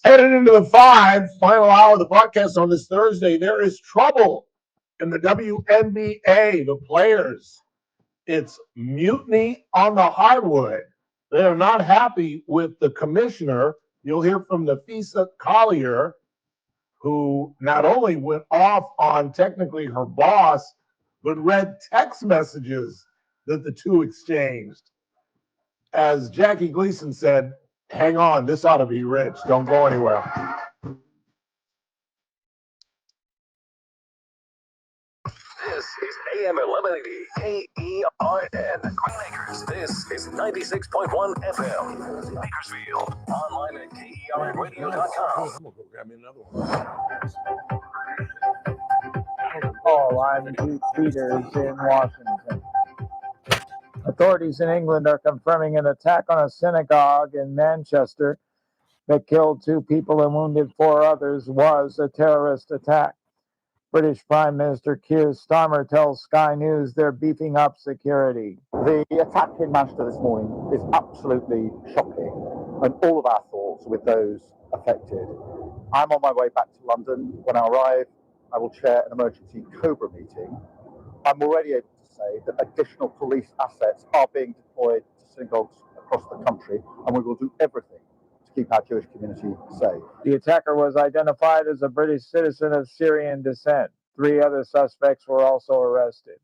Headed into the final hour of the broadcast on this Thursday, there is trouble in the WNBA. The players, it's mutiny on the hardwood. They are not happy with the commissioner. You'll hear from Nafisa Collier, who not only went off on technically her boss, but read text messages that the two exchanged. As Jackie Gleason said, hang on, this ought to be rich. Don't go anywhere. This is AM 1180 KERN Green Acres. This is 96.1 FM Bakersfield. Online at KERNradio.com. I'm gonna go grab me another one. Oh, I'm Pete Peters in Washington. Authorities in England are confirming an attack on a synagogue in Manchester that killed 2 people and wounded 4 others was a terrorist attack. British Prime Minister Keir Starmer tells Sky News they're beefing up security. The attack in Manchester this morning is absolutely shocking, and all of our thoughts with those affected. I'm on my way back to London. When I arrive, I will chair an emergency COBRA meeting. I'm already able to say that additional police assets are being deployed to synagogues across the country, and we will do everything to keep our Jewish community safe. The attacker was identified as a British citizen of Syrian descent. 3 other suspects were also arrested.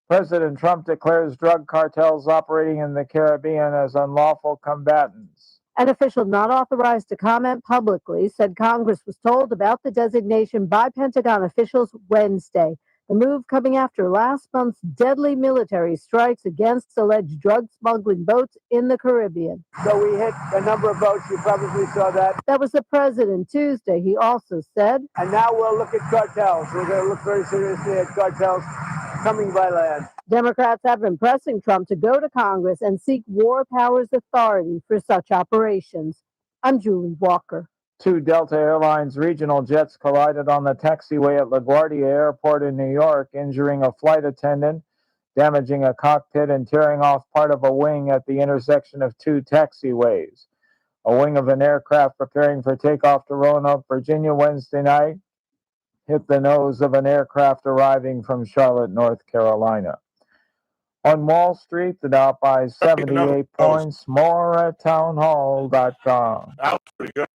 President Trump declares drug cartels operating in the Caribbean as unlawful combatants. An official not authorized to comment publicly said Congress was told about the designation by Pentagon officials Wednesday. The move coming after last month's deadly military strikes against alleged drug smuggling boats in the Caribbean. So we hit a number of boats. You probably saw that. That was the president Tuesday. He also said, and now we'll look at cartels. We're going to look very seriously at cartels coming by land. Democrats have been pressing Trump to go to Congress and seek War Powers Authority for such operations. I'm Julie Walker. 2 Delta Airlines regional jets collided on the taxiway at LaGuardia Airport in New York, injuring a flight attendant, damaging a cockpit, and tearing off part of a wing at the intersection of 2 taxiways. A wing of an aircraft preparing for takeoff to Roanoke, Virginia, Wednesday night hit the nose of an aircraft arriving from Charlotte, North Carolina. On Wall Street, the Dow by 78 points. More at townhall.com. That was pretty good.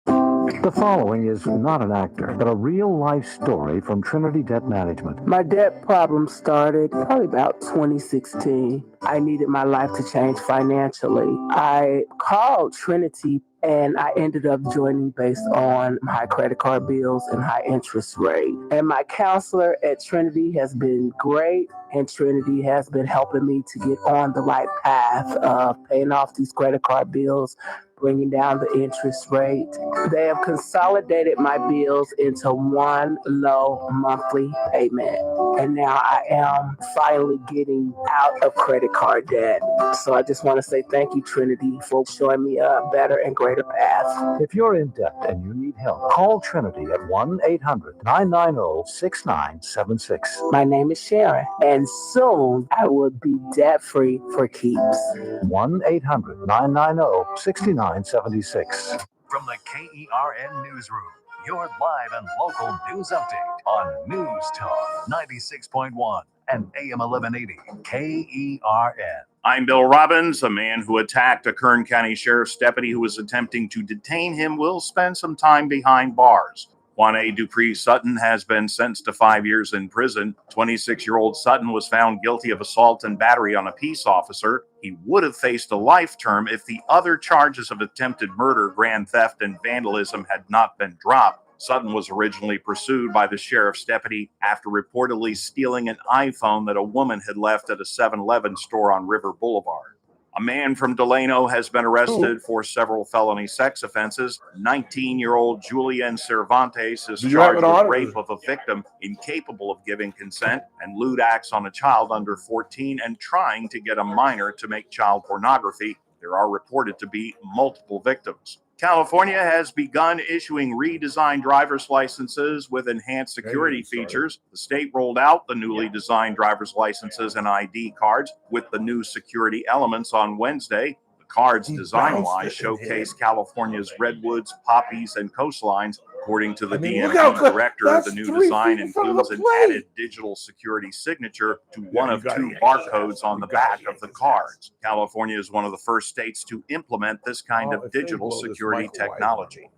The following is not an actor, but a real-life story from Trinity Debt Management. My debt problem started probably about 2016. I needed my life to change financially. I called Trinity and I ended up joining based on high credit card bills and high interest rate. And my counselor at Trinity has been great, and Trinity has been helping me to get on the right path of paying off these credit card bills, bringing down the interest rate. They have consolidated my bills into one low monthly payment. And now I am finally getting out of credit card debt. So I just want to say thank you, Trinity, for showing me a better and greater path. If you're in debt and you need help, call Trinity at 1-800-990-6976. My name is Sharon, and soon I will be debt-free for keeps. 1-800-990-6976. From the KERN Newsroom, your live and local news update on News Talk 96.1 and AM 1180 KERN. I'm Bill Robbins. A man who attacked a Kern County Sheriff's deputy who was attempting to detain him will spend some time behind bars. Juan A. Dupree Sutton has been sentenced to 5 years in prison. 26-year-old Sutton was found guilty of assault and battery on a peace officer. He would have faced a life term if the other charges of attempted murder, grand theft, and vandalism had not been dropped. Sutton was originally pursued by the sheriff's deputy after reportedly stealing an iPhone that a woman had left at a 7-Eleven store on River Boulevard. A man from Delano has been arrested for several felony sex offenses. 19-year-old Julian Cervantes is charged with rape of a victim incapable of giving consent and lewd acts on a child under 14 and trying to get a minor to make child pornography. There are reported to be multiple victims. California has begun issuing redesigned driver's licenses with enhanced security features. The state rolled out the newly designed driver's licenses and ID cards with the new security elements on Wednesday. The cards, design-wise, showcase California's redwoods, poppies, and coastlines. According to the DMV director, the new design includes an added digital security signature to one of 2 barcodes on the back of the cards. California is one of the first states to implement this kind of digital security technology.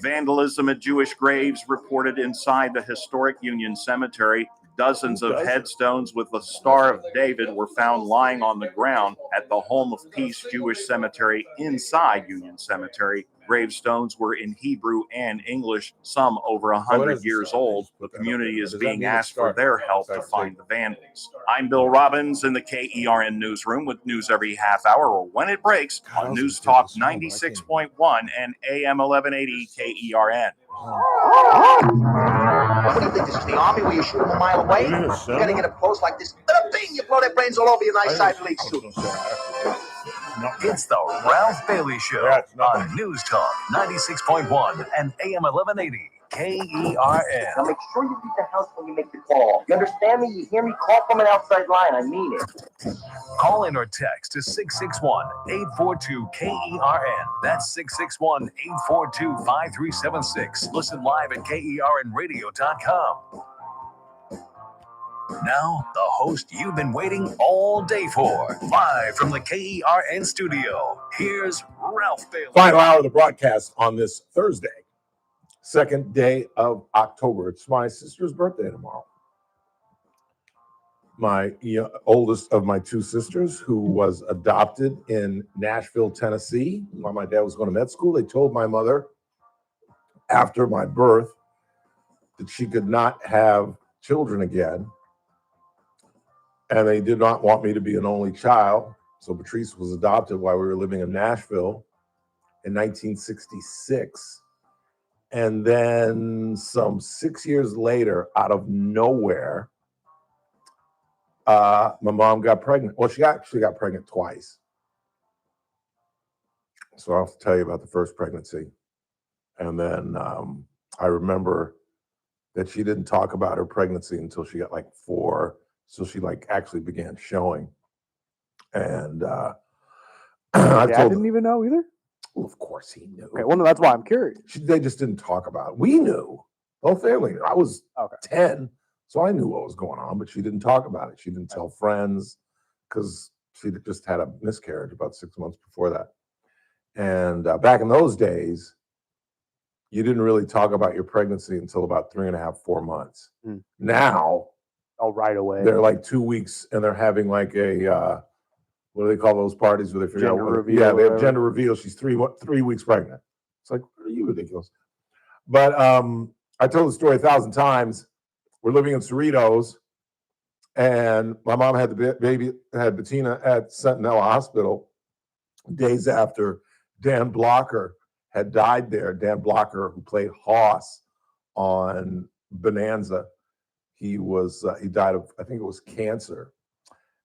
Vandalism at Jewish graves reported inside the historic Union Cemetery. Dozens of headstones with the Star of David were found lying on the ground at the Home of Peace Jewish Cemetery inside Union Cemetery. Gravestones were in Hebrew and English, some over 100 years old. The community is being asked for their help to find the vandals. I'm Bill Robbins in the KERN Newsroom with news every half hour or when it breaks on News Talk 96.1 and AM 1180 KERN. What do you think? This is the army where you shoot them a mile away? You gotta get up close like this. Little thing, you blow their brains all over your nice side leaf suit. It's the Ralph Bailey Show on News Talk 96.1 and AM 1180 KERN. Now make sure you leave the house when you make the call. You understand me? You hear me? Call from an outside line. I mean it. Call in or text to 661-842-KERN. That's 661-842-5376. Listen live at KERNradio.com. Now, the host you've been waiting all day for. Live from the KERN studio, here's Ralph Bailey. Final hour of the broadcast on this Thursday, 2nd day of October. It's my sister's birthday tomorrow. My oldest of my 2 sisters, who was adopted in Nashville, Tennessee, while my dad was going to med school. They told my mother after my birth that she could not have children again. And they did not want me to be an only child. So Patrice was adopted while we were living in Nashville in 1966. And then some 6 years later, out of nowhere, my mom got pregnant. Well, she actually got pregnant twice. So I'll have to tell you about the first pregnancy. And then I remember that she didn't talk about her pregnancy until she got like 4. So she like actually began showing. And I didn't even know either? Well, of course he knew. Okay, well, no, that's why I'm curious. They just didn't talk about it. We knew. Whole family knew. I was 10, so I knew what was going on, but she didn't talk about it. She didn't tell friends because she just had a miscarriage about 6 months before that. And back in those days, you didn't really talk about your pregnancy until about 3.5, 4 months. Now, right away. They're like 2 weeks and they're having like a, what do they call those parties where they figure out? Reveal, yeah, they have gender reveal. She's 3 weeks pregnant. It's like, are you ridiculous? But I told the story 1,000 times. We're living in Cerritos, and my mom had the baby, had Bettina at Sentinel Hospital days after Dan Blocker had died there. Dan Blocker, who played Hoss on Bonanza, he died of, I think it was cancer.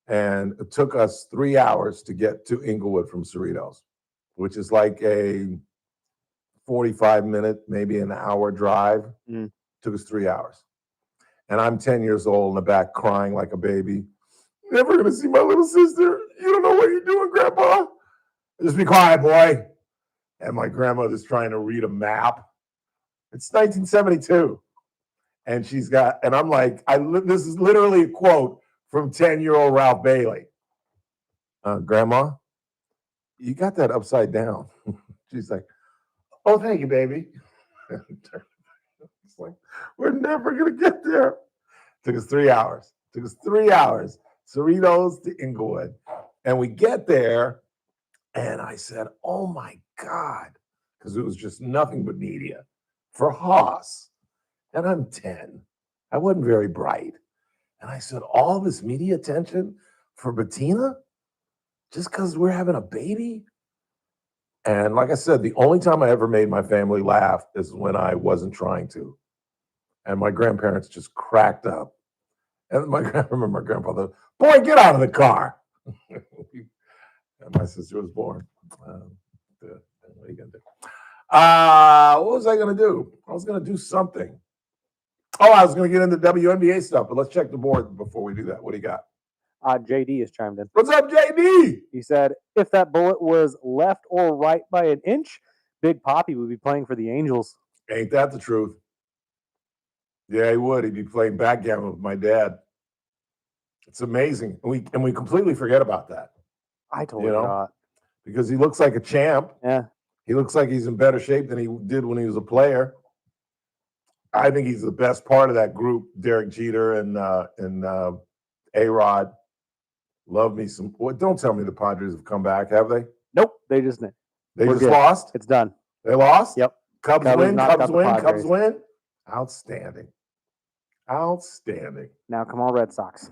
And it took us 3 hours to get to Inglewood from Cerritos, which is like a 45-minute, maybe an hour drive. Took us 3 hours. And I'm 10 years old in the back crying like a baby. Never gonna see my little sister. You don't know what you're doing, Grandpa. Just be quiet, boy. And my grandmother's trying to read a map. It's 1972. And she's got, and I'm like, this is literally a quote from 10-year-old Ralph Bailey. Grandma, you got that upside down. She's like, oh, thank you, baby. It's like, we're never going to get there. Took us 3 hours. Took us 3 hours. Cerritos to Inglewood. And we get there, and I said, oh, my God. Because it was just nothing but media for Hoss. And I'm 10. I wasn't very bright. And I said, all this media attention for Bettina? Just because we're having a baby? And like I said, the only time I ever made my family laugh is when I wasn't trying to. And my grandparents just cracked up. And I remember my grandfather, boy, get out of the car. And my sister was born. What are you going to do? What was I going to do? I was going to do something. Oh, I was going to get into WNBA stuff, but let's check the board before we do that. What do you got? JD has chimed in. What's up, JD? He said, if that bullet was left or right by an inch, Big Papi would be playing for the Angels. Ain't that the truth? Yeah, he would. He'd be playing backgammon with my dad. It's amazing. And we completely forget about that. I totally forgot. Because he looks like a champ. Yeah. He looks like he's in better shape than he did when he was a player. I think he's the best part of that group, Derek Jeter and A-Rod. Love me some. Well, don't tell me the Padres have come back, have they? Nope. They just lost? It's done. They lost? Yep. Cubs win. Outstanding. Now come on, Red Sox.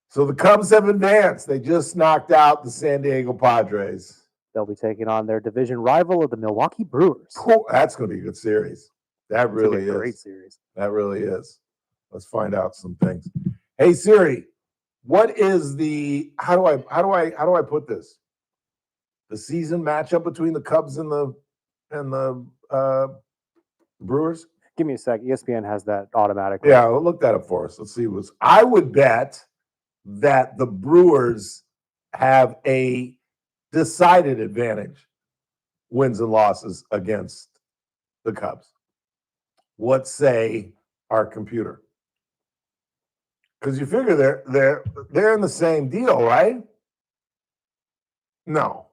So the Cubs have advanced. They just knocked out the San Diego Padres. They'll be taking on their division rival of the Milwaukee Brewers. Cool. That's going to be a good series. That really is. Great series. That really is. Let's find out some things. Hey Siri, what is the how do I put this? The season matchup between the Cubs and the Brewers? Give me a sec. ESPN has that automatically. Yeah, we'll look that up for us. Let's see what's. I would bet that the Brewers have a decided advantage, wins and losses against the Cubs. What say our computer? Because you figure they're in the same deal, right? No.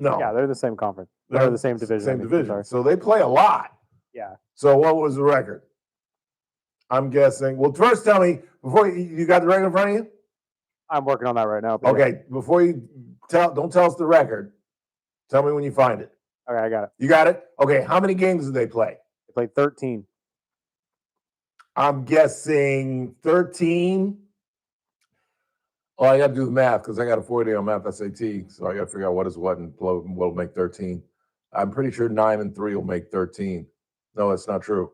Yeah, they're the same conference. They're the same division. Same division. So they play a lot. Yeah. So what was the record? I'm guessing. Well, first tell me, before you got the record in front of you? I'm working on that right now. Okay, before you don't tell us the record. Tell me when you find it. Okay, I got it. You got it? Okay, how many games did they play? They played 13. I'm guessing 13. Oh, I got to do the math because I got a 40 on math SAT, so I got to figure out what is what and what will make 13. I'm pretty sure 9 and 3 will make 13. No, that's not true.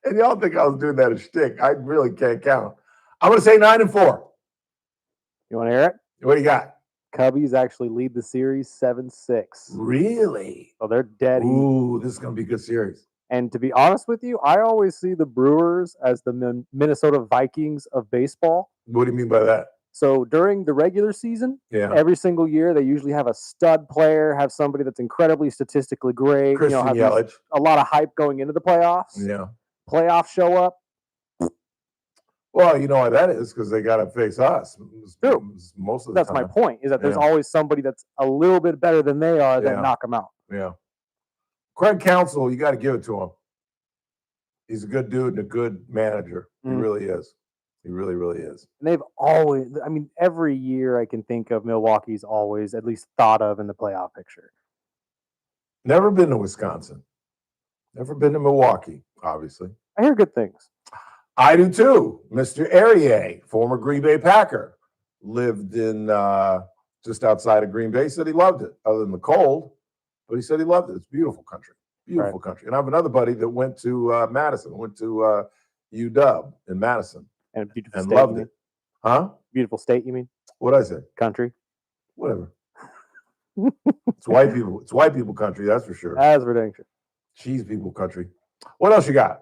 And y'all think I was doing that as shtick. I really can't count. I'm going to say 9 and 4. You want to hear it? What do you got? Cubbies actually lead the series 7-6. Really? So they're dead. Ooh, this is going to be a good series. And to be honest with you, I always see the Brewers as the Minnesota Vikings of baseball. What do you mean by that? So during the regular season, Yeah. every single year, they usually have a stud player, have somebody that's incredibly statistically great. Christian have Yelich. a lot of hype going into the playoffs. Yeah. Playoffs show up. Well, you know why that is, because they got to face us. True. Most of the That's time. my point, is that there's always somebody that's a little bit better than they are that knock them out. Yeah. Craig Counsell, you got to give it to him. He's a good dude and a good manager. He really is. He really, really is. And they've always, I mean, every year I can think of Milwaukee's always at least thought of in the playoff picture. Never been to Wisconsin. Never been to Milwaukee, obviously. I hear good things. I do too. Mr. Arieh, former Green Bay Packer, lived in just outside of Green Bay, said he loved it, other than the cold, but he said he loved it. It's beautiful country. Beautiful country. And I have another buddy that went to Madison, went to UW in Madison. And a beautiful and state. loved it. Huh? Beautiful state, you mean? What'd I say? Country. Whatever. It's white people. It's white people country, that's for sure. That's ridiculous. Cheese people country. What else you got?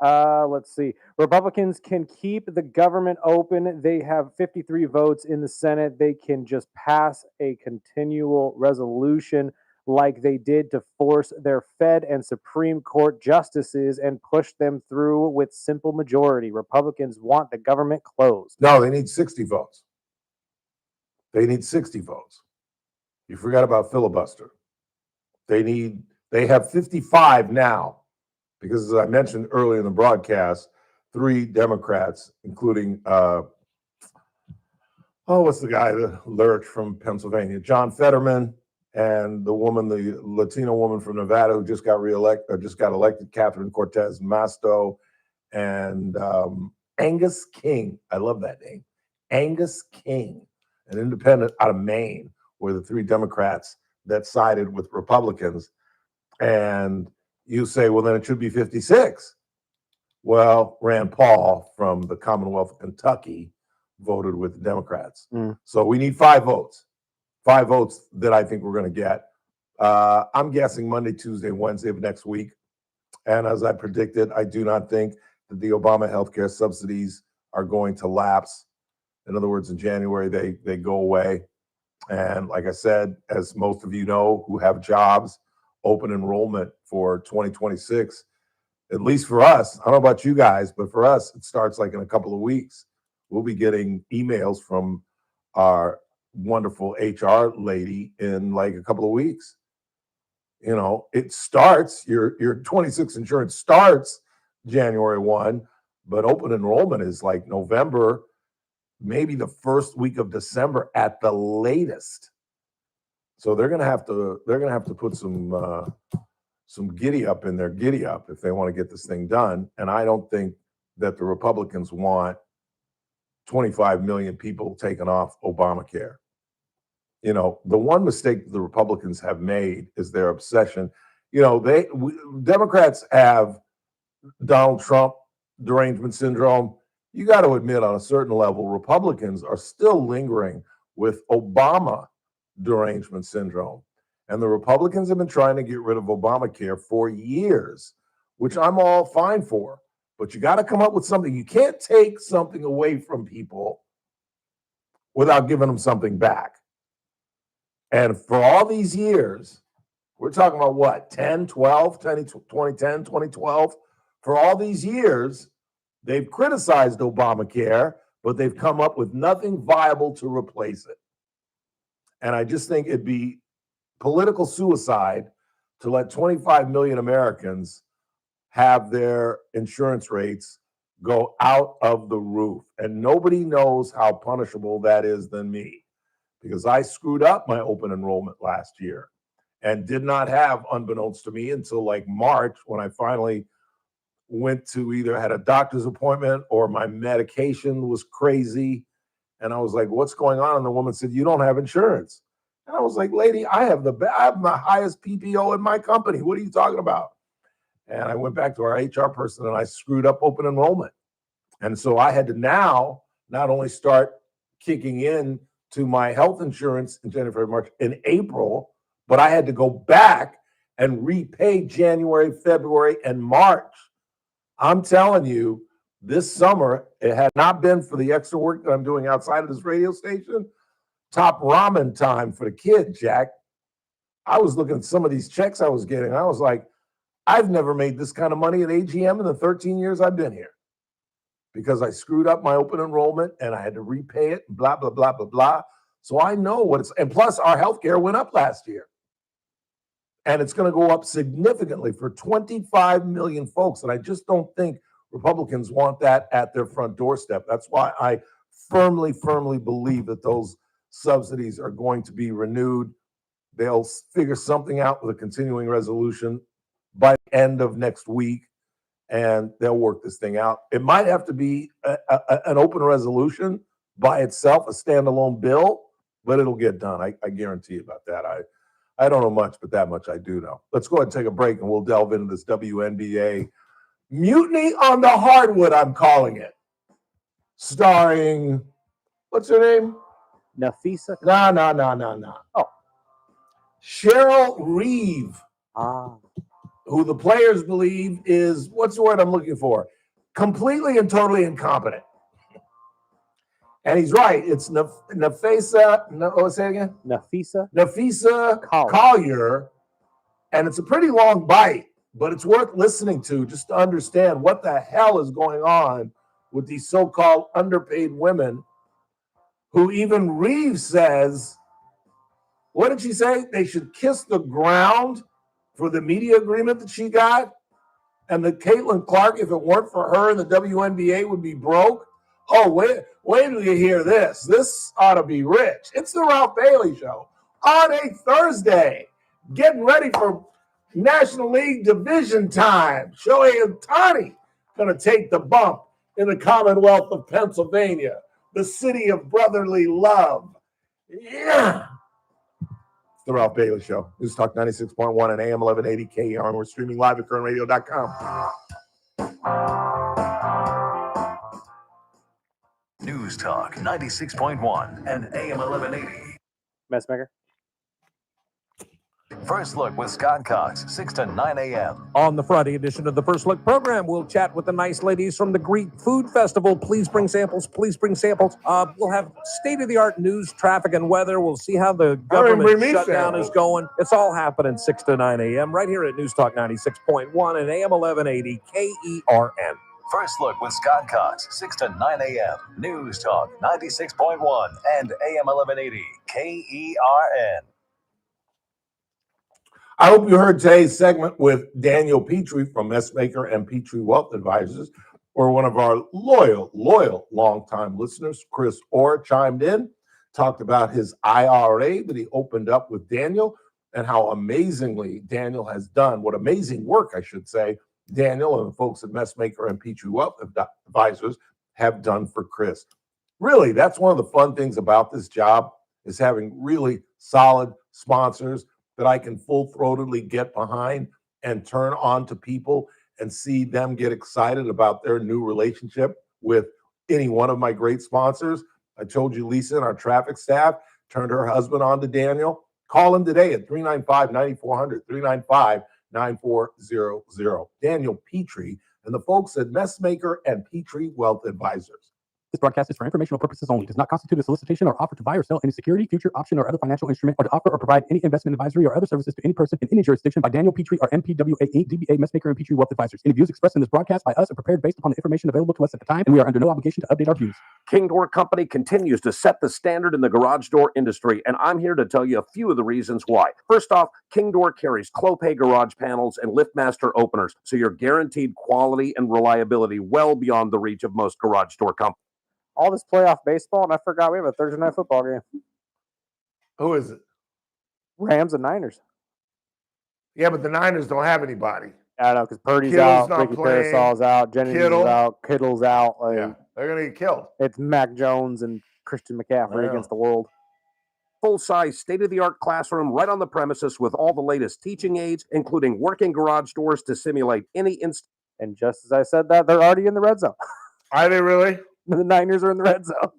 Let's see. Republicans can keep the government open. They have 53 votes in the Senate. They can just pass a continual resolution like they did to force their Fed and Supreme Court justices and push them through with simple majority. Republicans want the government closed. No, they need 60 votes. They need 60 votes. You forgot about filibuster. They have 55 now. Because as I mentioned earlier in the broadcast, 3 Democrats, including what's the guy, the Lurch from Pennsylvania, John Fetterman, and the Latino woman from Nevada who just got elected, Catherine Cortez Masto, and Angus King. I love that name, Angus King, an independent out of Maine, were the 3 Democrats that sided with Republicans, and you say, well, then it should be 56. Well, Rand Paul from the Commonwealth of Kentucky voted with the Democrats. So we need 5 votes. 5 votes that I think we're going to get. I'm guessing Monday, Tuesday, Wednesday of next week. And as I predicted, I do not think that the Obama healthcare subsidies are going to lapse. In other words, in January, they go away. And like I said, as most of you know who have jobs, open enrollment for 2026, at least for us, I don't know about you guys, but for us, it starts like in a couple of weeks. We'll be getting emails from our wonderful HR lady in like a couple of weeks. You know, it starts, your 26 insurance starts January 1, but open enrollment is like November, maybe the first week of December at the latest. So they're gonna have to put some giddy up in their giddy up if they want to get this thing done. And I don't think that the Republicans want 25 million people taking off Obamacare. You know, the one mistake the Republicans have made is their obsession. You know, Democrats have Donald Trump derangement syndrome. You got to admit, on a certain level, Republicans are still lingering with Obama derangement syndrome. And the Republicans have been trying to get rid of Obamacare for years, which I'm all fine for. But you got to come up with something. You can't take something away from people without giving them something back. And for all these years, we're talking about what, 2010, 2012? For all these years, they've criticized Obamacare, but they've come up with nothing viable to replace it. And I just think it'd be political suicide to let 25 million Americans have their insurance rates go out of the roof. And nobody knows how punishable that is than me, because I screwed up my open enrollment last year. and did not have, unbeknownst to me, until like March when I finally went to either had a doctor's appointment or my medication was crazy. And I was like, what's going on? And the woman said, you don't have insurance. And I was like, lady, I have the highest PPO in my company. What are you talking about? And I went back to our HR person and I screwed up open enrollment. And so I had to now not only start kicking in to my health insurance in January, March, in April, but I had to go back and repay January, February, and March. I'm telling you, this summer, it had not been for the extra work that I'm doing outside of this radio station, top ramen time for the kid, Jack. I was looking at some of these checks I was getting. I was like, I've never made this kind of money at AGM in the 13 years I've been here because I screwed up my open enrollment and I had to repay it, blah, blah, blah, blah, blah. So I know what it's, and plus our healthcare went up last year. And it's going to go up significantly for 25 million folks. And I just don't think Republicans want that at their front doorstep. That's why I firmly, firmly believe that those subsidies are going to be renewed. They'll figure something out with a continuing resolution by the end of next week, and they'll work this thing out. It might have to be an open resolution by itself, a standalone bill, but it'll get done. I guarantee you about that. I don't know much, but that much I do know. Let's go ahead and take a break, and we'll delve into this WNBA Mutiny on the Hardwood, I'm calling it. Starring, what's her name? Nafisa? No. Oh. Cheryl Reeve. Who the players believe is, what's the word I'm looking for? Completely and totally incompetent. And he's right. It's Nafisa, say it again? Nafisa Collier. And it's a pretty long bite, but it's worth listening to just to understand what the hell is going on with these so-called underpaid women who even Reeves says, what did she say? They should kiss the ground for the media agreement that she got. And that Caitlin Clark, if it weren't for her and the WNBA, would be broke. Oh, wait till you hear this. This ought to be rich. It's the Ralph Bailey Show on a Thursday. Getting ready for National League Division time. Shohei Ohtani going to take the bump in the Commonwealth of Pennsylvania, the city of brotherly love. Yeah. It's the Ralph Bailey Show. News Talk 96.1 and AM 1180 KER, and we're streaming live at currentradio.com. News Talk 96.1 and AM 1180. Messmaker. First Look with Scott Cox, 6 to 9 a.m. On the Friday edition of the First Look program, we'll chat with the nice ladies from the Greek Food Festival. Please bring samples. Please bring samples. We'll have state-of-the-art news, traffic, and weather. We'll see how the government shutdown is going. It's all happening 6 to 9 a.m. right here at News Talk 96.1 and AM 1180 KERN. First Look with Scott Cox, 6 to 9 a.m. News Talk 96.1 and AM 1180 KERN. I hope you heard today's segment with Daniel Petrie from Messmaker and Petrie Wealth Advisors, or one of our loyal, longtime listeners, Chris Orr, chimed in, talked about his IRA that he opened up with Daniel and how amazingly Daniel has done, what amazing work, I should say, Daniel and the folks at Messmaker and Petrie Wealth Advisors have done for Chris. Really, that's one of the fun things about this job is having really solid sponsors that I can full-throatedly get behind and turn on to people and see them get excited about their new relationship with any one of my great sponsors. I told you Lisa and our traffic staff turned her husband on to Daniel. Call him today at 395-9400, 395-9400. Daniel Petrie and the folks at Messmaker and Petrie Wealth Advisors. This broadcast is for informational purposes only. Does not constitute a solicitation or offer to buy or sell any security, future, option, or other financial instrument, or to offer or provide any investment advisory or other services to any person in any jurisdiction by Daniel Petrie or MPWA Inc., DBA Messmaker and Petrie Wealth Advisors. Any views expressed in this broadcast by us are prepared based upon the information available to us at the time, and we are under no obligation to update our views. King Door Company continues to set the standard in the garage door industry, and I'm here to tell you a few of the reasons why. First off, King Door carries Clopay garage panels and LiftMaster openers, so you're guaranteed quality and reliability well beyond the reach of most garage door companies. All this playoff baseball, and I forgot we have a Thursday night football game. Who is it? Rams and Niners. Yeah, but the Niners don't have anybody. I don't know, because Purdy's Kittle's out, not Ricky playing. Parasol's out, Jennings is out, Kittle's out. Like, Yeah, they're going to get killed. It's Mac Jones and Christian McCaffrey against the world. Full-size, state-of-the-art classroom right on the premises with all the latest teaching aids, including working garage doors to simulate any And just as I said that, they're already in the red zone. Are they really? The Niners are in the red zone.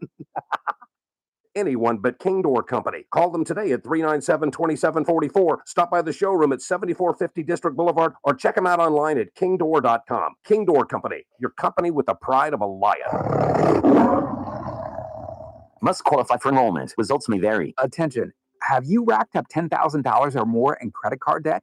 anyone but King Door Company. Call them today at 397-2744. Stop by the showroom at 7450 District Boulevard or check them out online at kingdoor.com. King Door Company, your company with the pride of a lion. Must qualify for enrollment. Results may vary. Attention. Have you racked up $10,000 or more in credit card debt?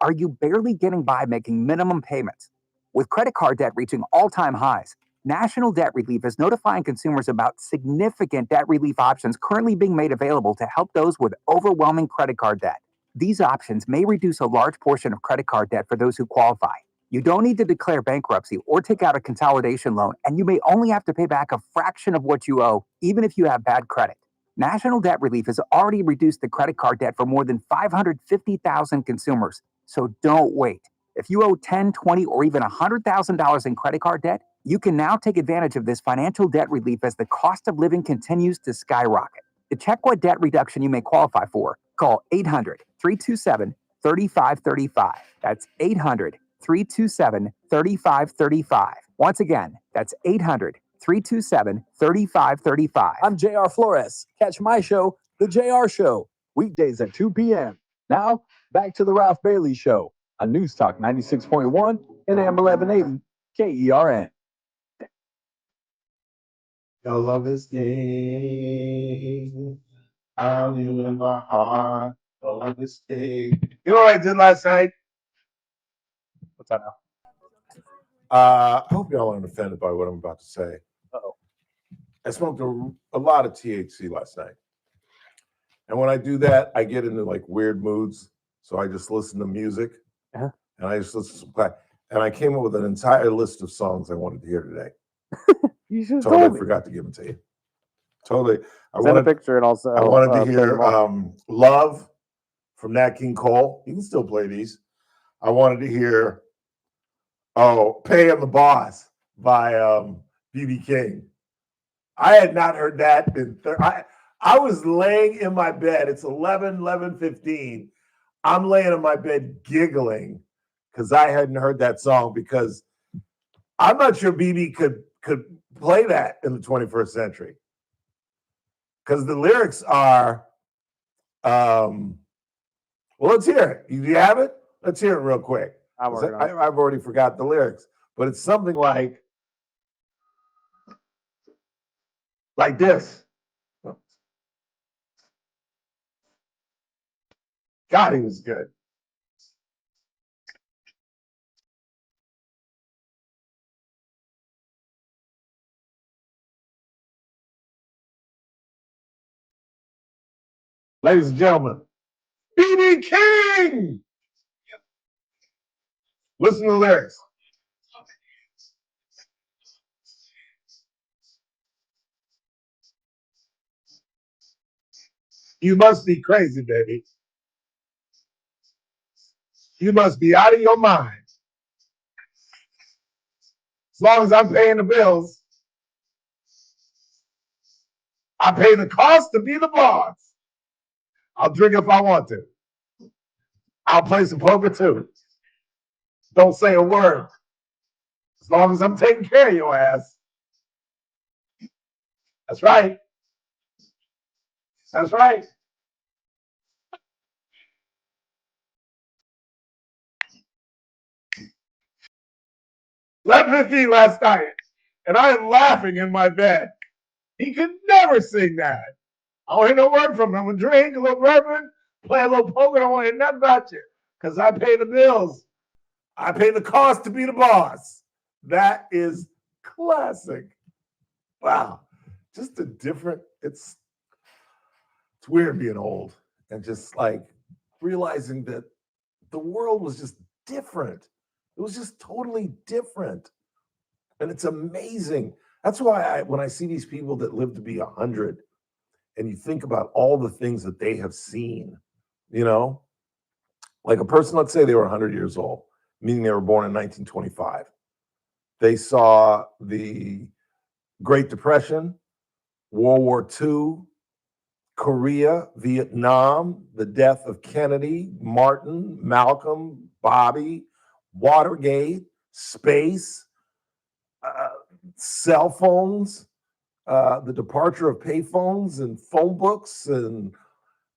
Are you barely getting by making minimum payments? With credit card debt reaching all-time highs, National Debt Relief is notifying consumers about significant debt relief options currently being made available to help those with overwhelming credit card debt. These options may reduce a large portion of credit card debt for those who qualify. You don't need to declare bankruptcy or take out a consolidation loan, and you may only have to pay back a fraction of what you owe, even if you have bad credit. National Debt Relief has already reduced the credit card debt for more than 550,000 consumers, so don't wait. If you owe $10, $20, or even $100,000 in credit card debt, you can now take advantage of this financial debt relief as the cost of living continues to skyrocket. To check what debt reduction you may qualify for, call 800-327-3535. That's 800-327-3535. Once again, that's 800-327-3535. I'm JR Flores. Catch my show, The JR Show, weekdays at 2 p.m. Now, back to the Ralph Bailey Show on News Talk 96.1 and AM 1180 KERN. Your love is gay. I'm you in my heart. Your love is gay. You know what I did last night? What's that now? I hope y'all aren't offended by what I'm about to say. Uh-oh. I smoked a lot of THC last night. And when I do that, I get into like weird moods. So I just listen to music. Uh-huh. And I just listen to some class. And I came up with an entire list of songs I wanted to hear today. You should totally forgot to give them to you. Totally. Send a picture and also. I wanted to hear Love from Nat King Cole. You can still play these. I wanted to hear Pay and the Boss by B.B. King. I had not heard that in I was laying in my bed. It's 11:15. I'm laying in my bed giggling because I hadn't heard that song because I'm not sure BB could play that in the 21st century. Because the lyrics are, well, let's hear it. Do you have it? Let's hear it real quick. I've already forgot the lyrics, but it's something like this. God, he was good. Ladies and gentlemen, B.B. King! Listen to the lyrics. You must be crazy, baby. You must be out of your mind. As long as I'm paying the bills, I pay the cost to be the boss. I'll drink if I want to. I'll play some poker too. Don't say a word. As long as I'm taking care of your ass. That's right. That's right. $11:15 last night, and I am laughing in my bed. He could never sing that. I don't hear no word from him. I'm gonna drink a little bourbon, play a little poker. I don't want to hear nothing about you because I pay the bills. I pay the cost to be the boss. That is classic. Wow, just a different. It's weird being old and just like realizing that the world was just different. It was just totally different. And it's amazing. That's why when I see these people that live to be 100 and you think about all the things that they have seen, Like a person, let's say they were 100 years old, meaning they were born in 1925. They saw the Great Depression, World War II, Korea, Vietnam, the death of Kennedy, Martin, Malcolm, Bobby, Watergate, space, cell phones, the departure of payphones and phone books and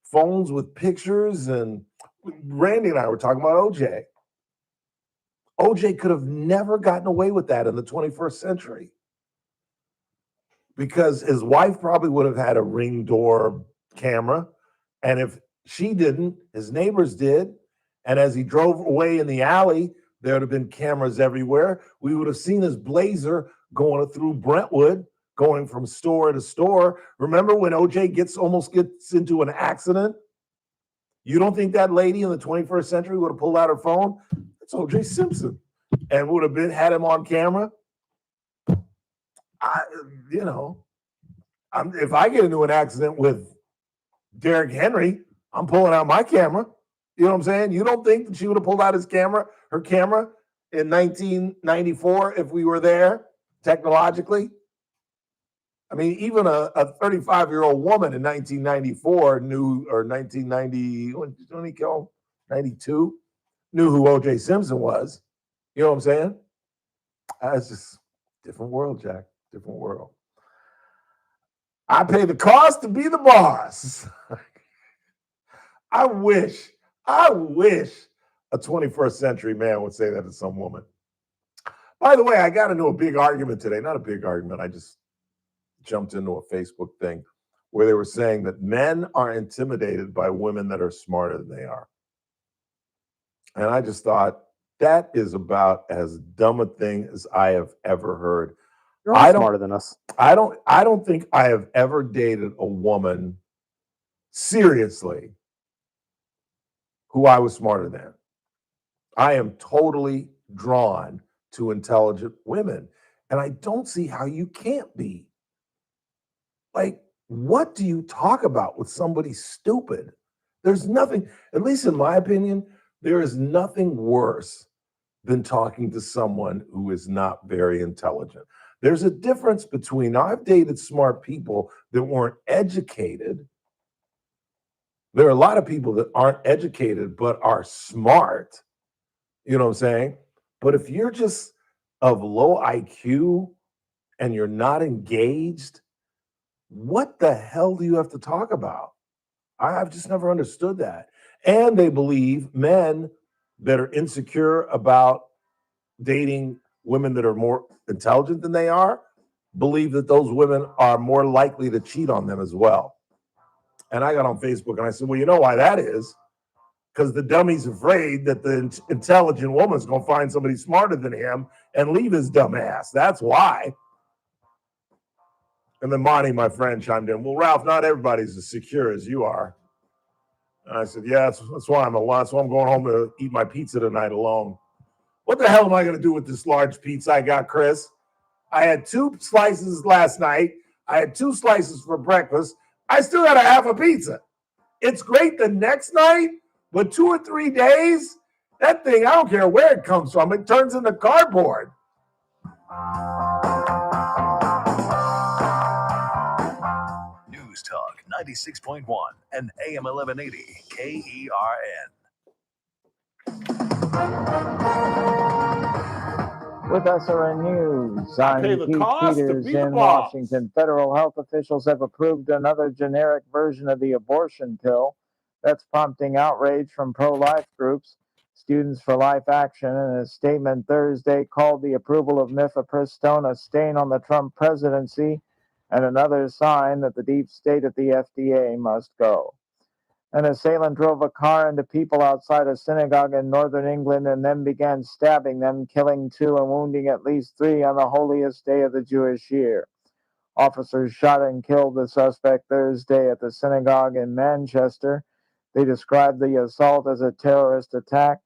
phones with pictures. And Randy and I were talking about OJ. OJ could have never gotten away with that in the 21st century because his wife probably would have had a Ring door camera. And if she didn't, his neighbors did. And as he drove away in the alley, there would have been cameras everywhere. We would have seen his Blazer going through Brentwood, going from store to store. Remember when OJ almost gets into an accident? You don't think that lady in the 21st century would have pulled out her phone? It's OJ Simpson, and would have had him on camera. If I get into an accident with Derrick Henry, I'm pulling out my camera. You know what I'm saying? You don't think that she would have pulled out her camera in 1994 if we were there technologically? I mean, even a 35-year-old woman in 1994 knew, or 1990, when he killed 92, knew who O.J. Simpson was. You know what I'm saying? It's just different world, Jack. Different world. I pay the cost to be the boss. I wish a 21st century man would say that to some woman. By the way, I got into a big argument today. Not a big argument. I just jumped into a Facebook thing where they were saying that men are intimidated by women that are smarter than they are. And I just thought that is about as dumb a thing as I have ever heard. You're all smarter than us. I don't think I have ever dated a woman seriously who I was smarter than. I am totally drawn to intelligent women, and I don't see how you can't be. Like, what do you talk about with somebody stupid? There's nothing, at least in my opinion, there is nothing worse than talking to someone who is not very intelligent. There's a difference between, I've dated smart people that weren't educated. There are a lot of people that aren't educated but are smart. You know what I'm saying? But if you're just of low IQ and you're not engaged, what the hell do you have to talk about? I've just never understood that. And they believe men that are insecure about dating women that are more intelligent than they are, believe that those women are more likely to cheat on them as well. And I got on Facebook and I said, well, you know why that is? Because the dummy's afraid that the intelligent woman's going to find somebody smarter than him and leave his dumb ass. That's why. And then Monty, my friend, chimed in, well, Ralph, not everybody's as secure as you are. And I said, yeah, that's why I'm alone. So I'm going home to eat my pizza tonight alone. What the hell am I going to do with this large pizza I got, Chris? I had 2 slices last night. I had 2 slices for breakfast. I still got a half a pizza. It's great the next night, but 2 or 3 days, that thing, I don't care where it comes from, it turns into cardboard. News Talk 96.1 and AM 1180 KERN. With SRN News, I'm Keith Peters in Washington. Federal health officials have approved another generic version of the abortion pill. That's prompting outrage from pro-life groups. Students for Life Action, in a statement Thursday, called the approval of mifepristone a stain on the Trump presidency and another sign that the deep state at the FDA must go. An assailant drove a car into people outside a synagogue in northern England and then began stabbing them, killing 2 and wounding at least 3 on the holiest day of the Jewish year. Officers shot and killed the suspect Thursday at the synagogue in Manchester. They described the assault as a terrorist attack.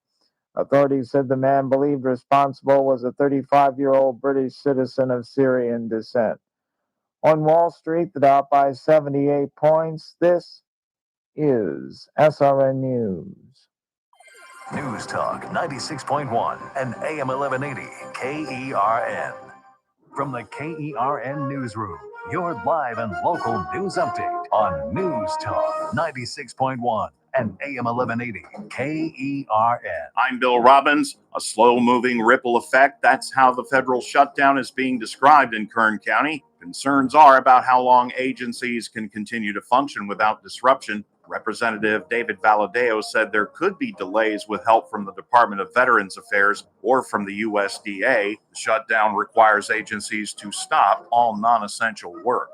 Authorities said the man believed responsible was a 35-year-old British citizen of Syrian descent. On Wall Street, the Dow by 78 points. This is SRN News. News Talk 96.1 and AM 1180 KERN. From the KERN Newsroom, your live and local news update on News Talk 96.1 and AM 1180 KERN. I'm Bill Robbins. A slow-moving ripple effect. That's how the federal shutdown is being described in Kern County. Concerns are about how long agencies can continue to function without disruption. Representative David Valadeo said there could be delays with help from the Department of Veterans Affairs or from the USDA. The shutdown requires agencies to stop all non-essential work.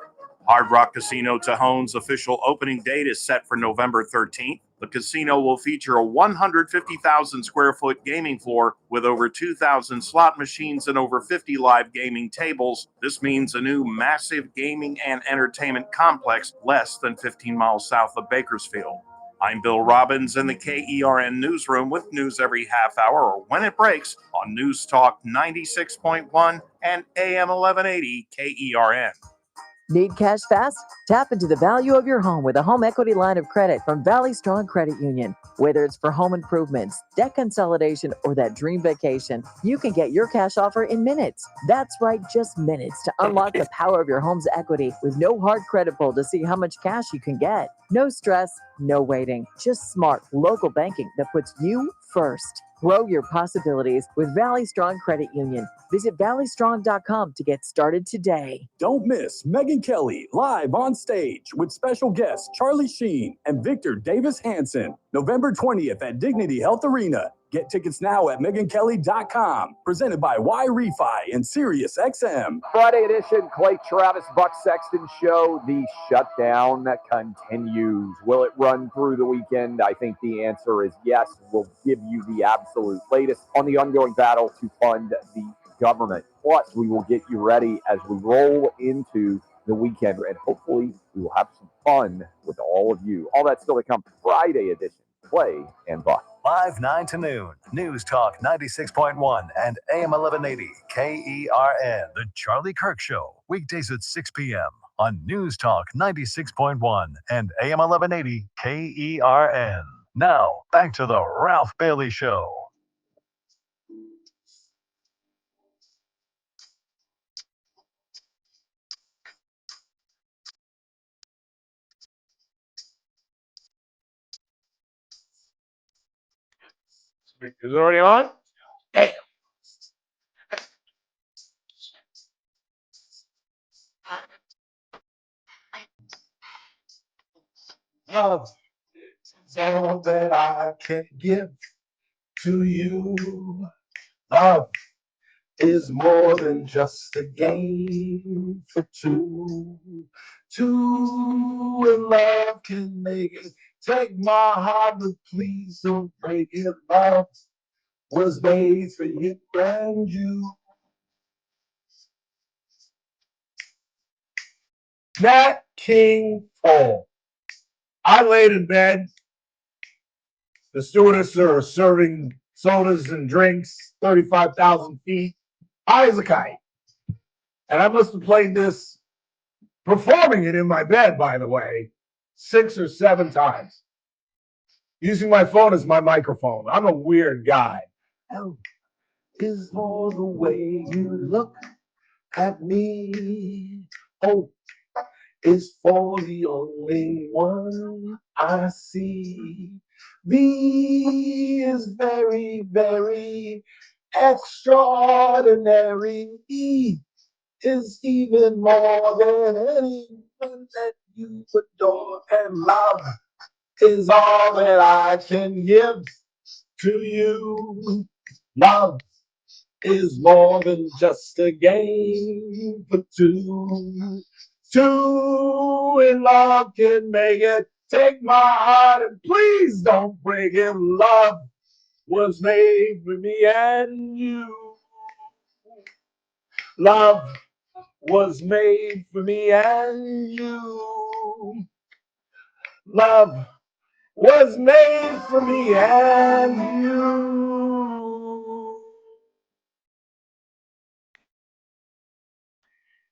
Hard Rock Casino Tejon's official opening date is set for November 13th. The casino will feature a 150,000 square foot gaming floor with over 2,000 slot machines and over 50 live gaming tables. This means a new massive gaming and entertainment complex less than 15 miles south of Bakersfield. I'm Bill Robbins in the KERN newsroom with news every half hour or when it breaks on News Talk 96.1 and AM 1180 KERN. Need cash fast? Tap into the value of your home with a home equity line of credit from Valley Strong Credit Union. Whether it's for home improvements, debt consolidation, or that dream vacation, you can get your cash offer in minutes. That's right, just minutes to unlock the power of your home's equity with no hard credit pull to see how much cash you can get. No stress, no waiting, just smart local banking that puts you first. Grow your possibilities with Valley Strong Credit Union. Visit valleystrong.com to get started today. Don't miss Megyn Kelly live on stage with special guests Charlie Sheen and Victor Davis Hanson, November 20th at Dignity Health Arena. Get tickets now at MegynKelly.com. Presented by Y-Refi and SiriusXM. Friday edition, Clay Travis, Buck Sexton Show. The shutdown continues. Will it run through the weekend? I think the answer is yes. We'll give you the absolute latest on the ongoing battle to fund the government. Plus, we will get you ready as we roll into the weekend, and hopefully we will have some fun with all of you. All that's still to come. Friday edition, Clay and Buck. Live 9 to noon, News Talk 96.1 and AM 1180 KERN. The Charlie Kirk Show, weekdays at 6 p.m. on News Talk 96.1 and AM 1180 KERN. Now, back to the Ralph Bailey Show. Is it already on? Damn. Love is all that I can give to you. Love is more than just a game for two. Two in love can make it. Take my heart, but please don't break it. Love was made for you and you. Nat King Cole. I laid in bed. The stewardess are serving sodas and drinks, 35,000 feet, high as a kite. And I must have played this, performing it in my bed, by the way, 6 or 7 times. Using my phone as my microphone. I'm a weird guy. Love is more the way you look at me. Oh, is for the only one I see. V is very, very extraordinary. E is even more than anyone that you adore. And love is all that I can give to you. Love is more than just a game for two. Two in love can make it. Take my heart and please don't break it. Love was made for me and you. Love was made for me and you. Love was made for me and you.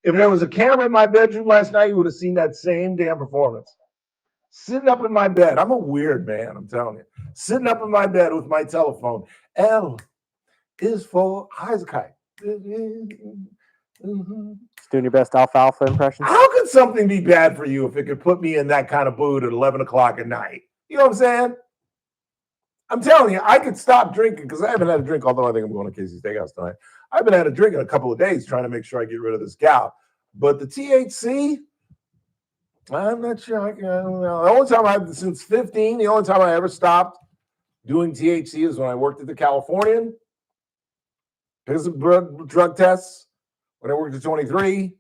If there was a camera in my bedroom last night, you would have seen that same damn performance. Sitting up in my bed. I'm a weird man, I'm telling you. sitting up in my bed with my telephone. L is for Isaac. Doing your best alfalfa impression. How could something be bad for you if it could put me in that kind of mood at 11 o'clock at night? You know what I'm saying? I'm telling you, I could stop drinking because I haven't had a drink, although I think I'm going to Casey's Steakhouse tonight. I haven't had a drink in a couple of days trying to make sure I get rid of this gout. But the THC, I'm not sure. I don't know. The only time I've, since 15, the only time I ever stopped doing THC is when I worked at the Californian because of drug tests, when I worked at 23,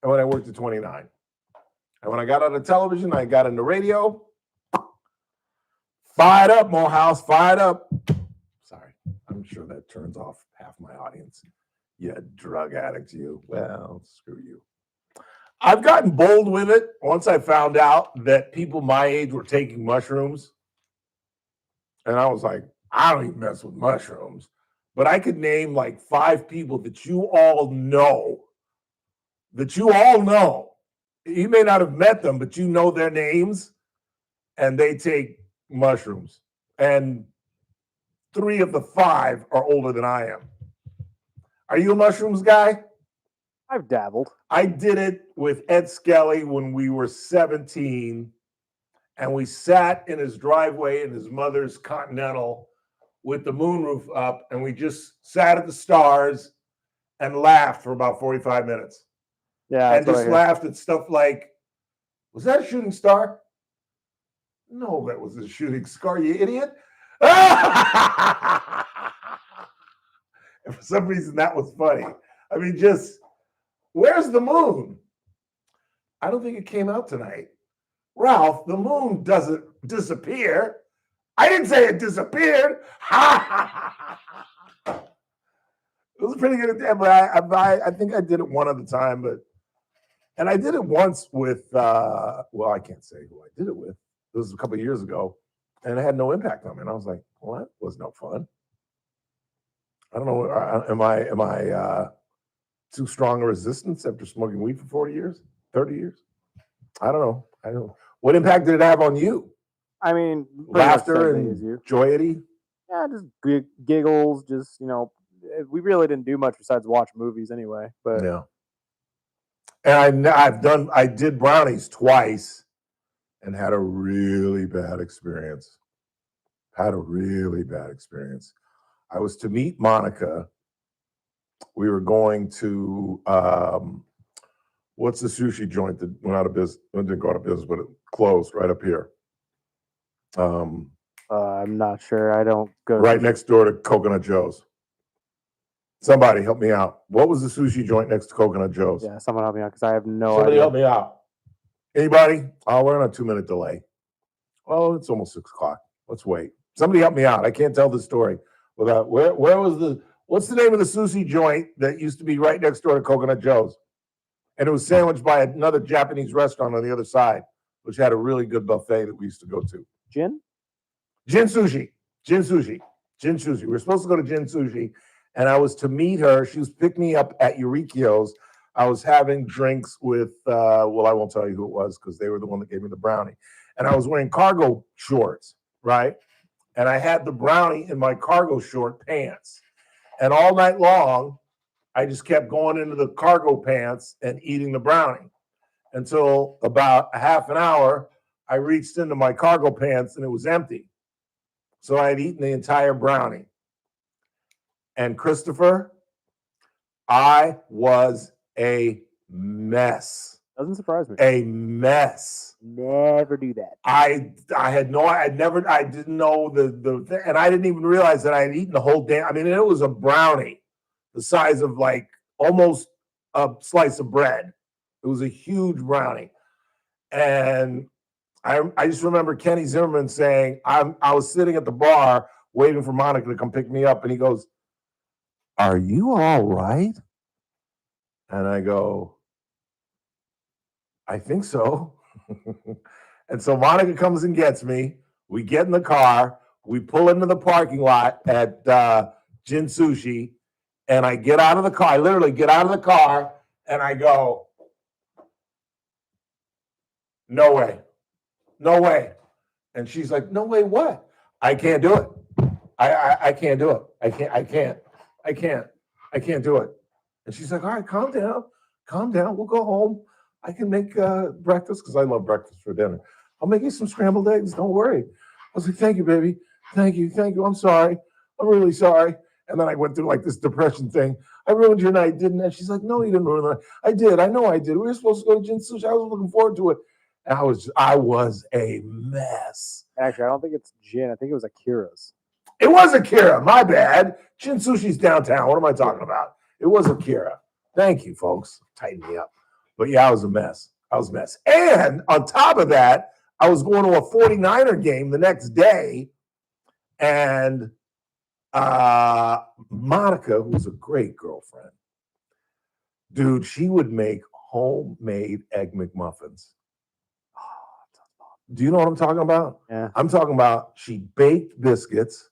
and when I worked at 29. And when I got out of television, I got into radio. Fired up, Morehouse, fired up. Sorry, I'm sure that turns off half my audience. You drug addict, you. Well, screw you. I've gotten bold with it once I found out that people my age were taking mushrooms. And I was like, I don't even mess with mushrooms. But I could name like 5 people that you all know. You may not have met them, but you know their names. And they take mushrooms. And 3 of the 5 are older than I am. Are you a mushrooms guy? I've dabbled. I did it with Ed Skelly when we were 17, and we sat in his driveway in his mother's Continental with the moonroof up, and we just sat at the stars and laughed for about 45 minutes. Yeah, and just laughed at stuff like, was that a shooting star? No, that was a shooting star, you idiot. And for some reason, that was funny. I mean, just, where's the moon? I don't think it came out tonight. Ralph, the moon doesn't disappear. I didn't say it disappeared. It was pretty good at that, but I think I did it one other time, and I did it once with, well, I can't say who I did it with. It was a couple of years ago, and it had no impact on me. And I was like, well, that was no fun. I don't know. Am I too strong a resistance after smoking weed for 40 years, 30 years? I don't know. What impact did it have on you? I mean, laughter and joyity. Yeah, just giggles. Just, we really didn't do much besides watch movies anyway. But yeah. And I did brownies twice, and had a really bad experience. I was to meet Monica. We were going to, what's the sushi joint that went out of business? Didn't go out of business, but it closed right up here. I'm not sure. I don't go. Right next door to Coconut Joe's. Somebody help me out. What was the sushi joint next to Coconut Joe's? Yeah, someone help me out because I have no Somebody idea. help me out. Anybody? Oh, we're on a 2-minute delay. Oh, it's almost 6 o'clock. Let's wait. Somebody help me out. I can't tell the story without. Where was what's the name of the sushi joint that used to be right next door to Coconut Joe's? And it was sandwiched by another Japanese restaurant on the other side, which had a really good buffet that we used to go to. Jin Sushi. We were supposed to go to Jin Sushi, and I was to meet her. She was picking me up at Eurykio's. I was having drinks with, well, I won't tell you who it was because they were the one that gave me the brownie. And I was wearing cargo shorts, right? And I had the brownie in my cargo short pants. And all night long, I just kept going into the cargo pants and eating the brownie until about a half an hour, I reached into my cargo pants and it was empty. So I had eaten the entire brownie. And Christopher, I was a mess. Doesn't surprise me. A mess. Never do that. I didn't know the and I didn't even realize that I had eaten the whole damn. I mean, it was a brownie the size of like almost a slice of bread. It was a huge brownie. And I just remember Kenny Zimmerman saying, I was sitting at the bar waiting for Monica to come pick me up, and he goes, "Are you all right?" And I go, "I think so." And so Monica comes and gets me. We get in the car. We pull into the parking lot at Jin Sushi, and I get out of the car. I literally get out of the car, and I go, "No way. No way." And she's like, "No way what?" I can't do it. I can't do it. I can't do it. And she's like, all right, calm down. We'll go home. I can make breakfast because I love breakfast for dinner. I'll make you some scrambled eggs. Don't worry. I was like, thank you, baby. Thank you. I'm sorry. I'm really sorry. And then I went through like this depression thing. I ruined your night, didn't I? She's like, no, you didn't ruin the night. I did. I know I did. We were supposed to go to Jin Sushi. I was looking forward to it. And I was a mess. Actually, I don't think it's Jin. I think it was Akira's. It was Akira. My bad. Jin Sushi's downtown. What am I talking about? It was Akira. Thank you, folks. Tighten me up. But yeah, I was a mess. And on top of that, I was going to a 49er game the next day. And Monica, who's a great girlfriend, dude, she would make homemade egg McMuffins. Do you know what I'm talking about? Yeah. I'm talking about she baked biscuits.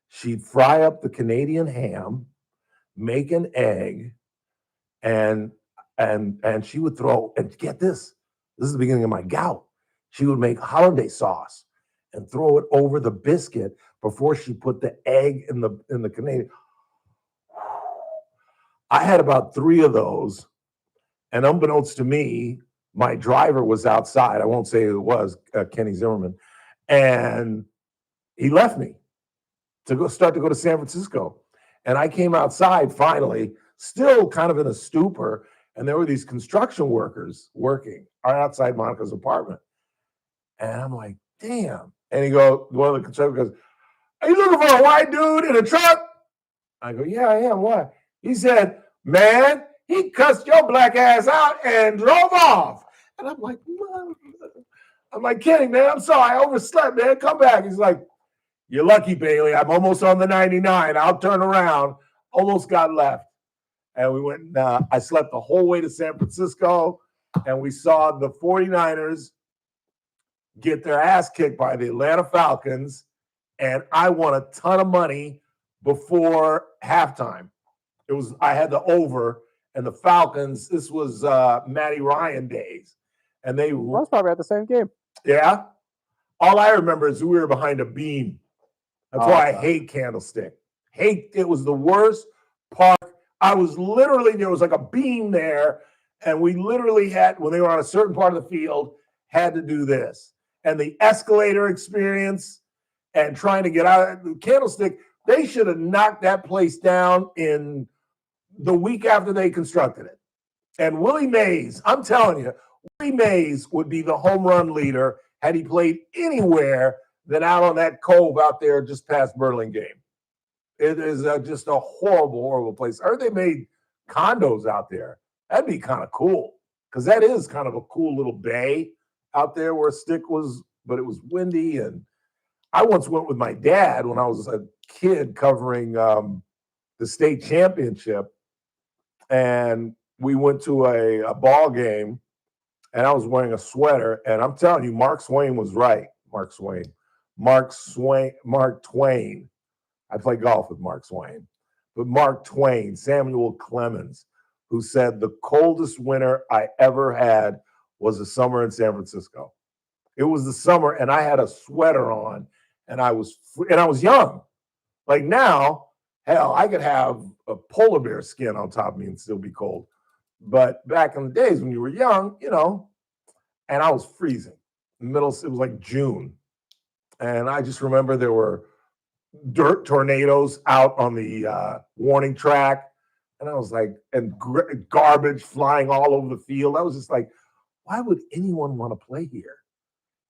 She'd fry up the Canadian ham, make an egg, and she would throw, and get this is the beginning of my gout. She would make hollandaise sauce and throw it over the biscuit before she put the egg in the Canadian. I had about 3 of those, and unbeknownst to me, my driver was outside. I won't say who it was, Kenny Zimmerman, and he left me to go to San Francisco. And I came outside finally, still kind of in a stupor, and there were these construction workers working right outside Monica's apartment. And I'm like, damn. And one of the construction goes, are you looking for a white dude in a truck? I go, yeah, I am. Why? He said, man, he cussed your black ass out and drove off. And I'm like, Kenny, man, I'm sorry. I overslept, man. Come back. He's like, you're lucky, Bailey. I'm almost on the 99. I'll turn around. Almost got left. And we went, I slept the whole way to San Francisco, and we saw the 49ers get their ass kicked by the Atlanta Falcons, and I won a ton of money before halftime. I had the over, and the Falcons, this was Matty Ryan days, and they was probably at the same game. Yeah. All I remember is we were behind a beam. That's why I hate Candlestick. It was the worst park. There was like a beam there, and we literally had, when they were on a certain part of the field, had to do this. And the escalator experience and trying to get out of the Candlestick, they should have knocked that place down in the week after they constructed it. And Willie Mays, I'm telling you, Willie Mays would be the home run leader had he played anywhere than out on that cove out there just past Burlingame. It is just a horrible, horrible place. I heard they made condos out there. That'd be kind of cool, because that is kind of a cool little bay out there where Stick was, but it was windy. And I once went with my dad when I was a kid covering the state championship, and we went to a ball game, and I was wearing a sweater. And I'm telling you, Mark Twain was right. Mark Twain. I play golf with Mark Twain. But Mark Twain, Samuel Clemens, who said the coldest winter I ever had was the summer in San Francisco. It was the summer, and I had a sweater on, and I was young. Like now, hell, I could have a polar bear skin on top of me and still be cold. But back in the days when you were young, and I was freezing. It was like June. And I just remember there were dirt tornadoes out on the warning track. And I was like, and garbage flying all over the field. I was just like, why would anyone want to play here?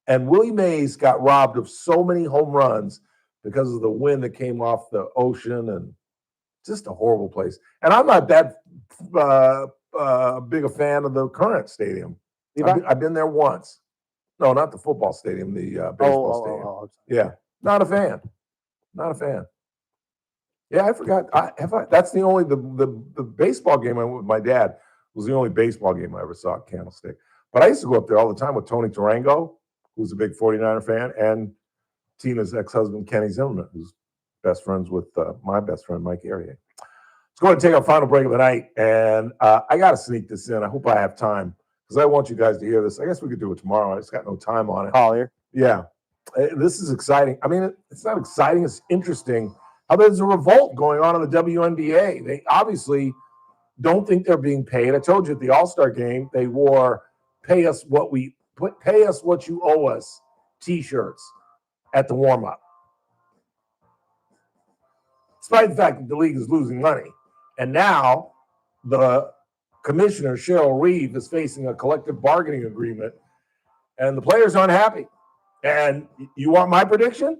And Willie Mays got robbed of so many home runs because of the wind that came off the ocean, and just a horrible place. And I'm not that big a fan of the current stadium. I've been there once. No, not the football stadium, the baseball stadium. Yeah, not a fan. Not a fan. Yeah, I forgot. That's the only the baseball game I went with my dad was the only baseball game I ever saw at Candlestick. But I used to go up there all the time with Tony Tarango, who's a big 49er fan, and Tina's ex-husband, Kenny Zimmerman, who's best friends with my best friend, Mike Arier. Let's go ahead and take our final break of the night. And I got to sneak this in. I hope I have time, because I want you guys to hear this. I guess we could do it tomorrow. I just got no time on it. Collier. Yeah. This is exciting. I mean, it's not exciting. It's interesting how there's a revolt going on in the WNBA. They obviously don't think they're being paid. I told you at the All-Star game, they wore pay us what you owe us T-shirts at the warm-up. Despite the fact that the league is losing money. And now the commissioner, Cheryl Reeve, is facing a collective bargaining agreement, and the players aren't happy. And you want my prediction?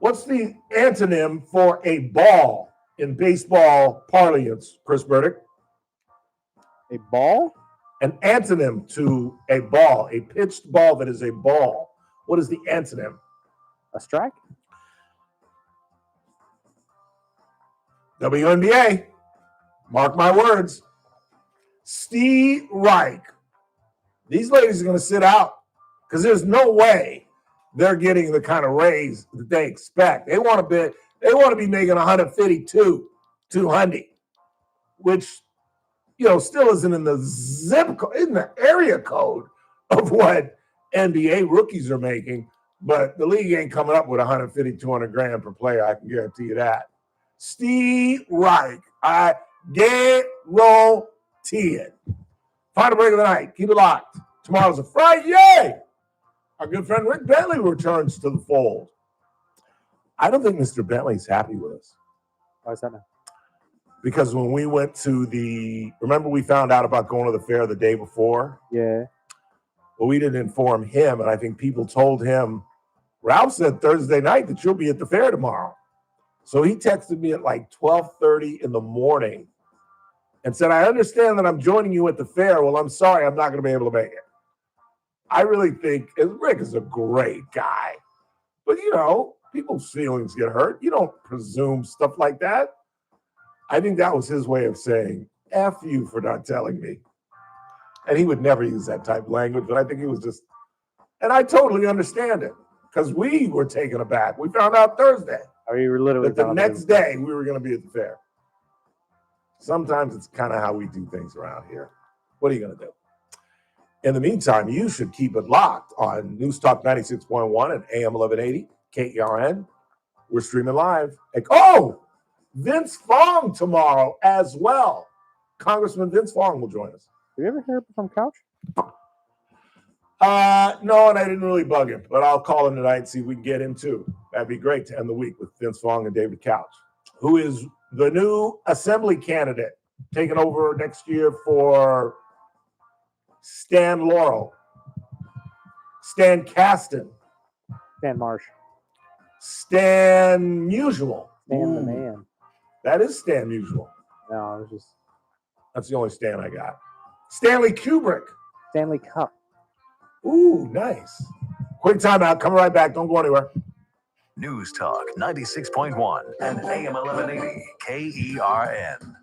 What's the antonym for a ball in baseball parlance, Chris Burdick? A ball? An antonym to a ball, a pitched ball that is a ball. What is the antonym? A strike? WNBA. Mark my words. Steve Reich. These ladies are going to sit out because there's no way they're getting the kind of raise that they expect. They want to be making 152, 200, which still isn't in the zip code, in the area code of what NBA rookies are making. But the league ain't coming up with 150, 200 grand per player. I can guarantee you that. Steve Reich, I guarantee it. Final break of the night. Keep it locked. Tomorrow's a Friday. Our good friend Rick Bentley returns to the fold. I don't think Mr. Bentley's happy with us. Why is that now? Because when we went to remember we found out about going to the fair the day before? Yeah. Well, we didn't inform him, and I think people told him, Ralph said Thursday night that you'll be at the fair tomorrow. So he texted me at like 12:30 in the morning and said, I understand that I'm joining you at the fair. Well, I'm sorry, I'm not going to be able to make it. I really think Rick is a great guy. But, people's feelings get hurt. You don't presume stuff like that. I think that was his way of saying, F you for not telling me. And he would never use that type of language, but I think he was just, and I totally understand it because we were taken aback. We found out Thursday. You were literally that the next day we were going to be at the fair. Sometimes it's kind of how we do things around here. What are you going to do? In the meantime, you should keep it locked on News Talk 96.1 and AM 1180, KERN. We're streaming live. Vince Fong tomorrow as well. Congressman Vince Fong will join us. Have you ever heard from Couch? No, and I didn't really bug him, but I'll call him tonight and see if we can get him too. That'd be great to end the week with Vince Fong and David Couch, who is the new assembly candidate taking over next year for Stan Laurel, Stan Kasten, Stan Marsh, Stan Musial. Stan the man. That is Stan Musial. No, it was just. That's the only Stan I got. Stanley Kubrick. Stanley Cup. Ooh, nice. Quick timeout. Coming right back. Don't go anywhere. News Talk 96.1 and AM 1180 KERN.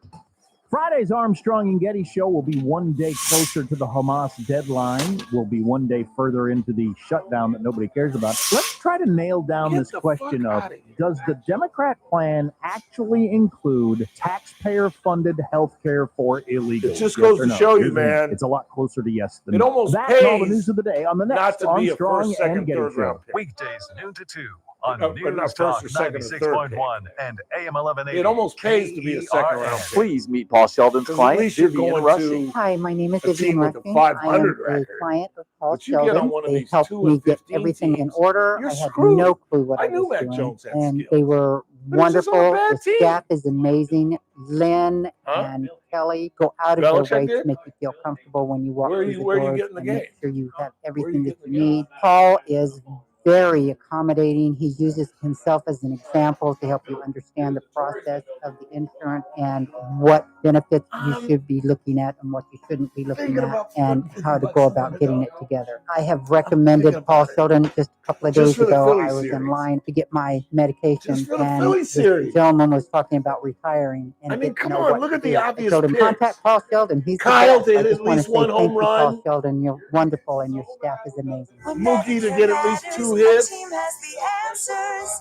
Friday's Armstrong and Getty show will be one day closer to the Hamas deadline. We'll be one day further into the shutdown that nobody cares about. Let's try to nail down this question of, does the Democrat plan actually include taxpayer-funded health care for illegals? It just goes to show you, man. It's a lot closer to yes than it no. almost That's pays all the news of the day on the next Armstrong and Getty show. Weekdays noon to 2 on News Talk 96.1 and AM 1180. It almost pays to be a second round. Please meet Paul Sheldon's client, Vivian Rushing. Hi, my name is a Vivian team with a Rushing. 500 I am a record. client of Paul But you get on Sheldon. one of They these helped 2 me and get 15 everything in teams. order. You're I had screwed. no clue what I I knew was Mac doing. Jones had And skill. they were But he's just on a wonderful. bad The team. staff is amazing. Lynn and Kelly go out of Belichick their way did? to make you feel comfortable when you walk Where through you- the where you doors getting the and game? make sure you have everything you that you getting the game? need. Paul is very accommodating. He uses himself as an example to help you understand the process of the insurance and what benefits you should be looking at and what you shouldn't be looking at and how to go about getting it together. I have recommended Paul Sheldon just a couple of Just days for the ago. Philly I was series. in line to get my medication, Just for the and Philly this series. gentleman was talking about retiring. And I mean, didn't come know on, what look to at the do. obvious I told him, picks. contact Paul Sheldon. He's the Kyle best. did I at just want least to say one thank home you, run. Paul Sheldon. You're wonderful, and your staff is amazing. Mookie to get at least 2 hits. Team has the answers.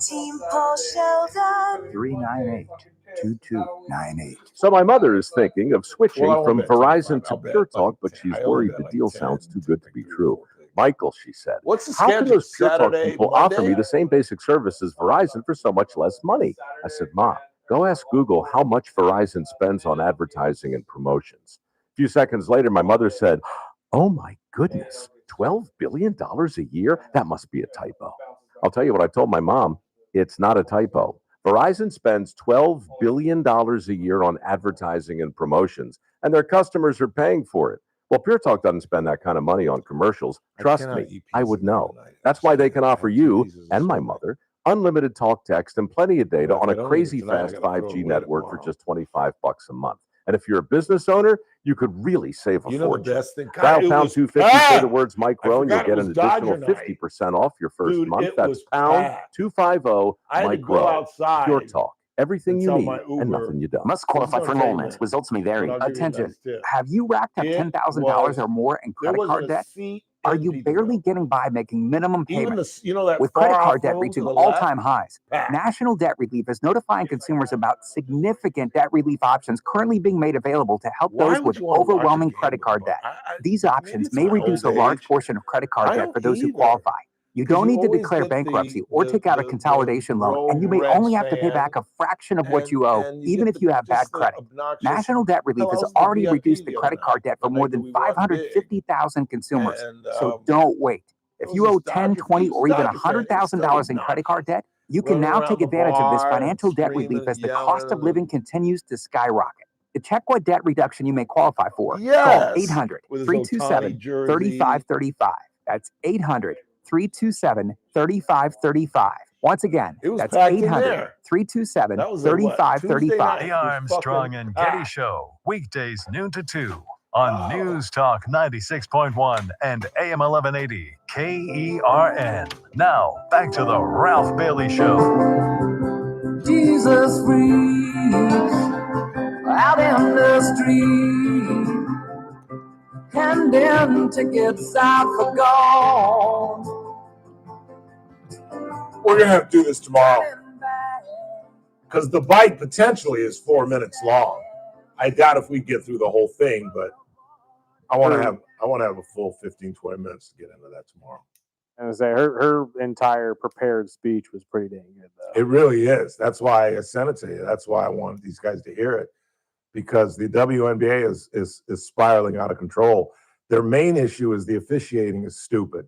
Team Paul Sheldon. 398-2298. So my mother is thinking of switching Well, I won't from bet Verizon to I'll bet, Pure Talk, but but she's I only worried bet the like deal 10. sounds too good to be true. Michael, she said. What's the How can schedule? those Pure Talk Saturday, people offer Monday? me the same basic service as Verizon for so much less money? I said, Mom, go ask Google how much Verizon spends on advertising and promotions. A few seconds later, my mother said, oh my goodness, $12 billion a year? That must be a typo. I'll tell you what I told my mom. It's not a typo. Verizon spends $12 billion a year on advertising and promotions, and their customers are paying for it. Well, Pure Talk doesn't spend that kind of money on commercials. Trust me, I would know. That's why they can offer you and my mother unlimited talk, text, and plenty of data on a crazy fast 5G network for just $25 a month. And if you're a business owner, you could really save a fortune. The best thing. Dial pound 250, say the words Mike Rowe, and you'll get an additional 50% off your first month. That's pound 250 Mike Rowe. Pure Talk. Everything you need and nothing you don't. Must qualify for enrollment. Results may vary. Attention. Have you racked up $10,000 or more in credit card debt? Are you barely getting by making minimum payments? With credit card debt reaching all-time highs, National Debt Relief is notifying consumers about significant debt relief options currently being made available to help those with overwhelming credit card debt. These options may reduce a large portion of credit card debt for those who qualify. You don't need to declare bankruptcy or take out a consolidation loan, and you may only have to pay back a fraction of what you owe, even if you have bad credit. National Debt Relief has already reduced the credit card debt for more than 550,000 consumers. So don't wait. If you owe $10, $20, or even $100,000 in credit card debt, you can now take advantage of this financial debt relief as the cost of living continues to skyrocket. To check what debt reduction you may qualify for, call 800-327-3535. That's 800-327-3535. Once again, that's 800-327-3535. The Armstrong and Getty Show, weekdays noon to 2 on News Talk 96.1 and AM 1180 KERN. Now, back to the Ralph Bailey Show. Jesus freaks out in the street, condemned to get south for gold. We're going to have to do this tomorrow because the bite potentially is 4 minutes long. I doubt if we get through the whole thing, but I want to have a full 15, 20 minutes to get into that tomorrow. I was say her entire prepared speech was pretty dang good, though. It really is. That's why I sent it to you. That's why I wanted these guys to hear it, because the WNBA is spiraling out of control. Their main issue is the officiating is stupid.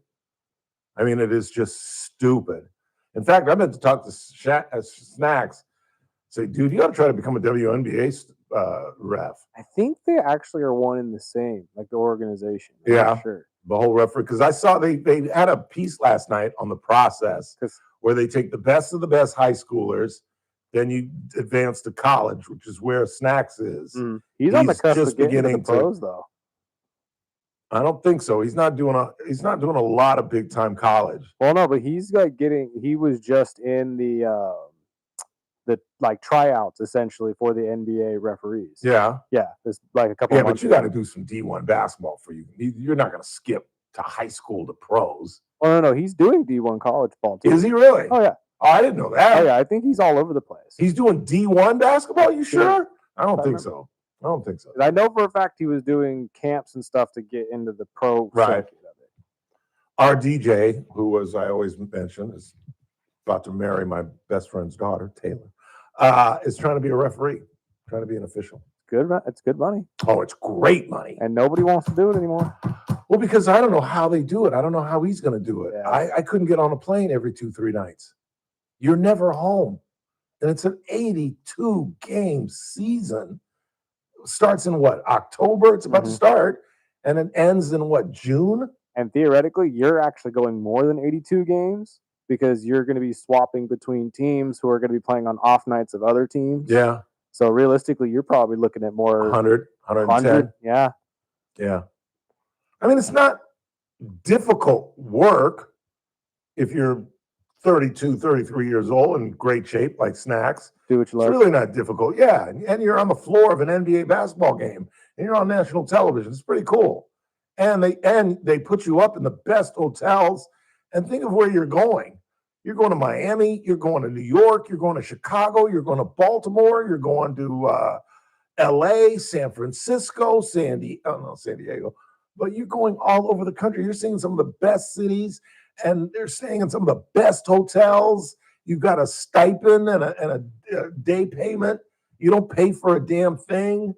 I mean, it is just stupid. In fact, I meant to talk to Snacks. Say, dude, you got to try to become a WNBA ref. I think they actually are one and the same, like the organization. I'm Yeah, not sure. the whole referee. Because I saw they had a piece last night on the process where they take the best of the best high schoolers, then you advance to college, which is where Snacks is. He's on the cusp of getting into the pros, though. I don't think so. He's not doing a lot of big time college. Well, no, but he's like he was just in the like tryouts essentially for the NBA referees. Yeah. Yeah. There's like a couple Yeah, of but months you got to do some D1 basketball for you. You're not going to skip to high school to pros. Oh no, he's doing D1 college ball too. Is he really? Oh yeah. Oh, I didn't know that. Oh yeah, I think he's all over the place. He's doing D1 basketball? You sure? Yeah. I don't think so. I don't think so. I know for a fact he was doing camps and stuff to get into the pro Right. circuit of it. Our DJ, who I always mention, is about to marry my best friend's daughter, Taylor, is trying to be a referee, trying to be an official. Good, it's good money. Oh, it's great money. And nobody wants to do it anymore. Well, because I don't know how they do it. I don't know how he's going to do it. Yeah. I couldn't get on a plane every 2-3 nights. You're never home. And it's an 82-game season. Starts in what, October? It's about to start. And it ends in what, June? And theoretically, you're actually going more than 82 games because you're going to be swapping between teams who are going to be playing on off nights of other teams. Yeah. So realistically, you're probably looking at more 100, 110. Yeah. Yeah. I mean, it's not difficult work if you're 32, 33 years old and in great shape like Snacks. Do what you love. It's really not difficult. Yeah. And you're on the floor of an NBA basketball game and you're on national television. It's pretty cool. And they put you up in the best hotels. And think of where you're going. You're going to Miami. You're going to New York. You're going to Chicago. You're going to Baltimore. You're going to L.A., San Francisco, San Diego, but you're going all over the country. You're seeing some of the best cities, and they're staying in some of the best hotels. You've got a stipend and a day payment. You don't pay for a damn thing.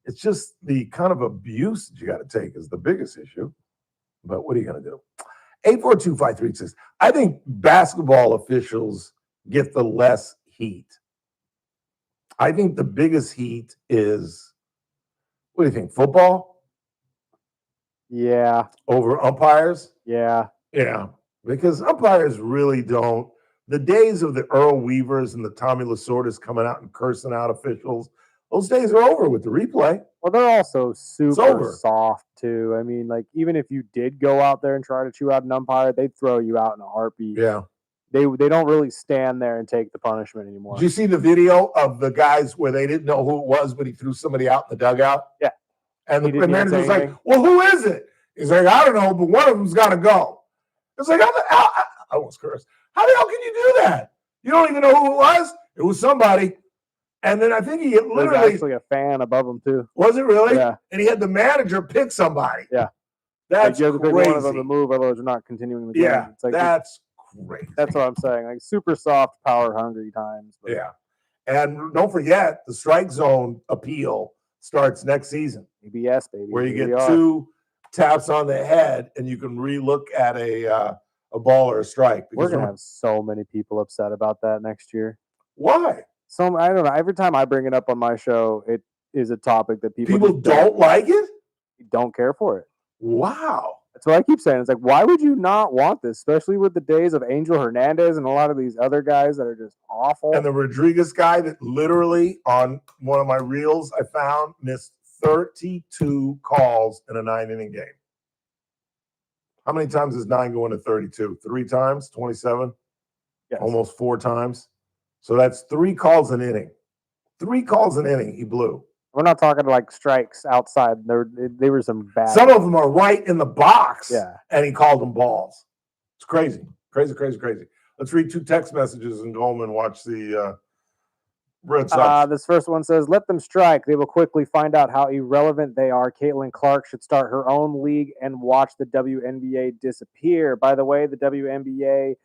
It's just the kind of abuse that you got to take is the biggest issue. But what are you going to do? 842-5336. I think basketball officials get the less heat. I think the biggest heat is, what do you think, football? Yeah. Over umpires? Yeah. Yeah. Because umpires really don't. The days of the Earl Weavers and the Tommy Lasordas coming out and cursing out officials, those days are over with the replay. Well, they're also super soft, too. I mean, like, even if you did go out there and try to chew out an umpire, they'd throw you out in a heartbeat. Yeah. They don't really stand there and take the punishment anymore. Did you see the video of the guys where they didn't know who it was, but he threw somebody out in the dugout? Yeah. And the manager was like, well, who is it? He's like, I don't know, but one of them's got to go. It's like, I almost cursed. How the hell can you do that? You don't even know who it was? It was somebody. And then I think he literally was actually a fan above him, too. Was it really? Yeah. And he had the manager pick somebody. Yeah. That's like you have to pick crazy. one of them to move, otherwise you're not continuing the game. Yeah, It's like, that's crazy. That's what I'm saying. Like super soft, power hungry times. But Yeah. And don't forget, the strike zone appeal starts next season. ABS, baby. Where you Here get we are. 2 taps on the head and you can relook at a ball or a strike. We're going to have so many people upset about that next year. Why? So I don't know. Every time I bring it up on my show, it is a topic that people just don't like it? Don't care for it. Wow. That's what I keep saying. It's like, why would you not want this? Especially with the days of Angel Hernandez and a lot of these other guys that are just awful. And the Rodriguez guy that literally on one of my reels I found missed 32 calls in a 9-inning game. How many times does 9 go into 32? 3 times? 27? Yes. Almost 4 times. So that's 3 calls an inning. 3 calls an inning he blew. We're not talking like strikes outside. They were some bad. Some of them are right in the box. Yeah. And he called them balls. It's crazy. Crazy. Let's read 2 text messages and go home and watch the Red Sox. This first one says, let them strike. They will quickly find out how irrelevant they are. Caitlin Clark should start her own league and watch the WNBA disappear. By the way, the WNBA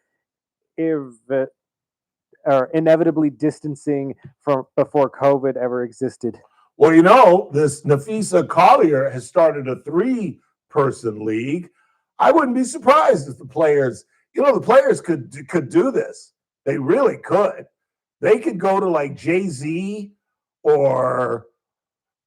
are inevitably distancing from before COVID ever existed. Well, you know, this Nafisa Collier has started a 3-person league. I wouldn't be surprised if the players could do this. They really could. They could go to like Jay-Z or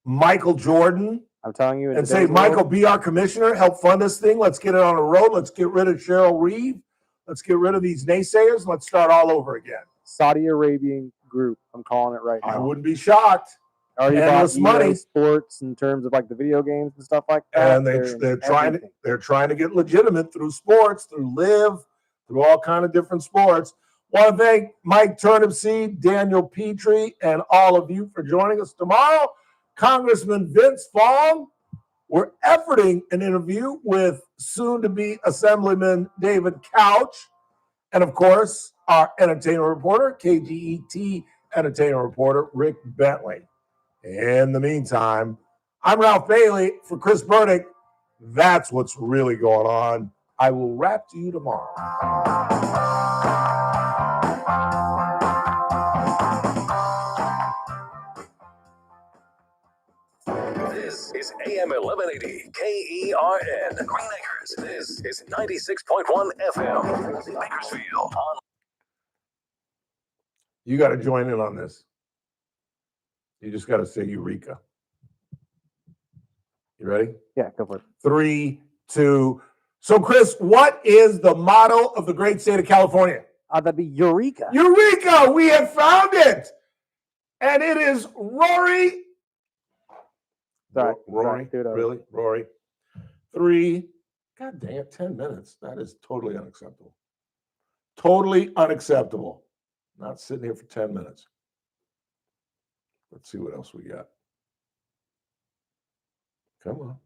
Michael Jordan. I'm telling you. And say, Michael, be our commissioner. Help fund this thing. Let's get it on the road. Let's get rid of Cheryl Reeve. Let's get rid of these naysayers. Let's start all over again. Saudi Arabian group. I'm calling it right now. I wouldn't be shocked. Already Endless bought money. EA Sports in terms of like the video games and stuff like that. And they're trying to get legitimate through sports, through live, through all kind of different sports. Want to thank Mike Turnipseed, Daniel Petrie, and all of you for joining us tomorrow. Congressman Vince Fong. We're efforting an interview with soon-to-be Assemblyman David Couch. And, of course, our entertainment reporter, KGET entertainment reporter, Rick Bentley. In the meantime, I'm Ralph Bailey. For Chris Burdick, that's what's really going on. I will rap to you tomorrow. This is AM 1180 KERN Green Acres. This is 96.1 FM Bakersfield. You got to join in on this. You just got to say Eureka. You ready? Yeah, go for it. 3, 2. So, Chris, what is the motto of the great state of California? That'd be Eureka. Eureka! We have found it. And it is Rory. Sorry. Rory? Really? Rory. 3. God damn, 10 minutes. That is totally unacceptable. Totally unacceptable. Not sitting here for 10 minutes. Let's see what else we got. Come on.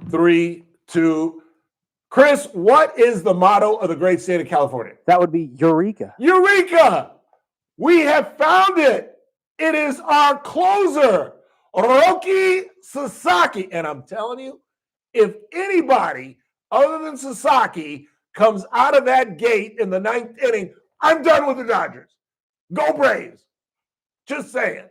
3, 2. Chris, what is the motto of the great state of California? That would be Eureka. Eureka! We have found it. It is our closer. Roki Sasaki. And I'm telling you, if anybody other than Sasaki comes out of that gate in the 9th inning, I'm done with the Dodgers. Go Braves. Just saying.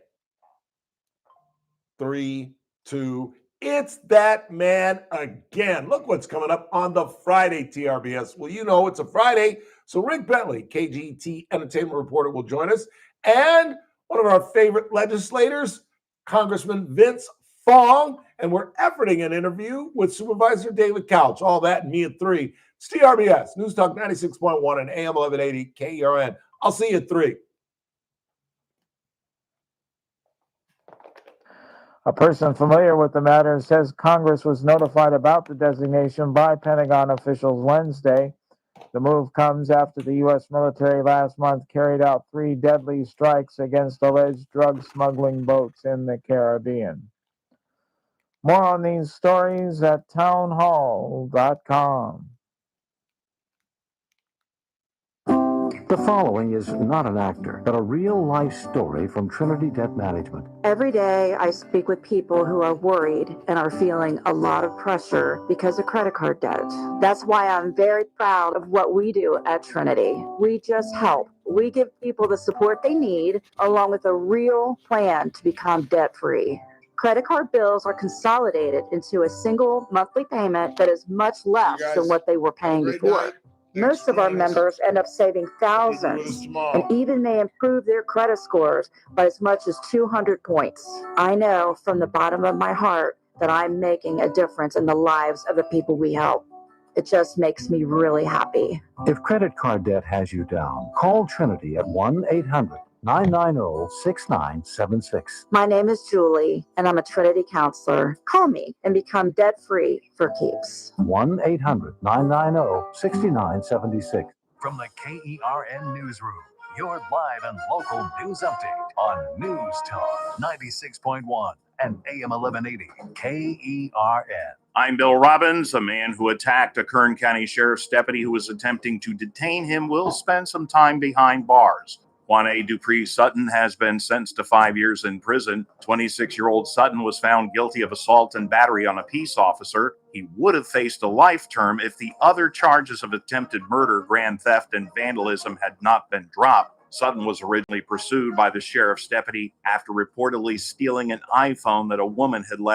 3, 2, it's that man again. Look what's coming up on the Friday TRBS. Well, you know it's a Friday, so Rick Bentley, KGT entertainment reporter, will join us. And one of our favorite legislators, Congressman Vince Fong, and we're efforting an interview with Supervisor David Couch. All that and me at 3. It's TRBS, News Talk 96.1 and AM 1180 KERN. I'll see you at 3. A person familiar with the matter says Congress was notified about the designation by Pentagon officials Wednesday. The move comes after the U.S. military last month carried out 3 deadly strikes against alleged drug smuggling boats in the Caribbean. More on these stories at townhall.com. The following is not an actor, but a real-life story from Trinity Debt Management. Every day I speak with people who are worried and are feeling a lot of pressure because of credit card debt. That's why I'm very proud of what we do at Trinity. We just help. We give people the support they need along with a real plan to become debt-free. Credit card bills are consolidated into a single monthly payment that is much less than what they were paying before. Most of our members end up saving thousands and even may improve their credit scores by as much as 200 points. I know from the bottom of my heart that I'm making a difference in the lives of the people we help. It just makes me really happy. If credit card debt has you down, call Trinity at 1-800-990-6976. My name is Julie, and I'm a Trinity counselor. Call me and become debt-free for keeps. 1-800-990-6976. From the KERN Newsroom, your live and local news update on News Talk 96.1 and AM 1180 KERN. I'm Bill Robbins. A man who attacked a Kern County Sheriff's deputy who was attempting to detain him will spend some time behind bars. Juan A. Dupree Sutton has been sentenced to 5 years in prison. 26-year-old Sutton was found guilty of assault and battery on a peace officer. He would have faced a life term if the other charges of attempted murder, grand theft, and vandalism had not been dropped. Sutton was originally pursued by the sheriff's deputy after reportedly stealing an iPhone that a woman had left